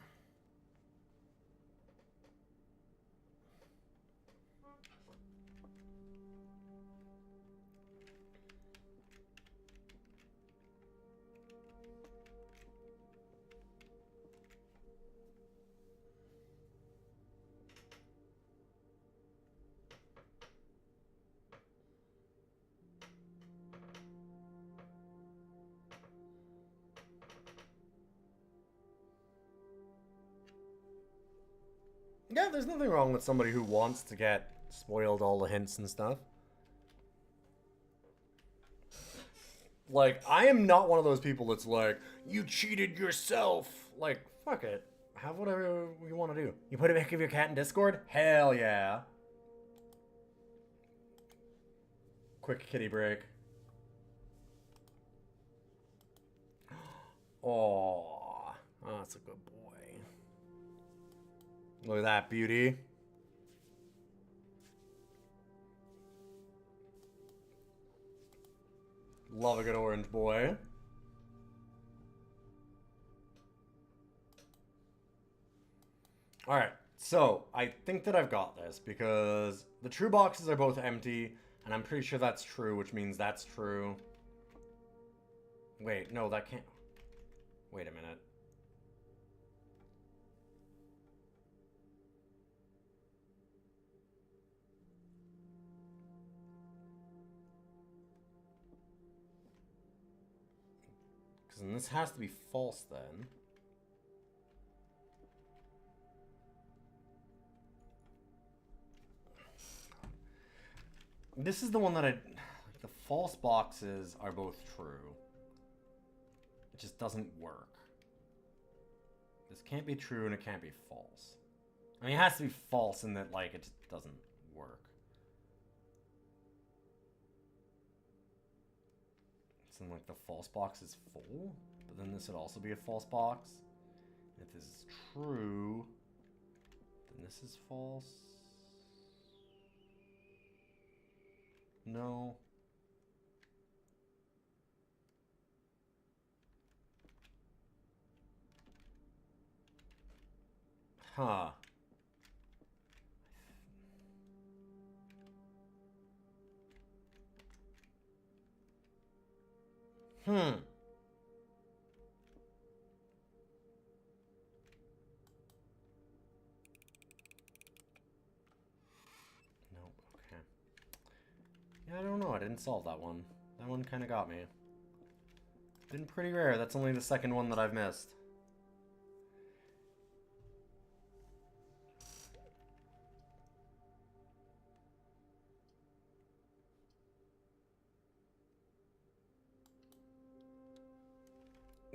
Yeah, there's nothing wrong with somebody who wants to get spoiled all the hints and stuff. Like, I am not one of those people that's like, you cheated yourself. Like, fuck it. Have whatever you want to do. You put a pic of your cat in Discord? Hell yeah. Quick kitty break. Oh, that's a good boy. Look at that beauty. Love a good orange boy. Alright, so I think that I've got this because the true boxes are both empty, and I'm pretty sure that's true, which means that's true. Wait, no, that can't... Wait a minute. Because this has to be false then. This is the one that I... The false boxes are both true. It just doesn't work. This can't be true and it can't be false. I mean, it has to be false in that, like, it just doesn't work. So then, like, the false box is full, but then this would also be a false box. If this is true, then this is false. No. Huh. Hmm. Nope, okay. Yeah, I don't know. I didn't solve that one. That one kind of got me. Been pretty rare. That's only the second one that I've missed.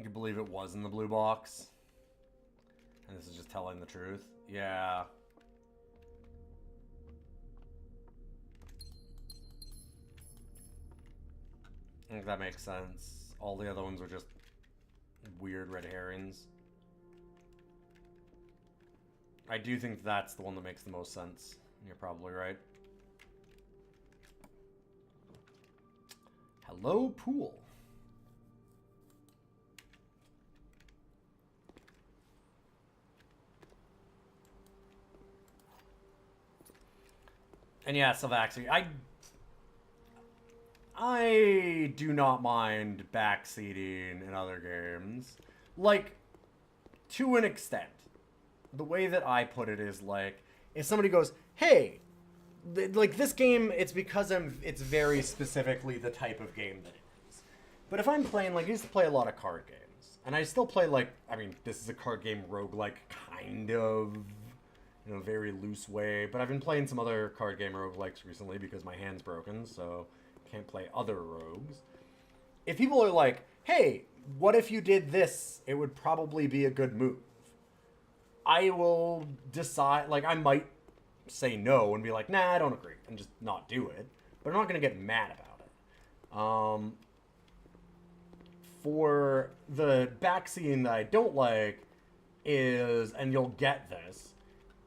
you believe it was in the blue box. And this is just telling the truth. Yeah. I think that makes sense. All the other ones were just weird red herrings. I do think that's the one that makes the most sense. You're probably right. Hello, pool. And yeah, Sylvaxi, I do not mind backseating in other games. Like, to an extent. The way that I put it is like, if somebody goes, hey, like this game, it's because it's very specifically the type of game that it is. But if I'm playing, like, I used to play a lot of card games. And I still play, like, I mean, this is a card game roguelike, kind of, in a very loose way. But I've been playing some other card game roguelikes recently because my hand's broken, so can't play other rogues. If people are like, hey, what if you did this? It would probably be a good move. I will decide, like, I might say no and be like, nah, I don't agree, and just not do it. But I'm not going to get mad about it. For the backseating that I don't like is, and you'll get this,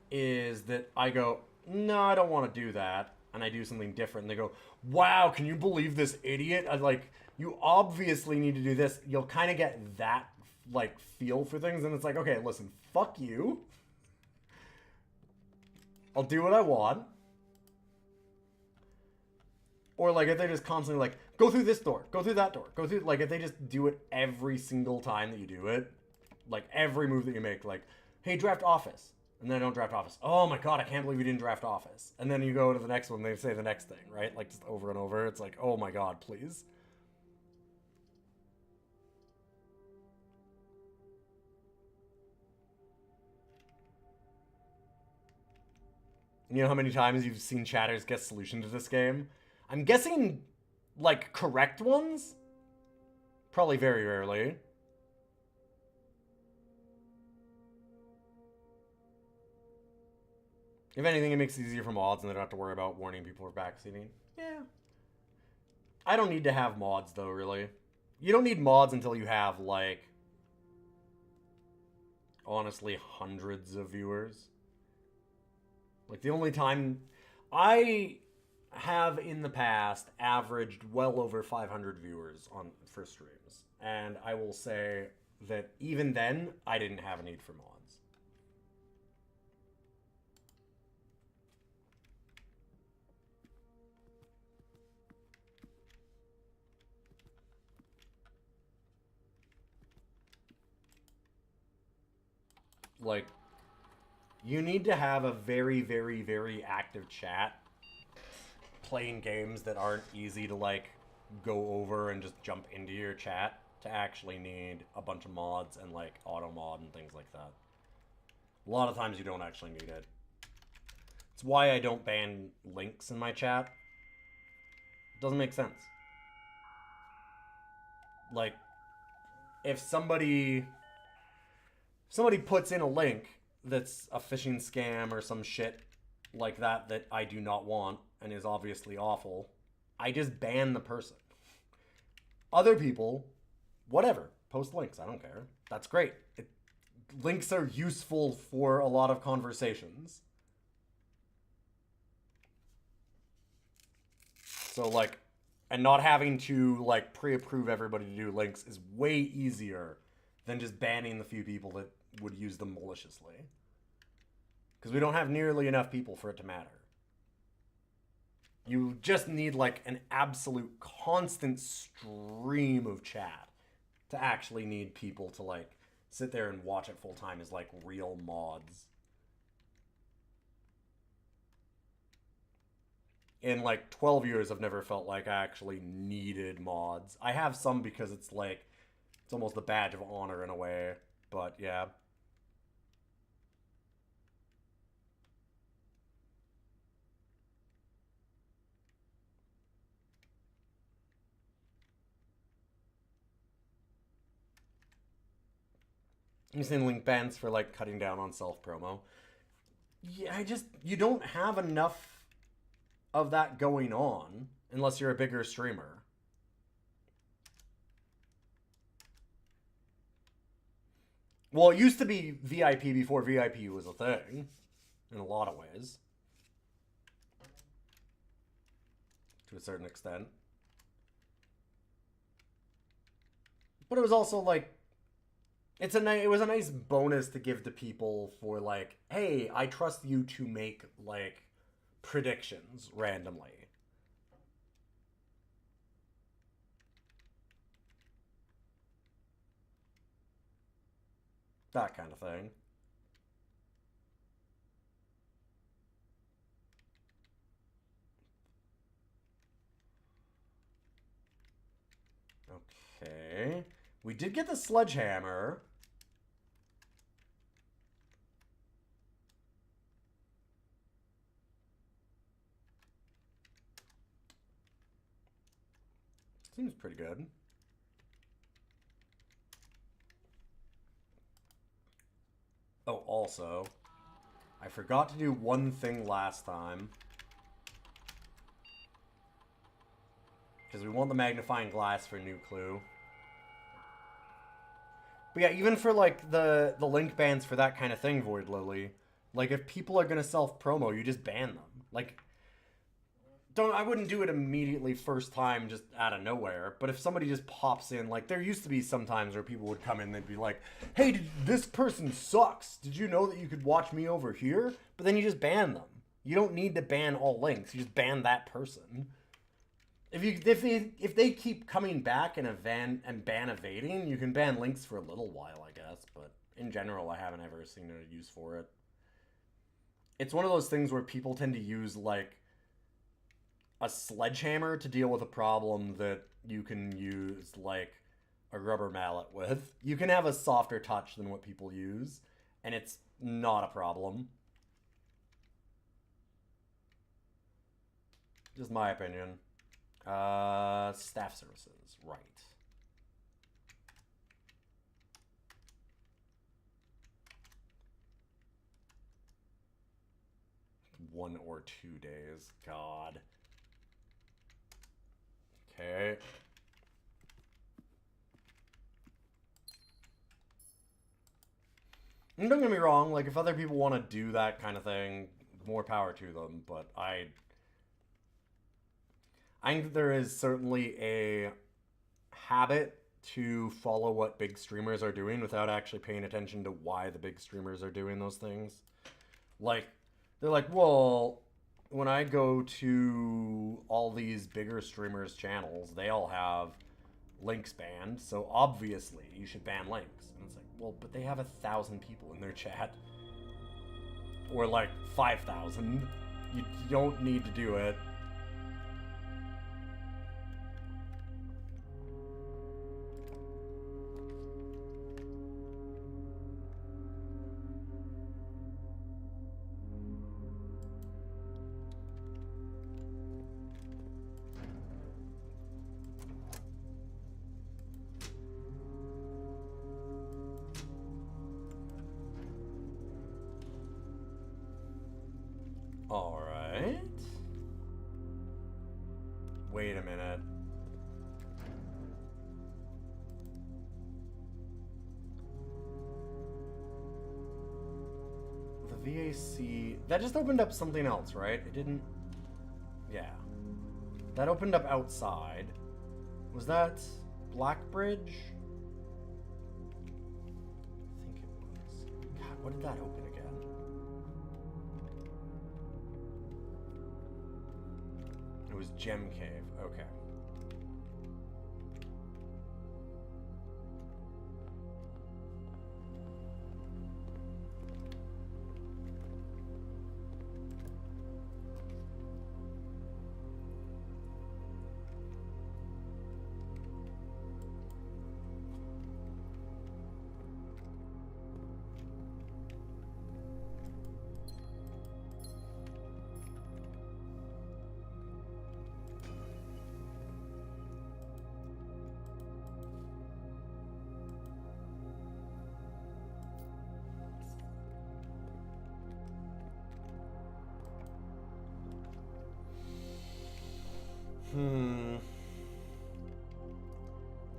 is that I go, no, I don't want to do that, and I do something different, and they go, wow, can you believe this idiot? I'm like, you obviously need to do this. You'll kind of get that, like, feel for things, and it's like, okay, listen, fuck you. I'll do what I want. Or, like, if they're just constantly like, go through this door, go through that door, go through, like, if they just do it every single time that you do it, like, every move that you make, like, hey, draft office. And then I don't draft office. Oh my god, I can't believe you didn't draft office. And then you go to the next one, they say the next thing, right? Like, just over and over. It's like, oh my god, please. You know how many times you've seen chatters get solution to this game? I'm guessing, like, correct ones? Probably very rarely. If anything, it makes it easier for mods and they don't have to worry about warning people for backseating. Yeah. I don't need to have mods, though, really. You don't need mods until you have, like, honestly, hundreds of viewers. Like, the only time I have in the past averaged well over 500 viewers for streams. And I will say that even then, I didn't have a need for mods. Like, you need to have a very, very, very active chat playing games that aren't easy to, like, go over and just jump into your chat to actually need a bunch of mods and, like, auto mod and things like that. A lot of times you don't actually need it. It's why I don't ban links in my chat. It doesn't make sense. Like, if somebody puts in a link that's a phishing scam or some shit like that that I do not want and is obviously awful, I just ban the person. Other people, whatever, post links, I don't care. That's great. Links are useful for a lot of conversations. So, like, and not having to, like, pre-approve everybody to do links is way easier than just banning the few people that would use them maliciously. Because we don't have nearly enough people for it to matter. You just need, like, an absolute constant stream of chat to actually need people to, like, sit there and watch it full time as, like, real mods. In, like, 12 years, I've never felt like I actually needed mods. I have some because it's, like, it's almost a badge of honor in a way. But, yeah. I'm saying link bans for like cutting down on self promo. Yeah, you don't have enough of that going on unless you're a bigger streamer. Well, it used to be VIP before VIP was a thing, in a lot of ways. To a certain extent. But it was also like, it was a nice bonus to give to people for like, hey, I trust you to make like predictions randomly. That kind of thing. Okay. We did get the sledgehammer. Seems pretty good. Oh, also, I forgot to do one thing last time. Because we want the magnifying glass for new clue. But yeah, even for like the link bans for that kind of thing, Void Lily, like if people are gonna self-promo, you just ban them. Like, I wouldn't do it immediately first time just out of nowhere, but if somebody just pops in, like there used to be some times where people would come in and they'd be like, hey, this person sucks. Did you know that you could watch me over here? But then you just ban them. You don't need to ban all links. You just ban that person. If they keep coming back and ban evading, you can ban links for a little while, I guess. But in general, I haven't ever seen a use for it. It's one of those things where people tend to use like a sledgehammer to deal with a problem that you can use like a rubber mallet with. You can have a softer touch than what people use, and it's not a problem. Just my opinion. Staff services, right. One or 2 days, God. Okay. And don't get me wrong, like if other people want to do that kind of thing, more power to them, but I think there is certainly a habit to follow what big streamers are doing without actually paying attention to why the big streamers are doing those things. Like, they're like, well, when I go to all these bigger streamers' channels, they all have links banned, so obviously you should ban links. And it's like, well, but they have 1,000 people in their chat. Or like 5,000. You don't need to do it. Alright. Wait a minute. The VAC... That just opened up something else, right? It didn't... Yeah. That opened up outside. Was that Blackbridge? I think it was. God, what did that open again? It was Gem Cave. Okay.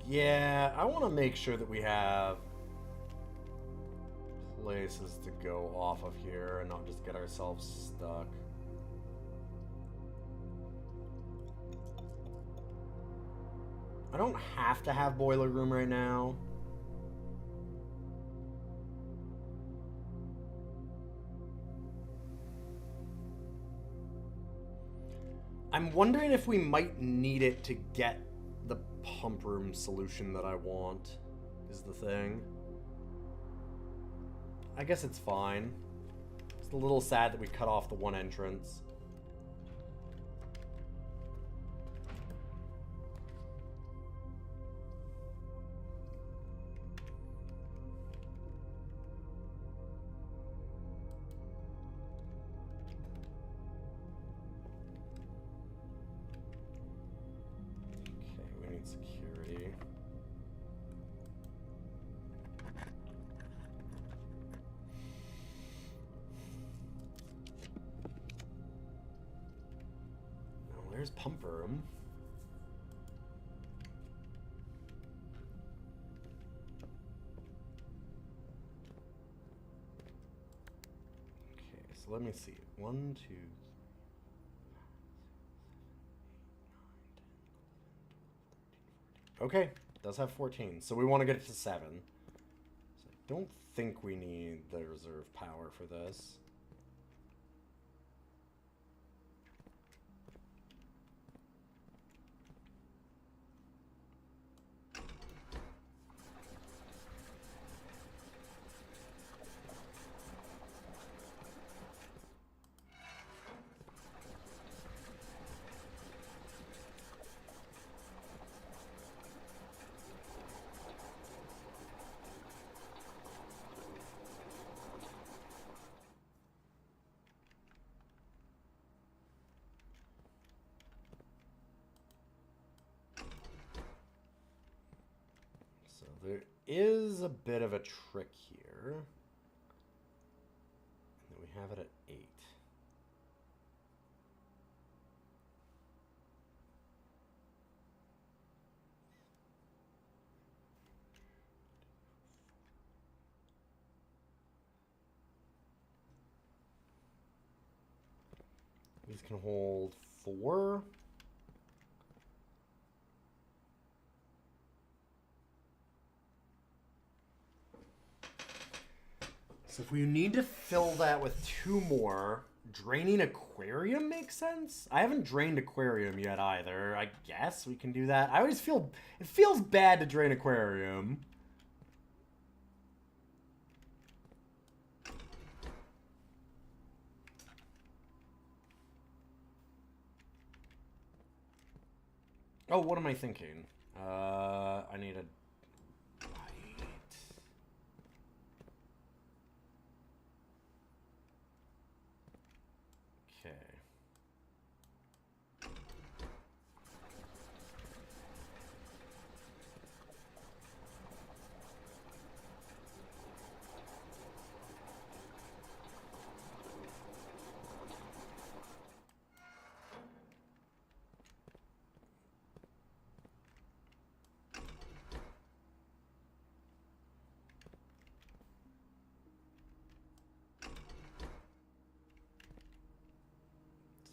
Yeah, I want to make sure that we have places to go off of here and not just get ourselves stuck. I don't have to have boiler room right now. I'm wondering if we might need it to get the pump room solution that I want, is the thing. I guess it's fine. It's a little sad that we cut off the one entrance. Security. Oh, there's pump room. Okay, so let me see. 1, 2, 3. Okay, does have 14, so we want to get it to 7. So I don't think we need the reserve power for this. There is a bit of a trick here. And we have it at 8. These can hold 4. So if we need to fill that with 2 more, draining aquarium makes sense? I haven't drained aquarium yet either. I guess we can do that. I always feel... It feels bad to drain aquarium. Oh, what am I thinking? I need a...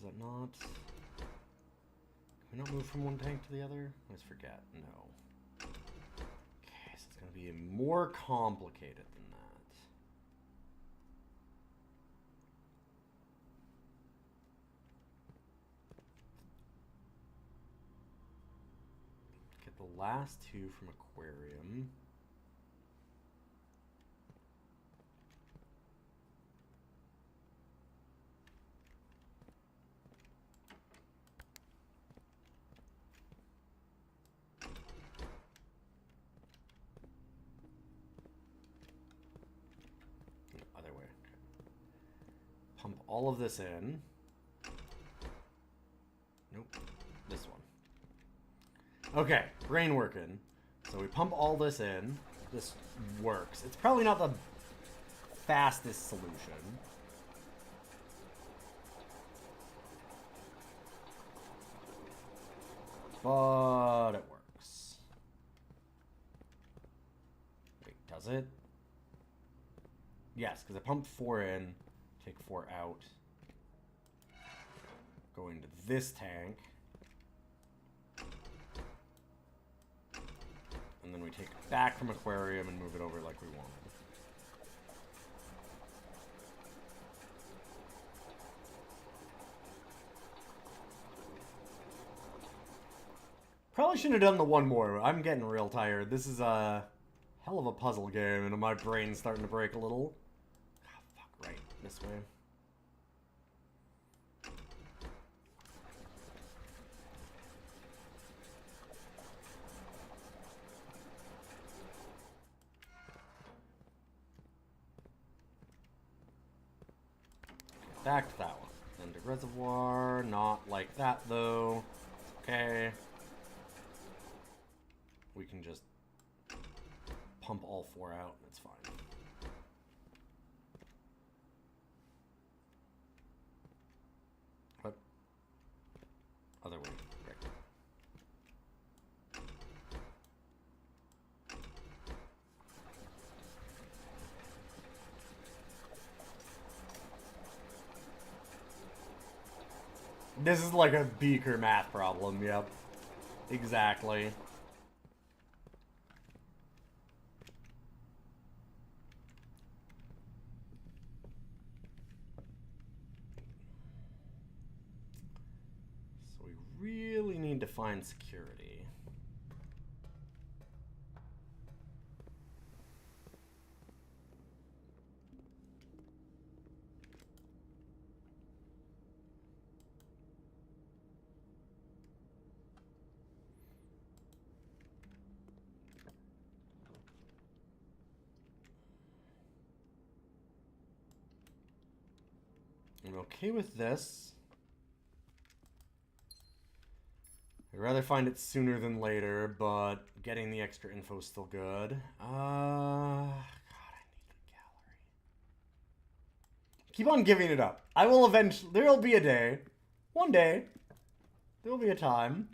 Does that not... Can we not move from one tank to the other? Let's forget. No. Okay, so it's going to be more complicated than that. Get the last 2 from aquarium. Pump all of this in. Nope. This one. Okay, brain working. So we pump all this in. This works. It's probably not the fastest solution. but it works. Wait, does it? Yes, because I pumped 4 in, take 4 out. Go into this tank. And then we take it back from aquarium and move it over like we wanted. Probably shouldn't have done the one more. I'm getting real tired. This is a hell of a puzzle game, and my brain's starting to break a little. Oh, fuck, right. This way. Back to that one. Then to reservoir. Not like that, though. Okay. We can just pump all 4 out, and it's fine. What? Other way. Right. This is like a beaker math problem, yep. Exactly. So we really need to find security. I'm okay with this. I'd rather find it sooner than later, but getting the extra info is still good. God, I need the gallery. Keep on giving it up. I will eventually... There'll be a day. One day. There'll be a time.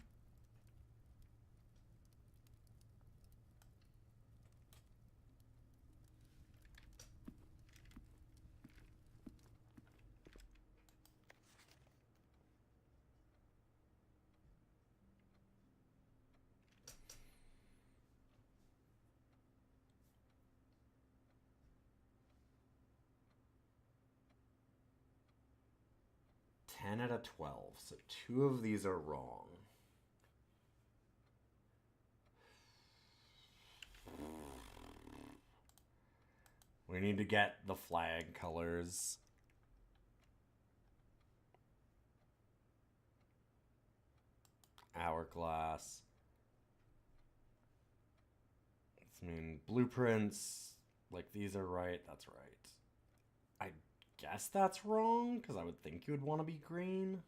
Ten out of 12, so 2 of these are wrong. We need to get the flag colors. Hourglass. I mean, blueprints, like these are right, that's right. I guess that's wrong, because I would think you would want to be green.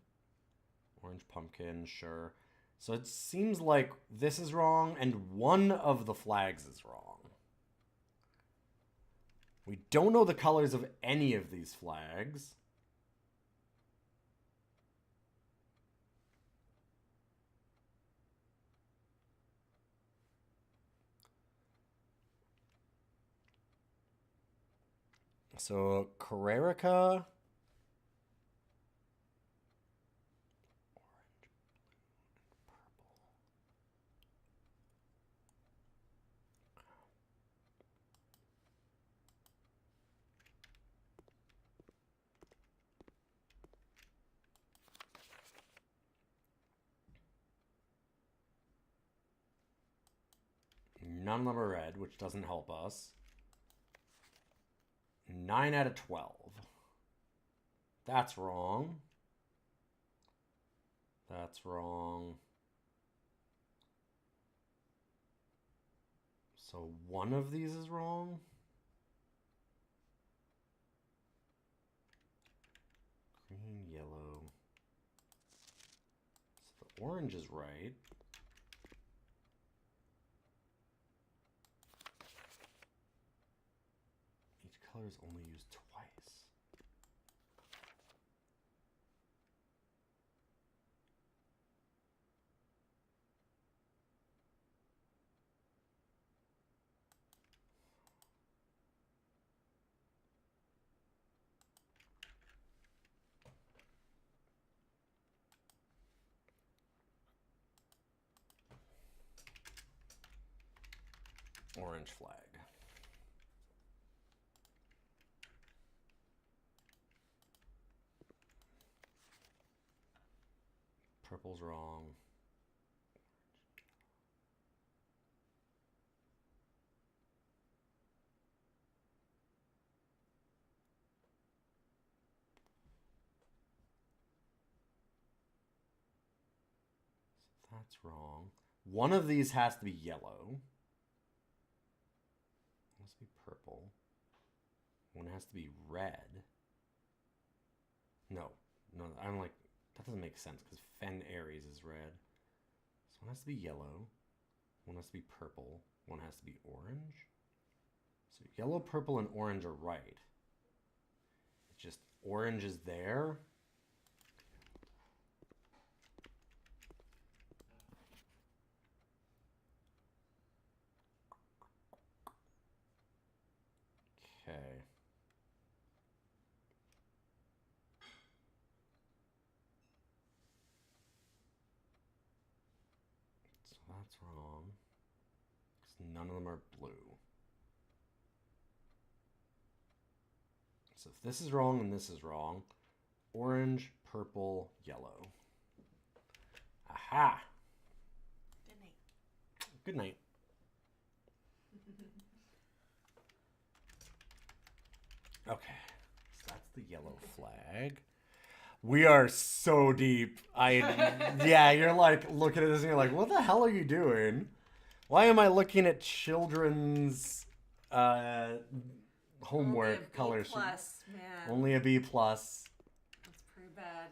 Orange pumpkin, sure. So it seems like this is wrong, and one of the flags is wrong. We don't know the colors of any of these flags. So, Carrerica. None of them are red, which doesn't help us. 9 out of 12. That's wrong. That's wrong. So one of these is wrong? Green, yellow. So the orange is right. Each color is only used twice. Orange flag. Purple's wrong. That's wrong. One of these has to be yellow. It has to be purple. One has to be red. No, I'm like, that doesn't make sense because Fen Aries is red. So one has to be yellow. One has to be purple. One has to be orange. So yellow, purple, and orange are right. It's just orange is there. Okay. So that's wrong. 'Cause none of them are blue. So if this is wrong and this is wrong, orange, purple, yellow. Aha! Good night. Good night. Okay, so that's the yellow flag. We are so deep. Yeah, you're like looking at this and you're like, what the hell are you doing? Why am I looking at children's homework color sheet? Man. Only a B plus. That's pretty bad.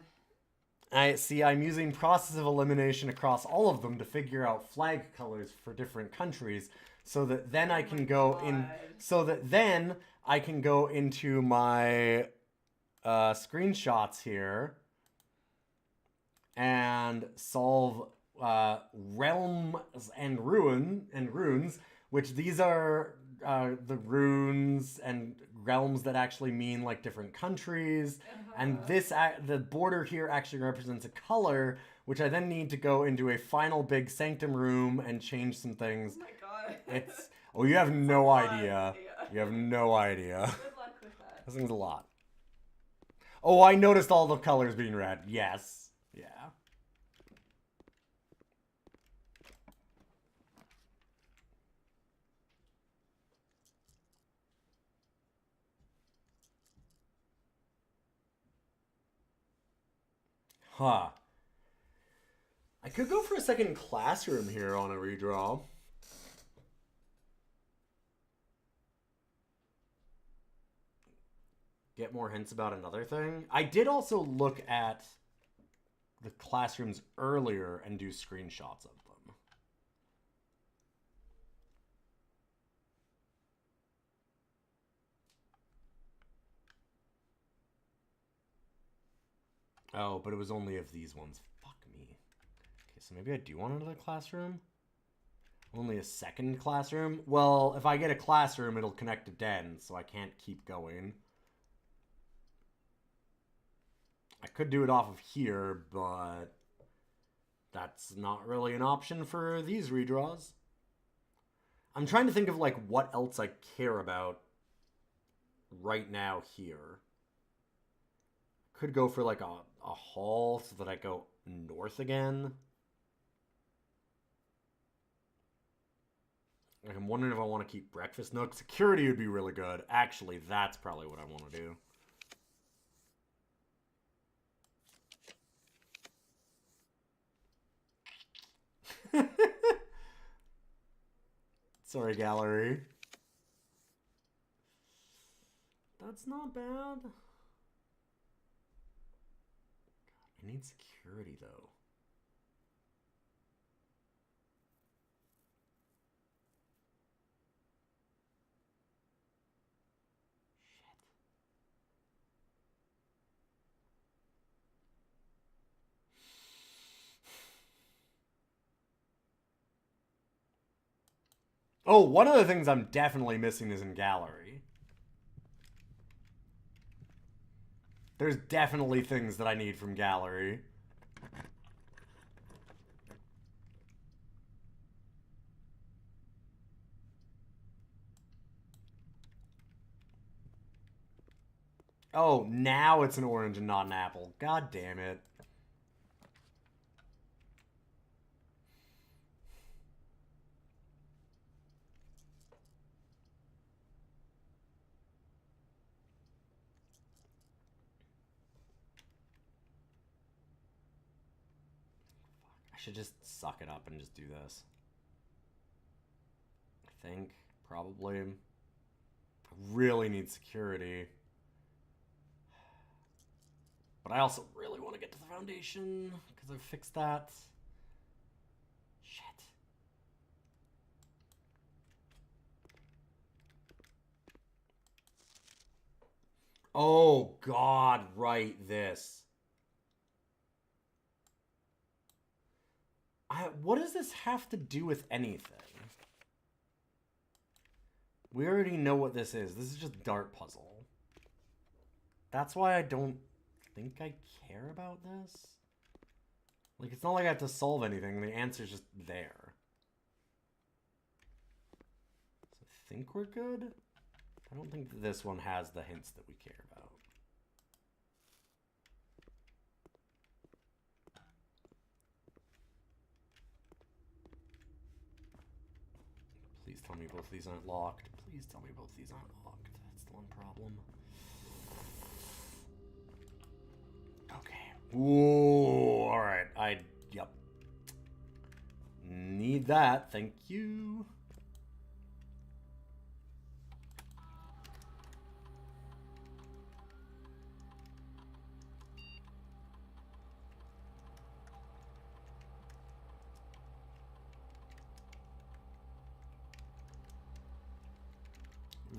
I'm using process of elimination across all of them to figure out flag colors for different countries, so that then I can go in. So that then I can go into my screenshots here and solve realms and runes, which these are the runes and realms that actually mean like different countries. And this the border here actually represents a color, which I then need to go into a final big sanctum room and change some things. Oh my god. It's you have no idea. Yeah. You have no idea. Good luck with that. This thing's a lot. Oh, I noticed all the colors being red. Yes. Yeah. Huh. I could go for a second classroom here on a redraw. Get more hints about another thing. I did also look at the classrooms earlier and do screenshots of them. Oh, but it was only of these ones. Fuck me. Okay, so maybe I do want another classroom? Only a second classroom? Well, if I get a classroom, it'll connect to Den, so I can't keep going. I could do it off of here, but that's not really an option for these redraws. I'm trying to think of like what else I care about right now here. Could go for like a hall so that I go north again. Like I'm wondering if I want to keep breakfast nook. Security would be really good. Actually, that's probably what I want to do. Sorry, gallery. That's not bad. God, I need security, though. Oh, one of the things I'm definitely missing is in gallery. There's definitely things that I need from gallery. Oh, now it's an orange and not an apple. God damn it. I should just suck it up and just do this. I think, probably. I really need security. But I also really want to get to the foundation, because I've fixed that. Shit. Oh, God, right, this. What does this have to do with anything? We already know what this is. This is just dart puzzle. That's why I don't think I care about this. Like, it's not like I have to solve anything. The answer's just there. So I think we're good. I don't think that this one has the hints that we care about. Please tell me both these aren't locked. Please tell me both these aren't locked. That's the one problem. Okay. Ooh, alright. Yep. Need that. Thank you.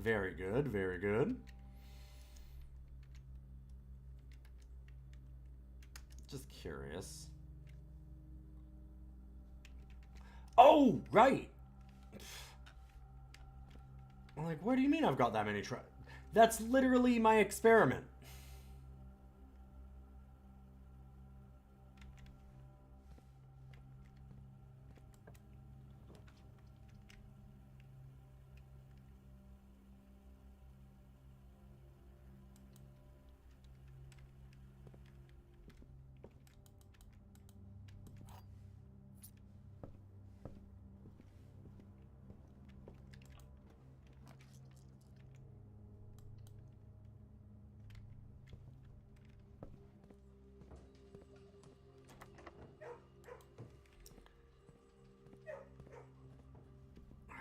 Very good, very good. Just curious. Oh, right! I'm like, what do you mean I've got that many That's literally my experiment.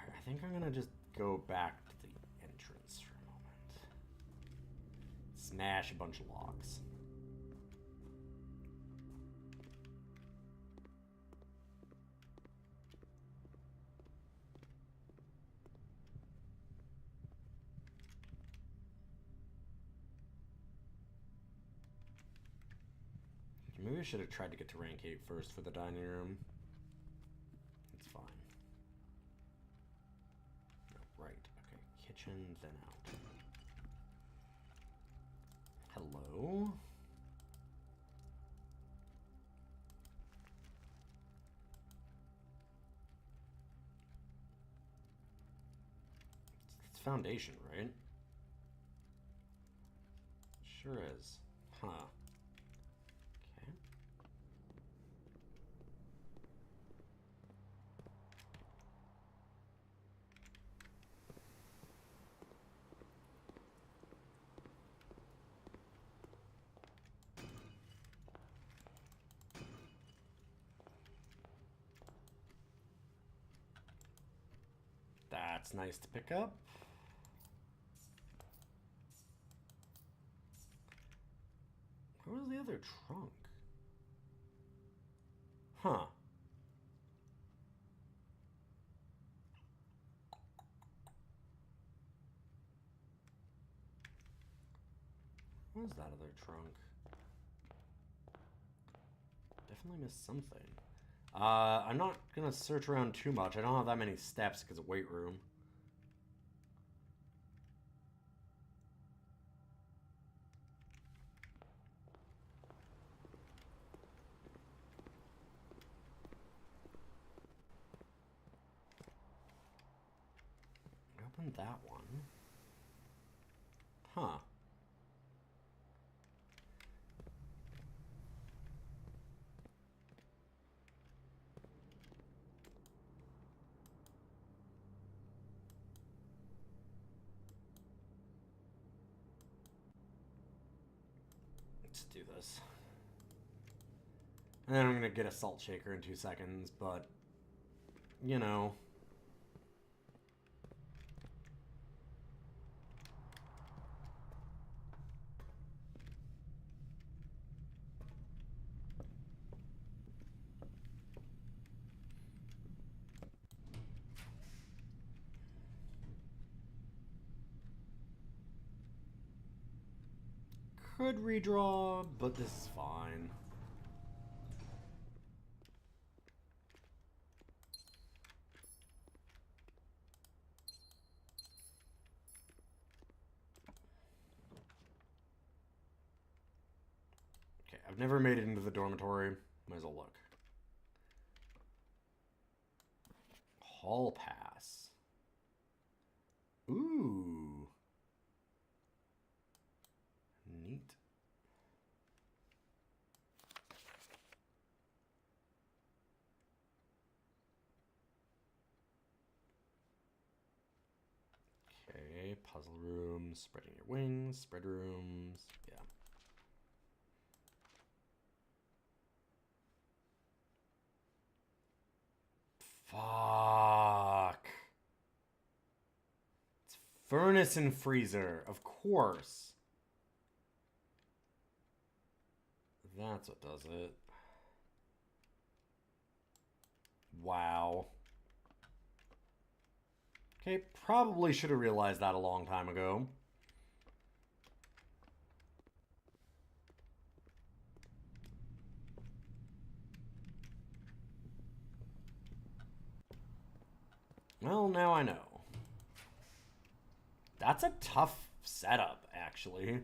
I think I'm gonna just go back to the entrance for a moment. Smash a bunch of locks. Maybe I should have tried to get to rank 8 first for the dining room. It's fine. Right, okay. Kitchen, then out. Hello? It's foundation, right? Sure is. Huh. Okay. That's nice to pick up. Where was the other trunk? Huh. What was that other trunk? Definitely missed something. I'm not gonna search around too much. I don't have that many steps because of weight room. I opened that one. Huh. Let's do this. And then I'm gonna get a salt shaker in 2 seconds, but, you know. Could redraw, but this is fine. Okay, I've never made it into the dormitory. Might as well look. Hall pass. Ooh. Neat. Okay, puzzle rooms, spreading your wings, spread rooms, yeah. Fuck. It's furnace and freezer, of course. That's what does it. Wow. Okay, probably should have realized that a long time ago. Well, now I know. That's a tough setup, actually.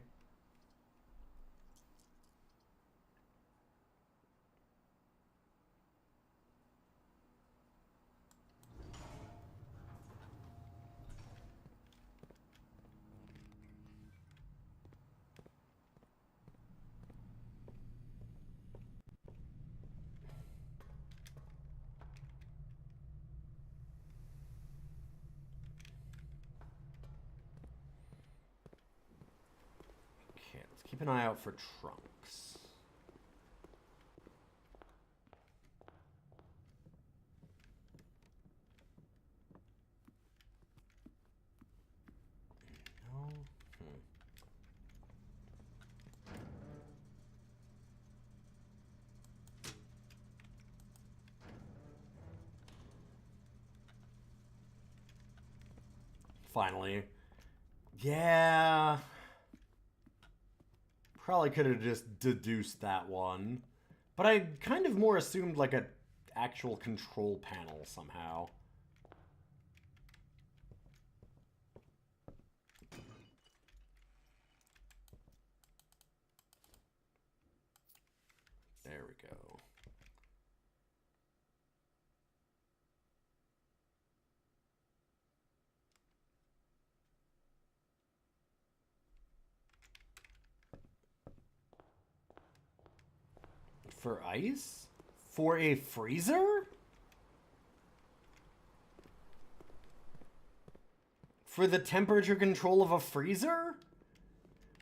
Okay, let's keep an eye out for trunks. No. Finally. Yeah. Probably could have just deduced that one. But I kind of more assumed like a actual control panel somehow. There we go. For ice? For a freezer? For the temperature control of a freezer?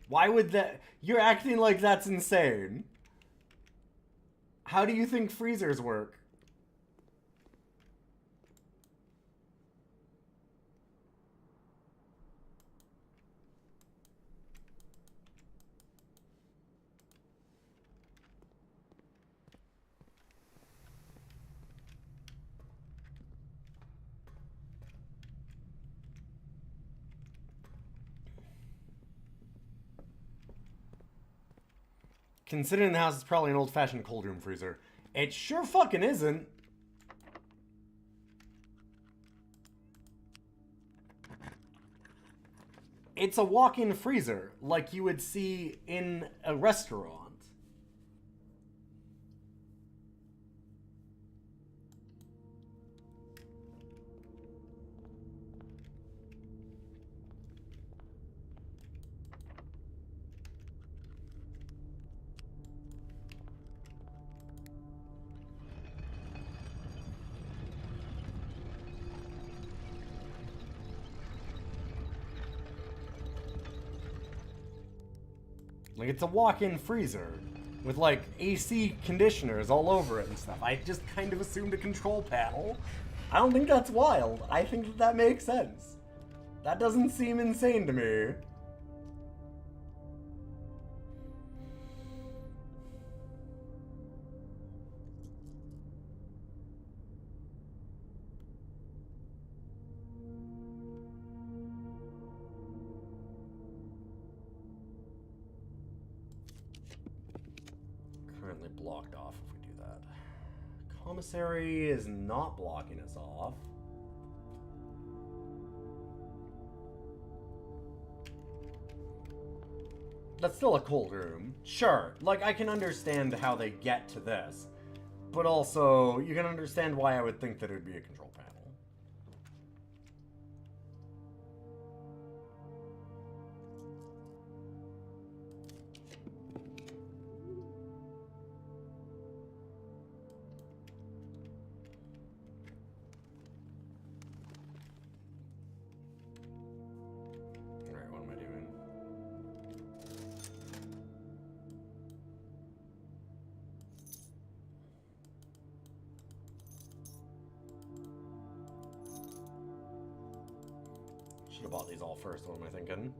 Why would that... You're acting like that's insane. How do you think freezers work? Considering the house is probably an old-fashioned cold room freezer. It sure fucking isn't. It's a walk-in freezer, like you would see in a restaurant. Like, it's a walk-in freezer with, like, AC conditioners all over it and stuff. I just kind of assumed a control panel. I don't think that's wild. I think that that makes sense. That doesn't seem insane to me. Currently blocked off if we do that. Commissary is not blocking us off. That's still a cold room. Sure, like, I can understand how they get to this. But also, you can understand why I would think that it would be a control panel. Alright, what am I doing? Should have bought these all first, what am I thinking?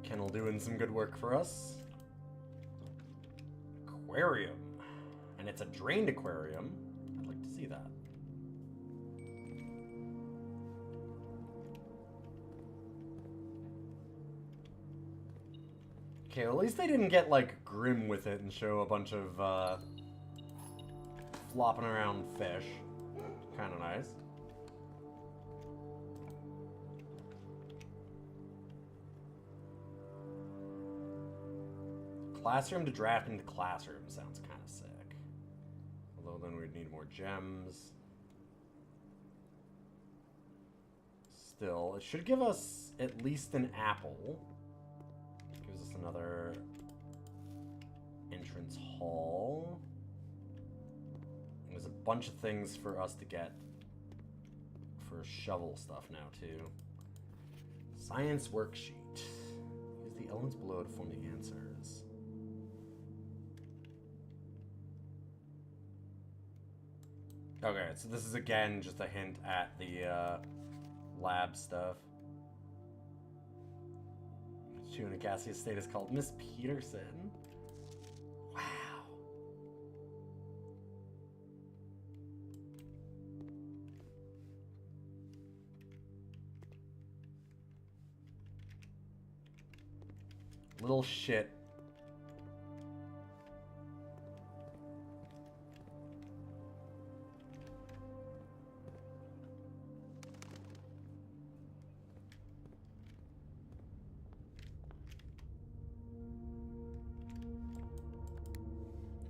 Kennel doing some good work for us. Aquarium. And it's a drained aquarium. I'd like to see that. Okay, well, at least they didn't get, like, grim with it and show a bunch of, flopping around fish. Kinda nice. Classroom to draft into classroom sounds kind of sick. Although then we'd need more gems. Still, it should give us at least an apple. Gives us another entrance hall. There's a bunch of things for us to get for shovel stuff now, too. Science worksheet. Use the elements below to form the answers. Okay, so this is again just a hint at the lab stuff. June Cassie's state is called Miss Peterson. Wow. Little shit.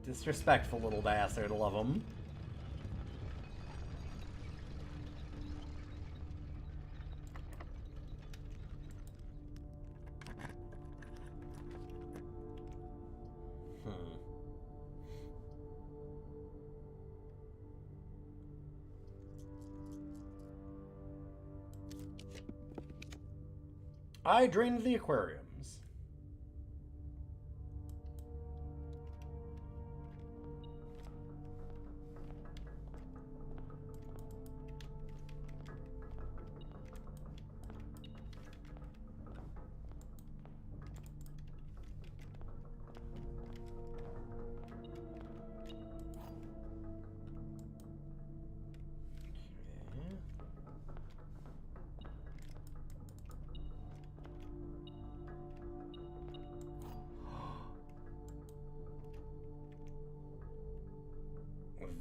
Disrespectful little bastard, love him. I drained the aquariums.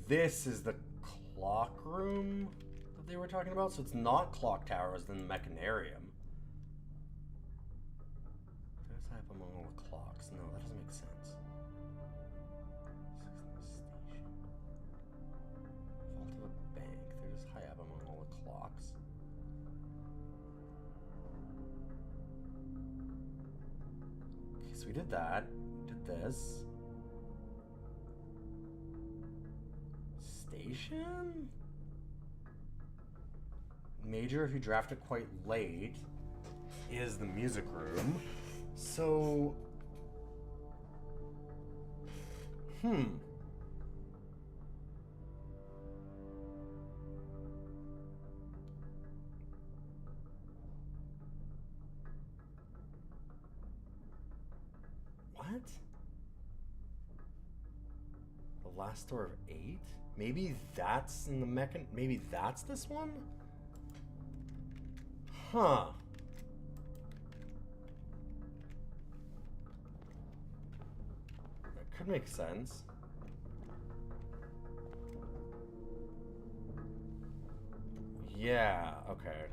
This is the clock room that they were talking about, so it's not clock towers, then the mechanarium. There's high up among all the clocks. No, that doesn't make sense. Station. Vault of a bank. They're just high up among all the clocks. so we did that. Did this. Station? Major, if you draft it quite late, is the music room. So... What? The last door of 8? Maybe that's in the maybe that's this one? Huh. That could make sense. Yeah, okay.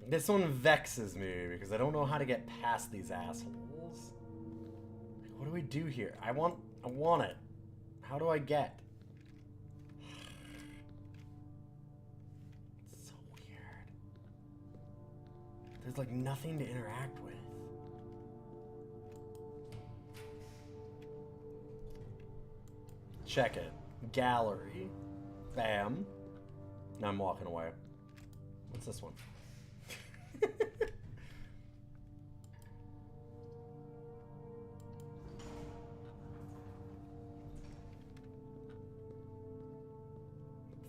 This one vexes me because I don't know how to get past these assholes. What do we do here? I want it. How do I get? It's so weird. There's like nothing to interact with. Check it. Gallery. Bam. Now I'm walking away. What's this one?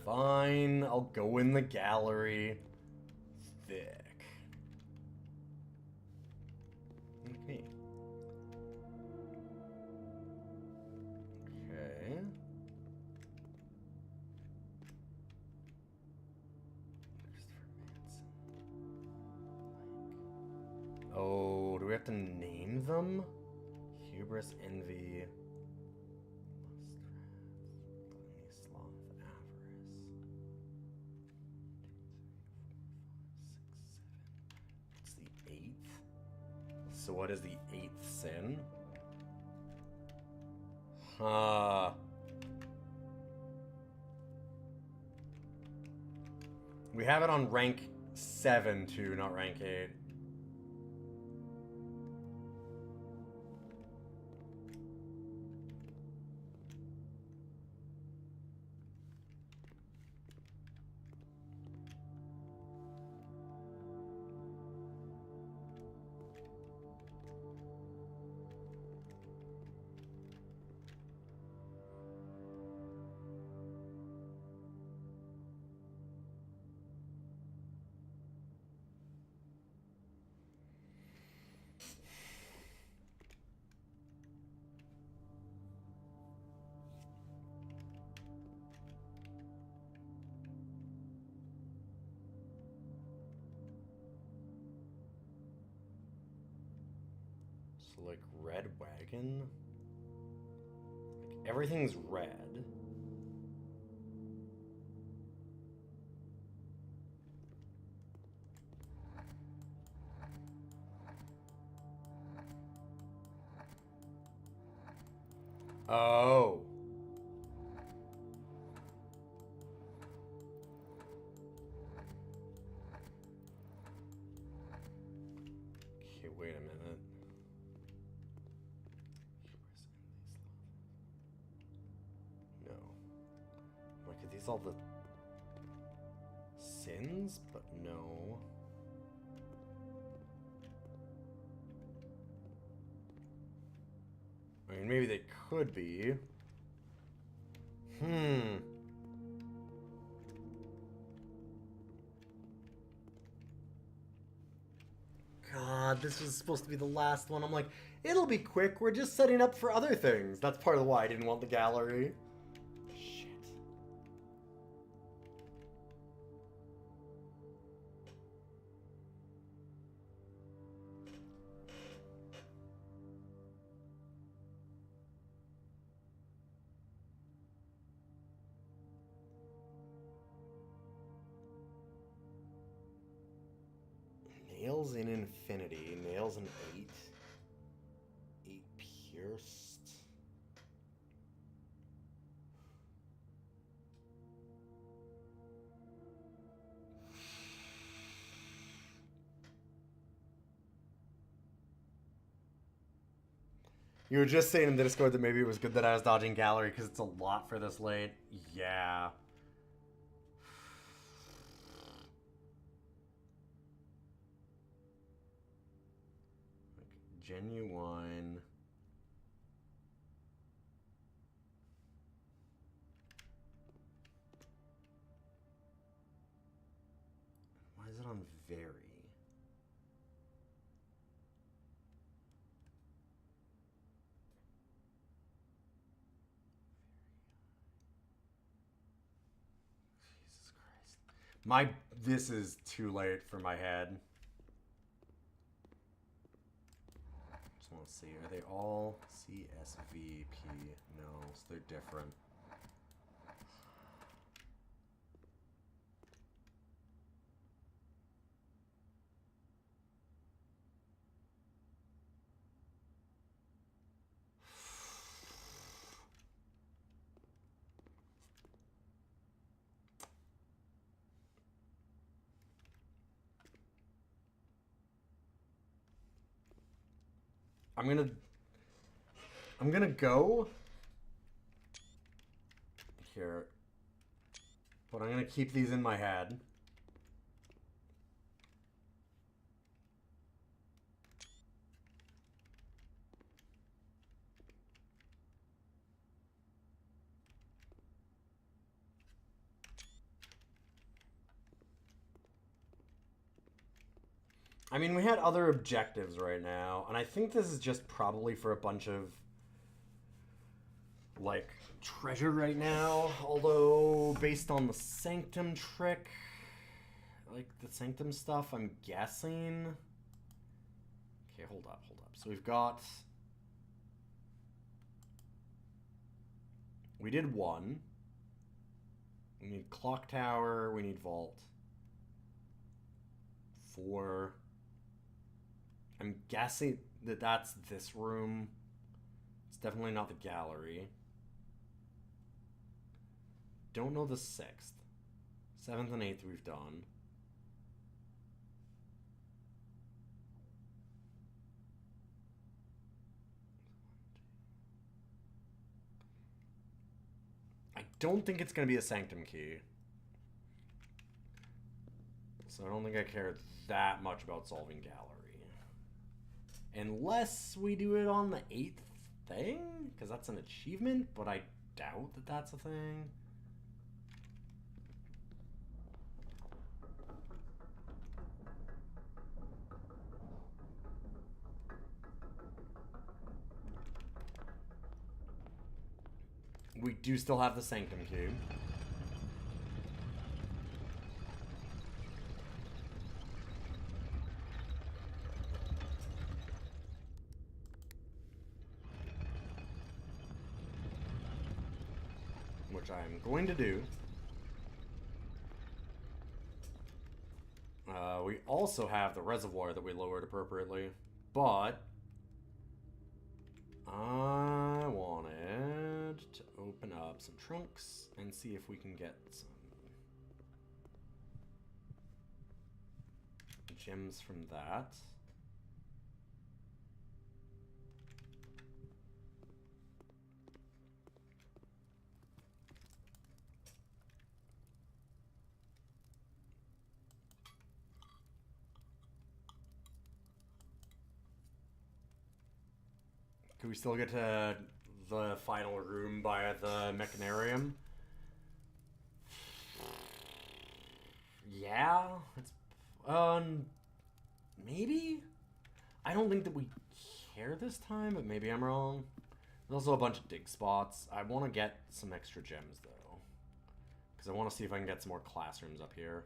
Fine, I'll go in the gallery. Thick. Like me. Okay. Oh, do we have to name them? Hubris, envy, lust, wrath, gluttony, sloth, avarice. 1, 2, 3, 4, 5, 6, 7. What's the 8th? So what is the 8th sin? We have it on rank 7 too, not rank 8. So like red wagon, like everything's red. Oh. Okay, wait a minute. No. Like, are these all the sins? But no. I mean, maybe they could be. God, this was supposed to be the last one. I'm like, it'll be quick. We're just setting up for other things. That's part of why I didn't want the gallery. Shit. Nails in infinity. Nails an 8. 8 pierced. You were just saying in the Discord that maybe it was good that I was dodging gallery because it's a lot for this late. Yeah. Genuine. Why is it on very? Jesus Christ. This is too late for my head. Just want to see, are they all CSVP? No, so they're different. I'm gonna go here, but I'm gonna keep these in my head. I mean, we had other objectives right now, and I think this is just probably for a bunch of, like, treasure right now. Although, based on the Sanctum trick, like, the Sanctum stuff, I'm guessing. Okay, hold up. So we've got... We did 1. We need Clock Tower, we need Vault. 4... I'm guessing that that's this room. It's definitely not the gallery. Don't know the 6th. 7th and 8th we've done. I don't think it's going to be a Sanctum key. So I don't think I care that much about solving gallery. Unless we do it on the 8th thing? Because that's an achievement, but I doubt that that's a thing. We do still have the Sanctum Cube. Which I'm going to do. We also have the reservoir that we lowered appropriately, but I wanted to open up some trunks and see if we can get some gems from that. Can we still get to the final room by the mechanarium? Yeah, it's maybe? I don't think that we care this time, but maybe I'm wrong. There's also a bunch of dig spots. I want to get some extra gems though, because I want to see if I can get some more classrooms up here.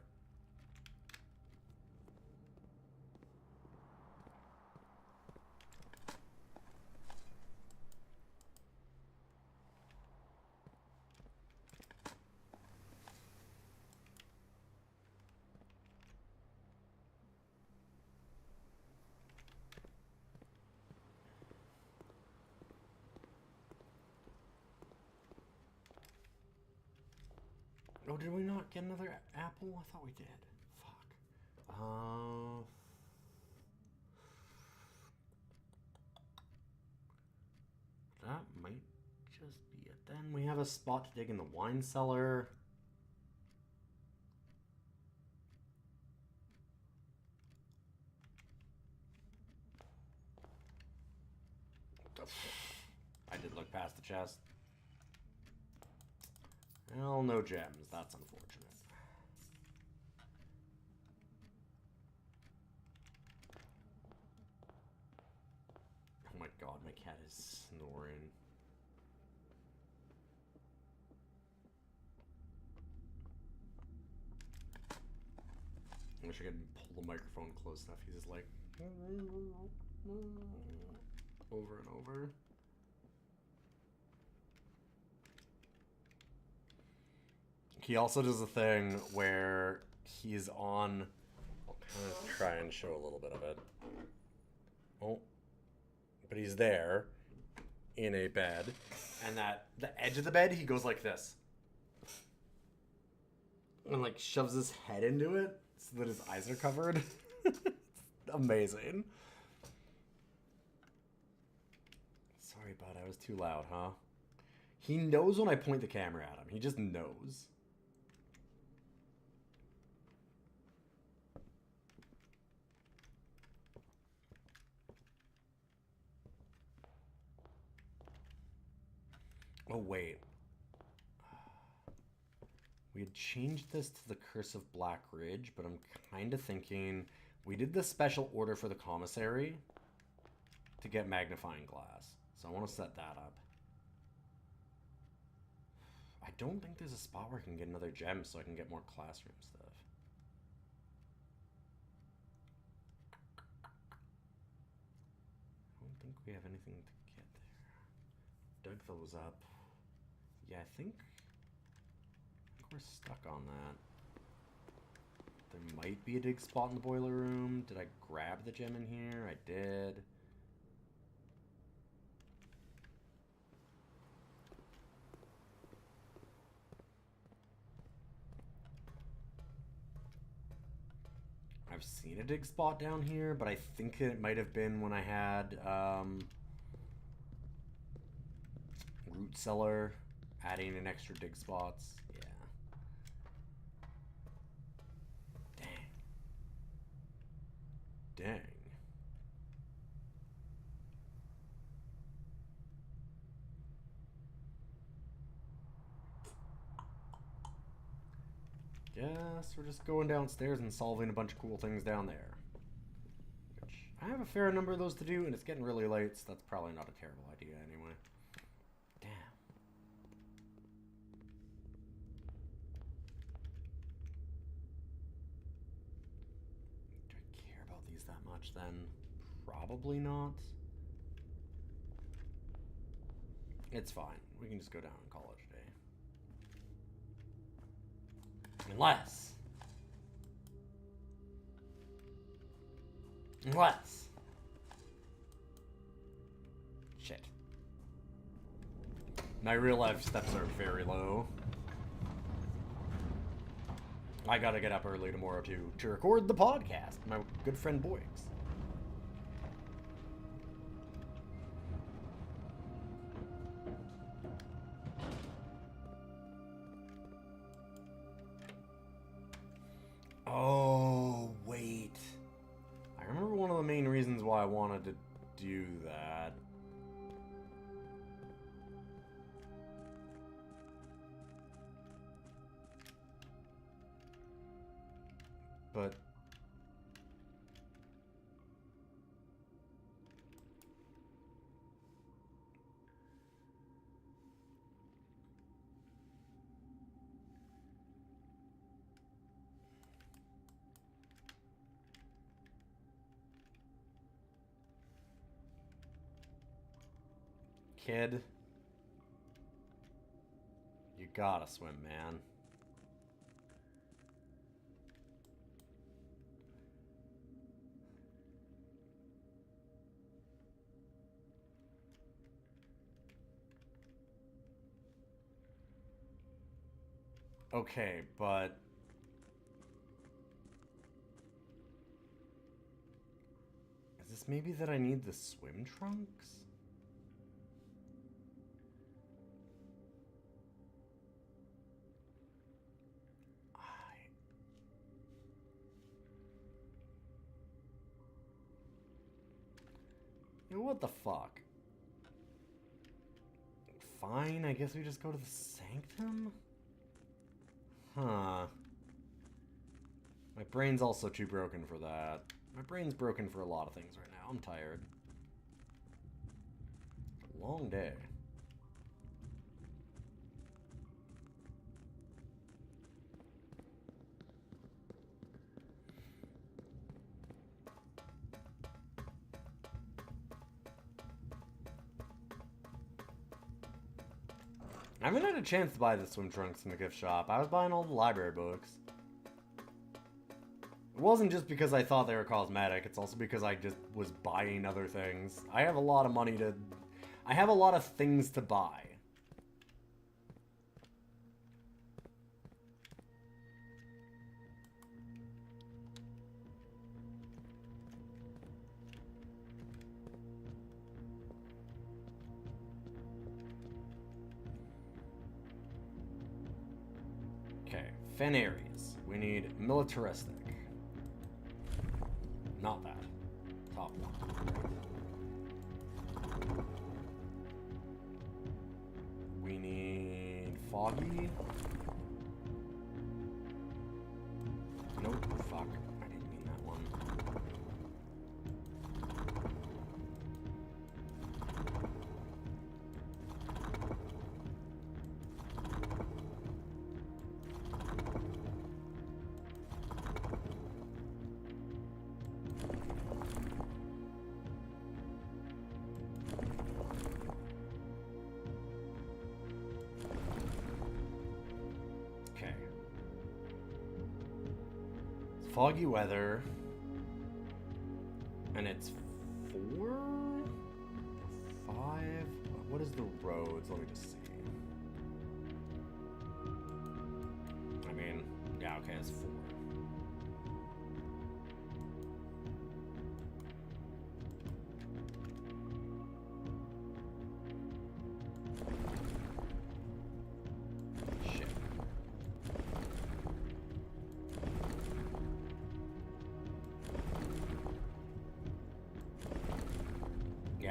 Oh, did we not get another apple? I thought we did. Fuck. That might just be it then. We have a spot to dig in the wine cellar. I did look past the chest. Well, no gems. That's unfortunate. Oh my god, my cat is snoring. I wish I could pull the microphone close enough. He's just like over and over. He also does a thing where he's on... I'll kind of try and show a little bit of it. Oh. But he's there in a bed. And that the edge of the bed, he goes like this. And like shoves his head into it so that his eyes are covered. It's amazing. Sorry, bud. I was too loud, huh? He knows when I point the camera at him. He just knows. Oh, wait. We had changed this to the Curse of Black Ridge, but I'm kind of thinking... We did the special order for the commissary to get magnifying glass. So I want to set that up. I don't think there's a spot where I can get another gem so I can get more classroom stuff. I don't think we have anything to get there. Dug those up. Yeah, I think we're stuck on that. There might be a dig spot in the boiler room. Did I grab the gem in here? I did. I've seen a dig spot down here, but I think it might have been when I had root cellar, adding in extra dig spots. Yeah. Dang. Guess we're just going downstairs and solving a bunch of cool things down there. Which, I have a fair number of those to do, and it's getting really late, so that's probably not a terrible idea anyway. Damn. Do I care about these that much then? Probably not. It's fine. We can just go down and call it a day. Unless. Shit. My real life steps are very low. I gotta get up early tomorrow to record the podcast. My good friend Boyks. Oh, wait. I remember one of the main reasons why I wanted to do that. But... Kid, you gotta swim, man. Okay, but... Is this maybe that I need the swim trunks? Yo, what the fuck? Fine, I guess we just go to the sanctum? Huh. My brain's also too broken for that. My brain's broken for a lot of things right now. I'm tired. Long day. I haven't had a chance to buy the swim trunks in the gift shop. I was buying all the library books. It wasn't just because I thought they were cosmetic, it's also because I just was buying other things. I have a lot of money to... I have a lot of things to buy. Okay, Fenarius. We need militaristic. Not that. Top one. We need foggy. Nope, fuck. I didn't mean that one. Foggy weather, and it's 4 or 5. What is the roads? Let me just see. I mean, yeah, okay, it's 4.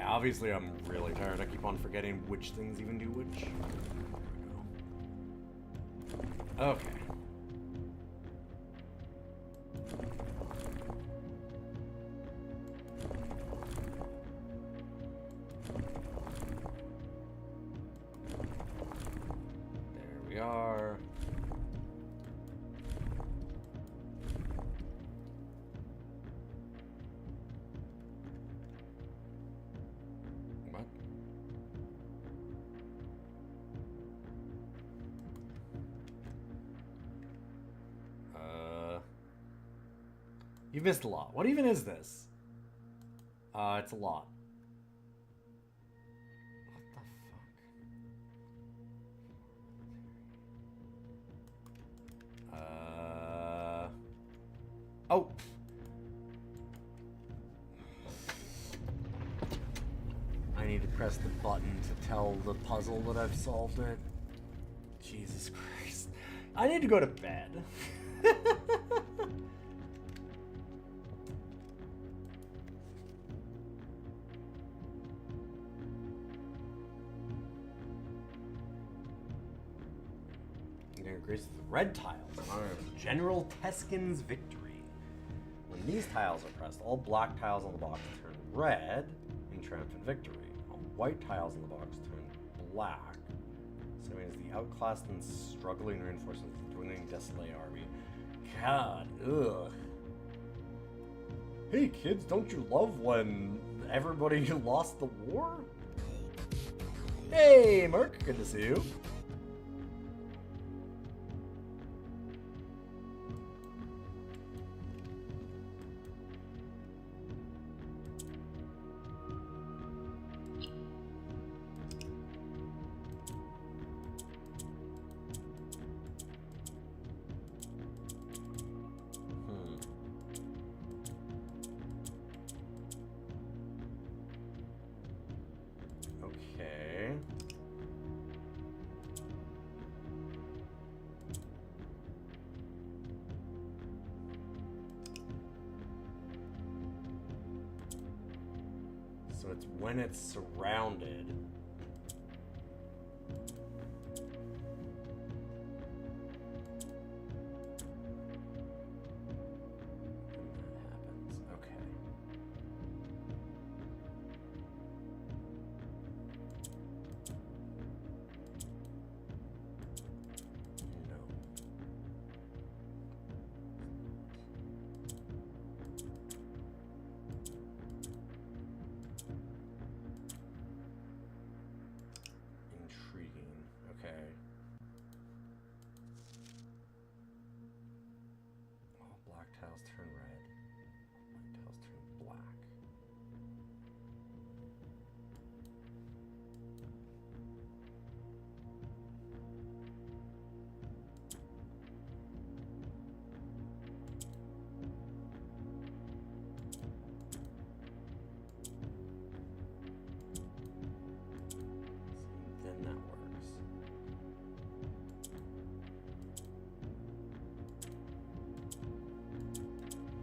Obviously, I'm really tired. I keep on forgetting which things even do which. Okay. There we are. You've missed a lot. What even is this? It's a lot. What the fuck? Oh! I need to press the button to tell the puzzle that I've solved it. Jesus Christ. I need to go to bed. Grace the red tiles in honor of General Teskin's victory. When these tiles are pressed, all black tiles on the box turn red in triumphant victory. All white tiles on the box turn black. So it means the outclassed and struggling reinforcements of the dwindling Desolate army. God, ugh. Hey kids, don't you love when everybody lost the war? Hey Merc, good to see you. So it's when it's surrounded.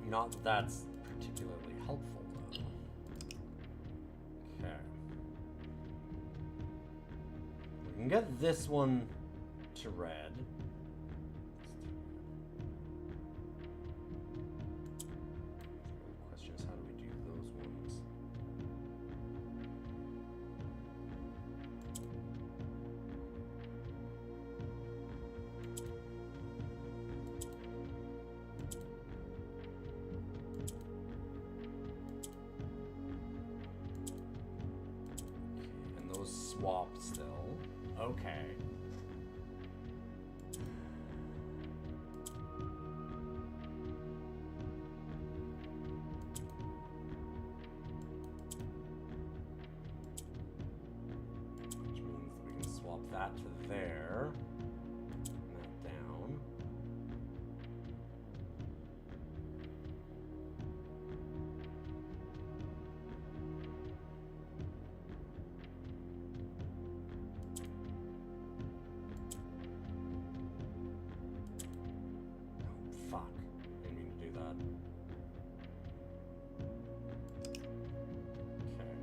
Not that that's particularly helpful, though. Okay. We can get this one to red. The question is, how do we do those ones? Swapped still. Okay. Which means that we can swap that to there. And that down. Fuck. I didn't mean to do that. Okay.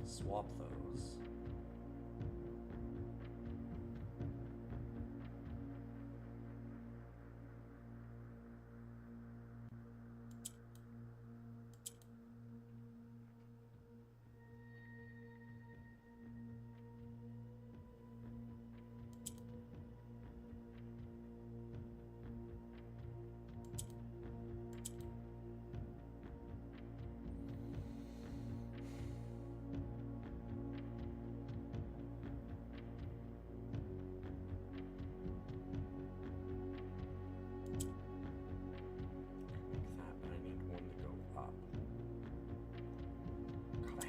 Swap those.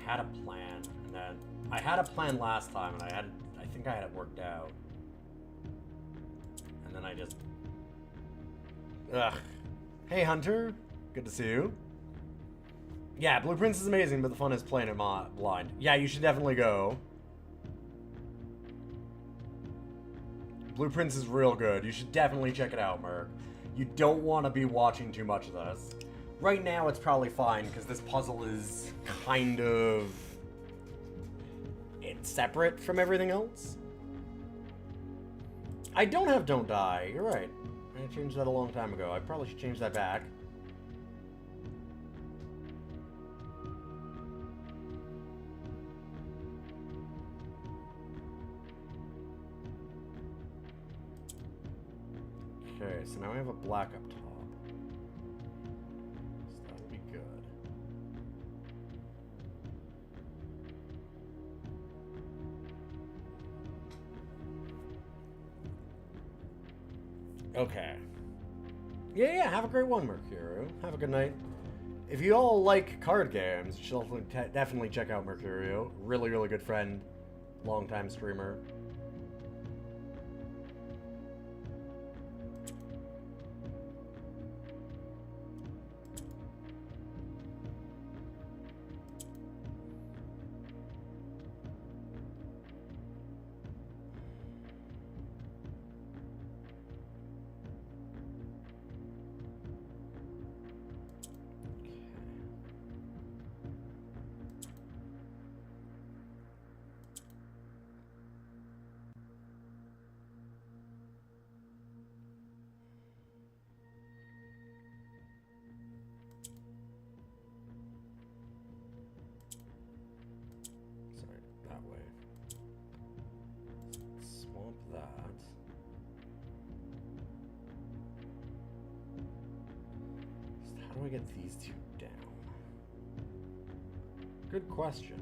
Had a plan, and then I had a plan last time, and I think I had it worked out, and then I just, ugh. Hey Hunter, good to see you. Yeah, Blueprints is amazing, but the fun is playing it blind. Yeah, you should definitely go. Blueprints is real good. You should definitely check it out, Merc. You don't want to be watching too much of this. Right now, it's probably fine, because this puzzle is kind of... it's separate from everything else. I don't have Don't Die. You're right. I changed that a long time ago. I probably should change that back. Okay, so now I have a black up top. Okay. Yeah, have a great one, Mercurio. Have a good night. If you all like card games, you should definitely check out Mercurio. Really, really good friend. Long-time streamer. do I get these two down? Good question.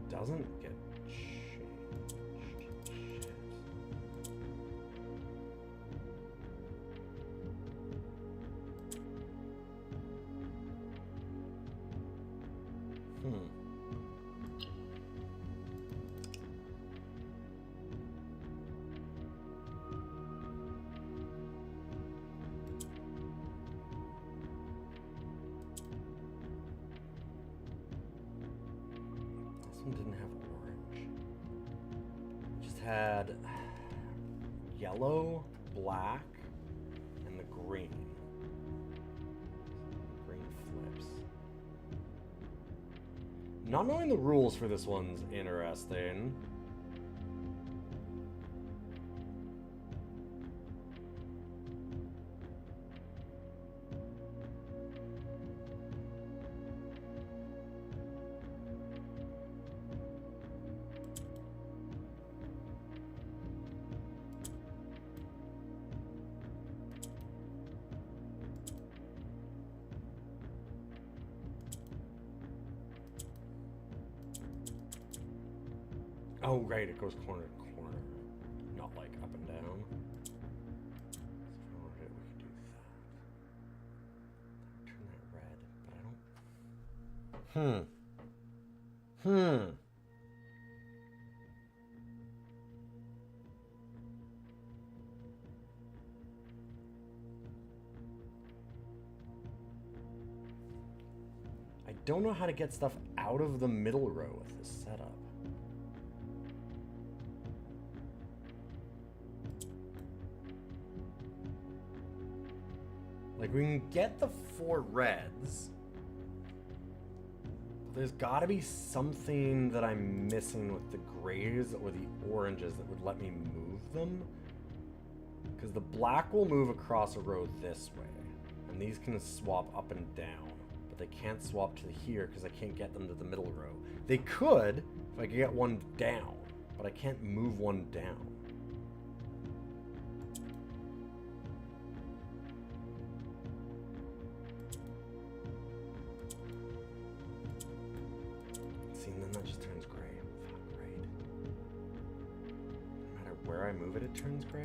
Doesn't get changed. Shit. This one didn't have orange. It just had yellow, black, and the green. Green flips. Not knowing the rules for this one's interesting. Oh, right, it goes corner to corner, not like up and down. So if we wanted it, we could do that. Turn that red, but I don't... I don't know how to get stuff out of the middle row with this setup. Like, we can get the 4 reds. But there's gotta be something that I'm missing with the grays or the oranges that would let me move them. Because the black will move across a row this way. And these can swap up and down. But they can't swap to here because I can't get them to the middle row. They could if I could get one down. But I can't move one down. That just turns gray. Fuck, right. No matter where I move it, it turns gray.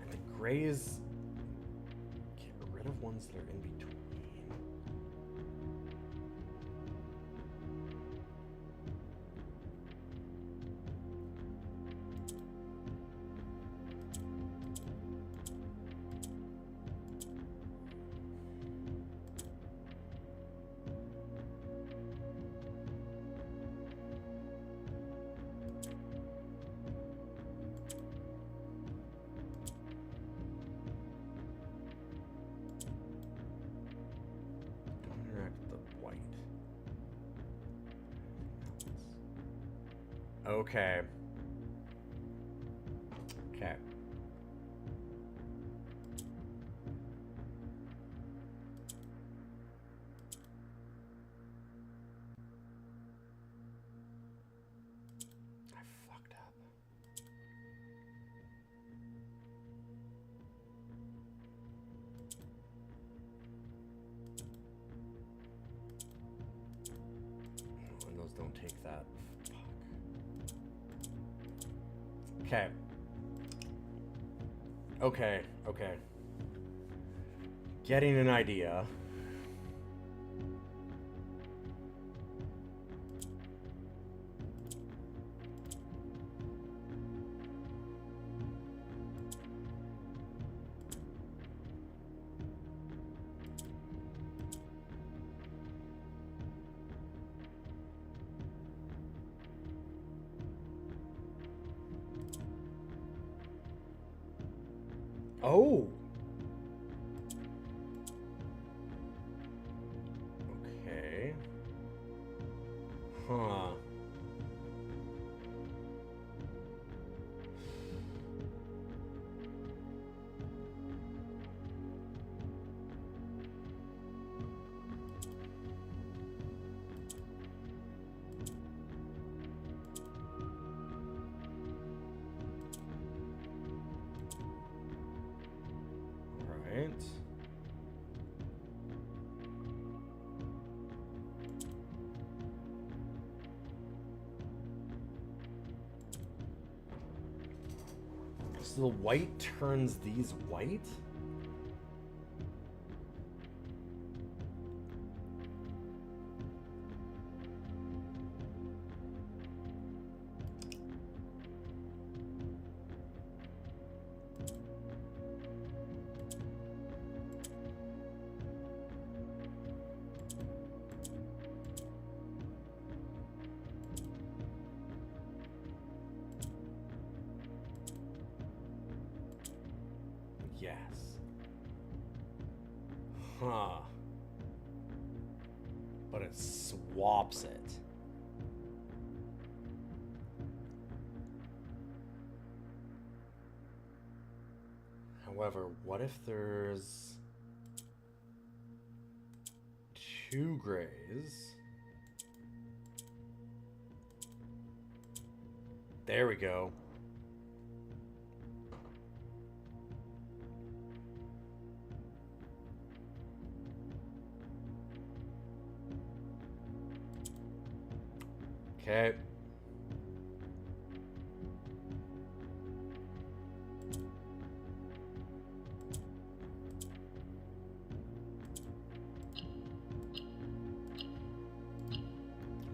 And the grays... of ones that are in between. Okay. Okay. I fucked up. And those don't take that. Okay. Okay, okay. Getting an idea. Oh. Okay. Huh. Right. So the white turns these white? Yes. Huh. But it swaps it. However, what if there's two grays? There we go. Okay.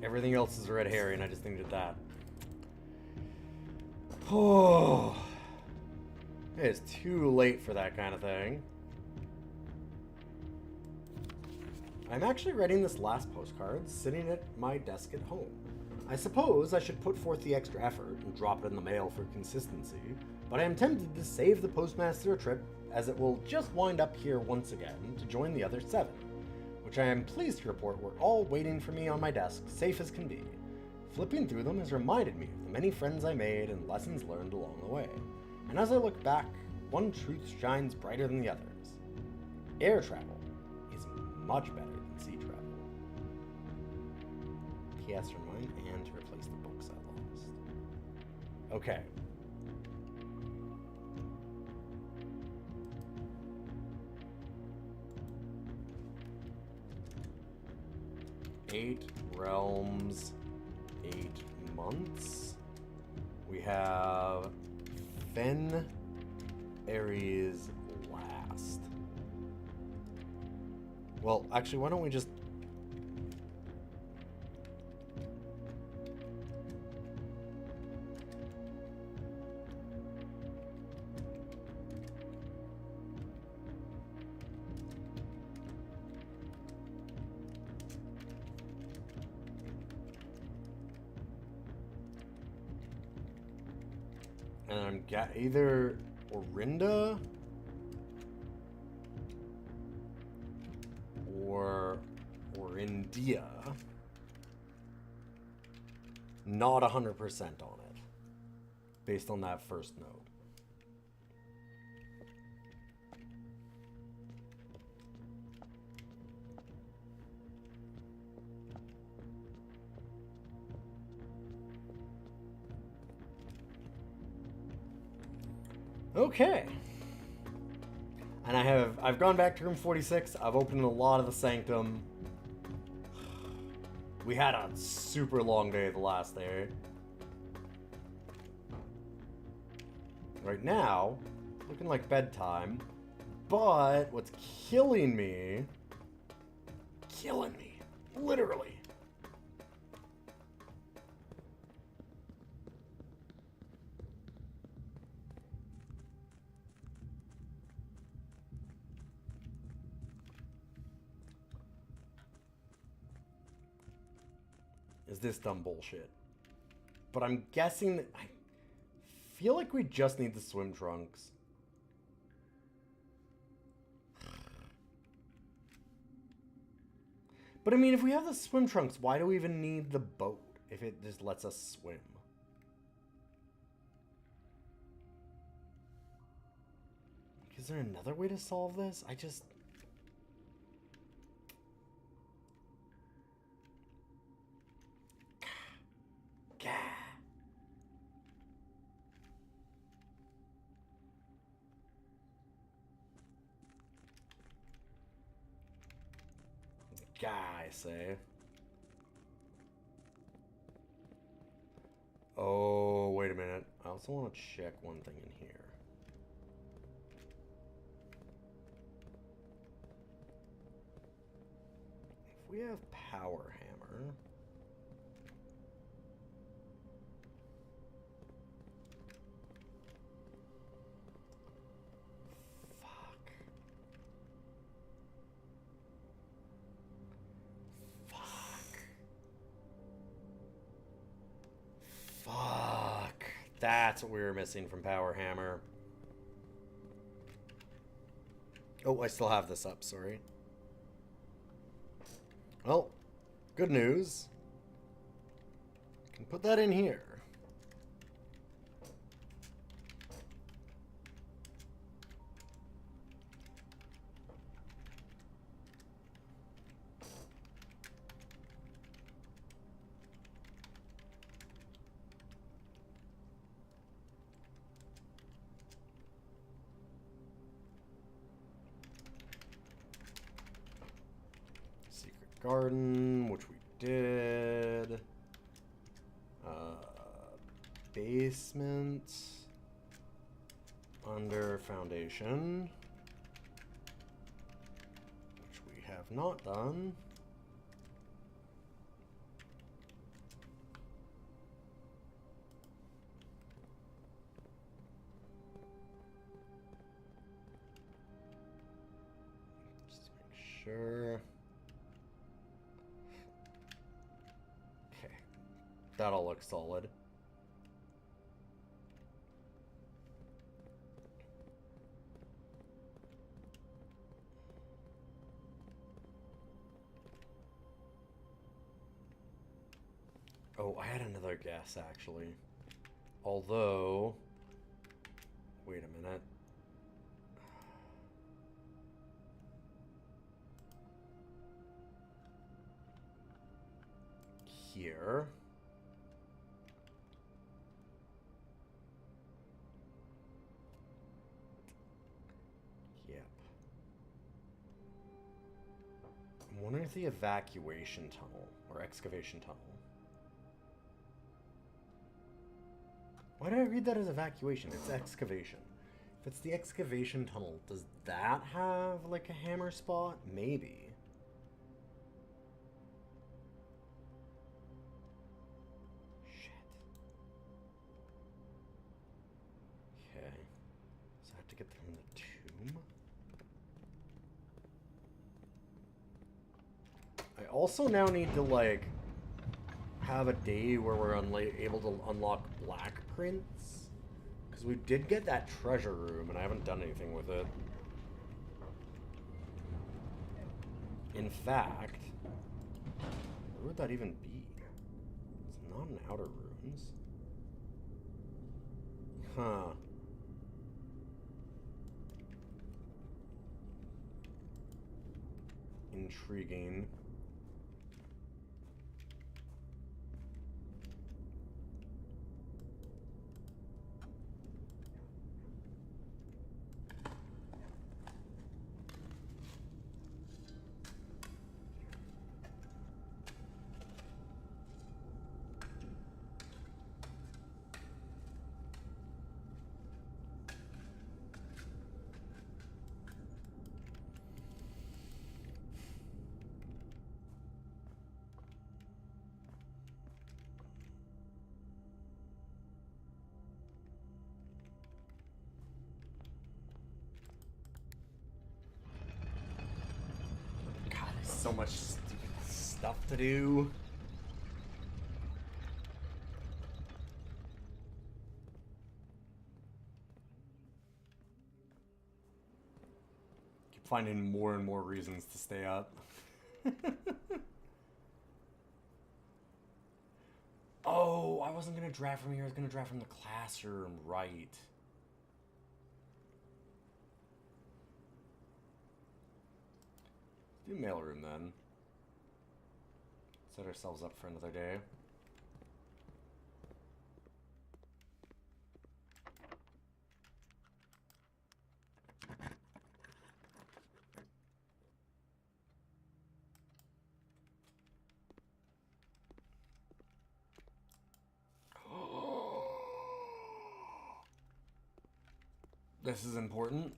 Everything else is a red herring, and I just needed that. Oh, it is too late for that kind of thing. I'm actually writing this last postcard sitting at my desk at home. I suppose I should put forth the extra effort and drop it in the mail for consistency, but I am tempted to save the postmaster a trip, as it will just wind up here once again to join the other 7, which I am pleased to report were all waiting for me on my desk, safe as can be. Flipping through them has reminded me of the many friends I made and lessons learned along the way, and as I look back, one truth shines brighter than the others. Air travel is much better than sea travel. P.S. remind Anne to replace the books I lost. Okay. Eight realms, 8 months. We have Fen, Aries, last. Well, actually, why don't we just... And I'm either Orinda or India. Not 100% on it, based on that first note. Okay. And I've gone back to room 46. I've opened a lot of the sanctum. We had a super long day the last day. Right now, it's looking like bedtime. But what's killing me, literally, is this dumb bullshit. But I'm guessing that I feel like we just need the swim trunks. But I mean, if we have the swim trunks, why do we even need the boat if it just lets us swim? Is there another way to solve this? I just... Gah. Gah, I say. Oh, wait a minute. I also want to check one thing in here. If we have power hammer... Fuck. That's what we were missing from Power Hammer. Oh, I still have this up, sorry. Well, good news. Can put that in here. Garden, which we did. Basement. Under foundation. Which we have not done. Just make sure. That'll look solid. Oh, I had another guess, actually. Although... Wait a minute. Here... I'm wondering if the evacuation tunnel, or excavation tunnel. Why did I read that as evacuation? It's excavation. If it's the excavation tunnel, does that have, like, a hammer spot? Maybe. Shit. Okay. So I have to get from the tomb? I also now need to, like, have a day where we're able to unlock black prints. Because we did get that treasure room, and I haven't done anything with it. In fact, where would that even be? It's not in Outer Ruins. Huh. Intriguing. So much stuff to do. Keep finding more and more reasons to stay up. wasn't gonna draft from here. I was gonna draft from the classroom, right? Do mailroom then. Set ourselves up for another day. This is important.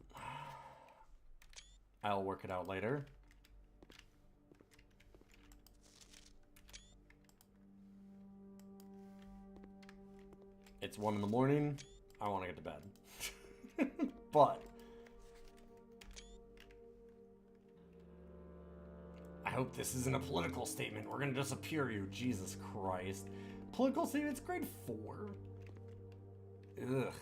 I'll work it out later. It's 1 in the morning. I want to get to bed. But I hope this isn't a political statement. We're gonna disappear you. Jesus Christ. Political statement's grade 4. Ugh.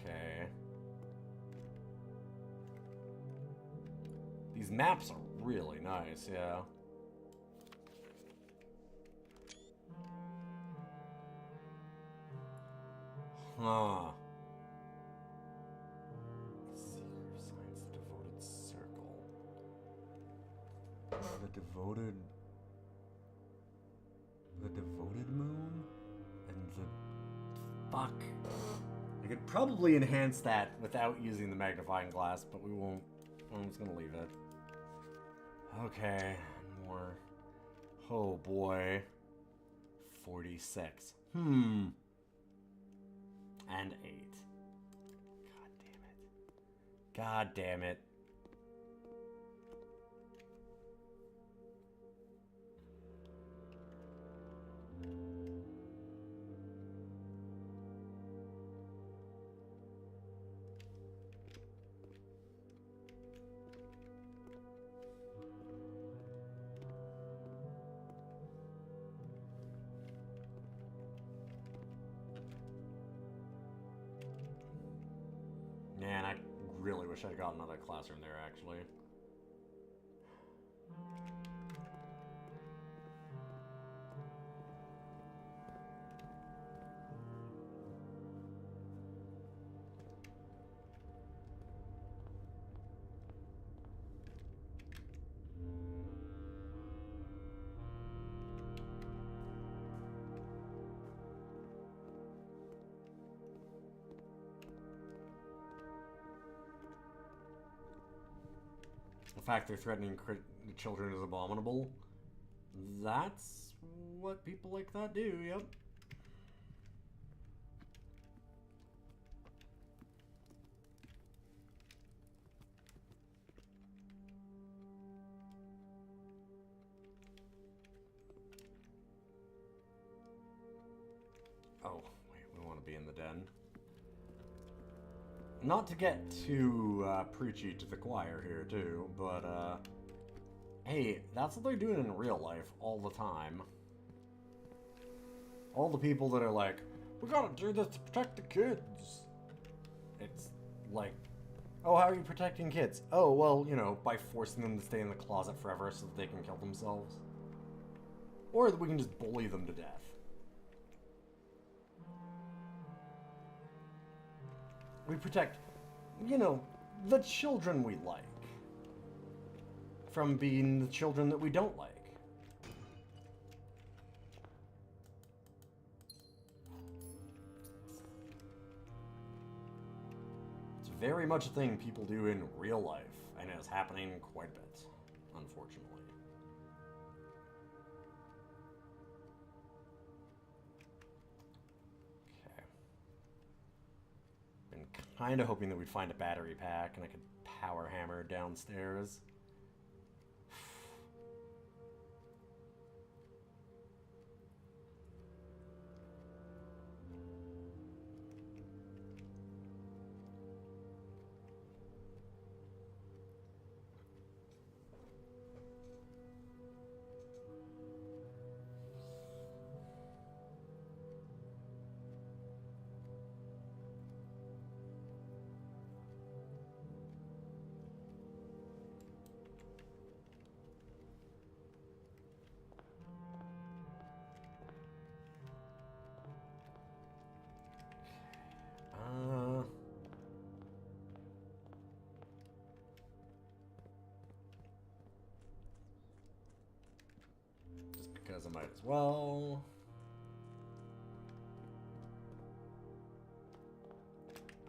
Okay. These maps are really nice, yeah. Huh. Secret Science, the Devoted Circle. The Devoted... The Devoted Moon? And the... Fuck. I could probably enhance that without using the magnifying glass, but we won't. I'm just gonna leave it. Okay, more. Oh boy. 46. And 8. God damn it. God damn it. Man, I really wish I'd got another classroom there, actually. The fact they're threatening the children is abominable. That's what people like that do, yep. Oh, wait, we want to be in the den. Not to get too preachy to the choir here, too, but, hey, that's what they're doing in real life all the time. All the people that are like, we gotta do this to protect the kids. It's like, oh, how are you protecting kids? Oh, well, you know, by forcing them to stay in the closet forever so that they can kill themselves. Or that we can just bully them to death. We protect, you know, the children we like from being the children that we don't like. It's very much a thing people do in real life, and it's happening quite a bit, unfortunately. Kind of hoping that we'd find a battery pack and I could power hammer downstairs. because I might as well.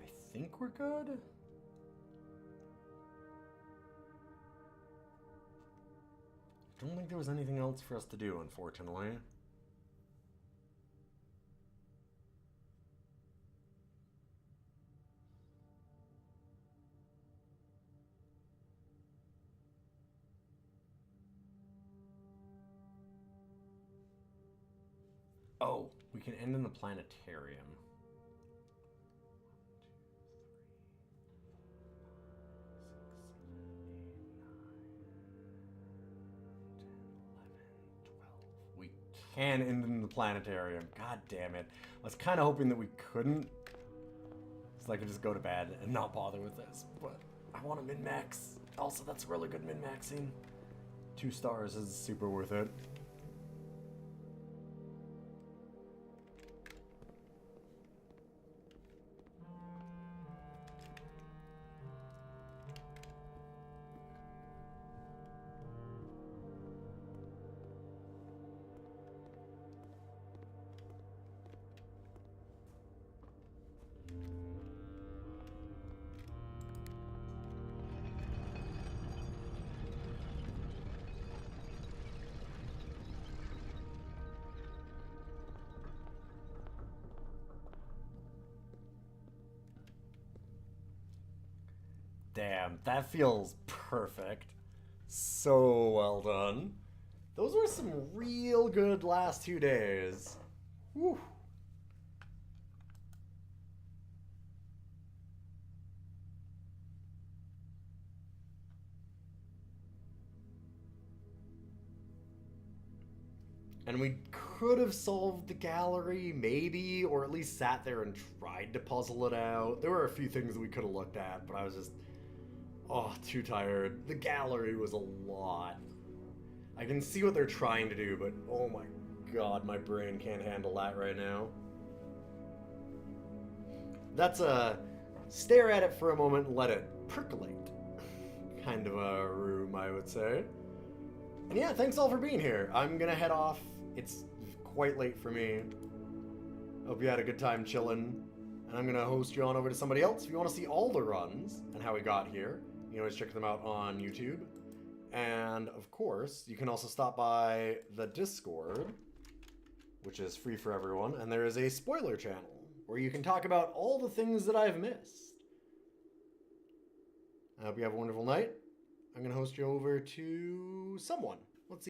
I think we're good. I don't think there was anything else for us to do, unfortunately. Oh, we can end in the planetarium. 1, 2, 3, 4, 5, 6, 7, 8, 9, 10, 11, 12. We can end in the planetarium. God damn it. I was kind of hoping that we couldn't. So I could just go to bed and not bother with this. But I want to min-max. Also, that's really good min-maxing. 2 stars is super worth it. Damn, that feels perfect. So well done. Those were some real good last 2 days. Whew. And we could have solved the gallery, maybe, or at least sat there and tried to puzzle it out. There were a few things that we could have looked at, but I was just... oh, too tired. The gallery was a lot. I can see what they're trying to do, but oh my god, my brain can't handle that right now. That's a stare at it for a moment and let it percolate kind of a room, I would say. And yeah, thanks all for being here. I'm gonna head off. It's quite late for me. Hope you had a good time chilling. And I'm gonna host you on over to somebody else. If you want to see all the runs and how we got here, you can always check them out on YouTube. And of course, you can also stop by the Discord, which is free for everyone. And there is a spoiler channel where you can talk about all the things that I've missed. I hope you have a wonderful night. I'm gonna host you over to someone.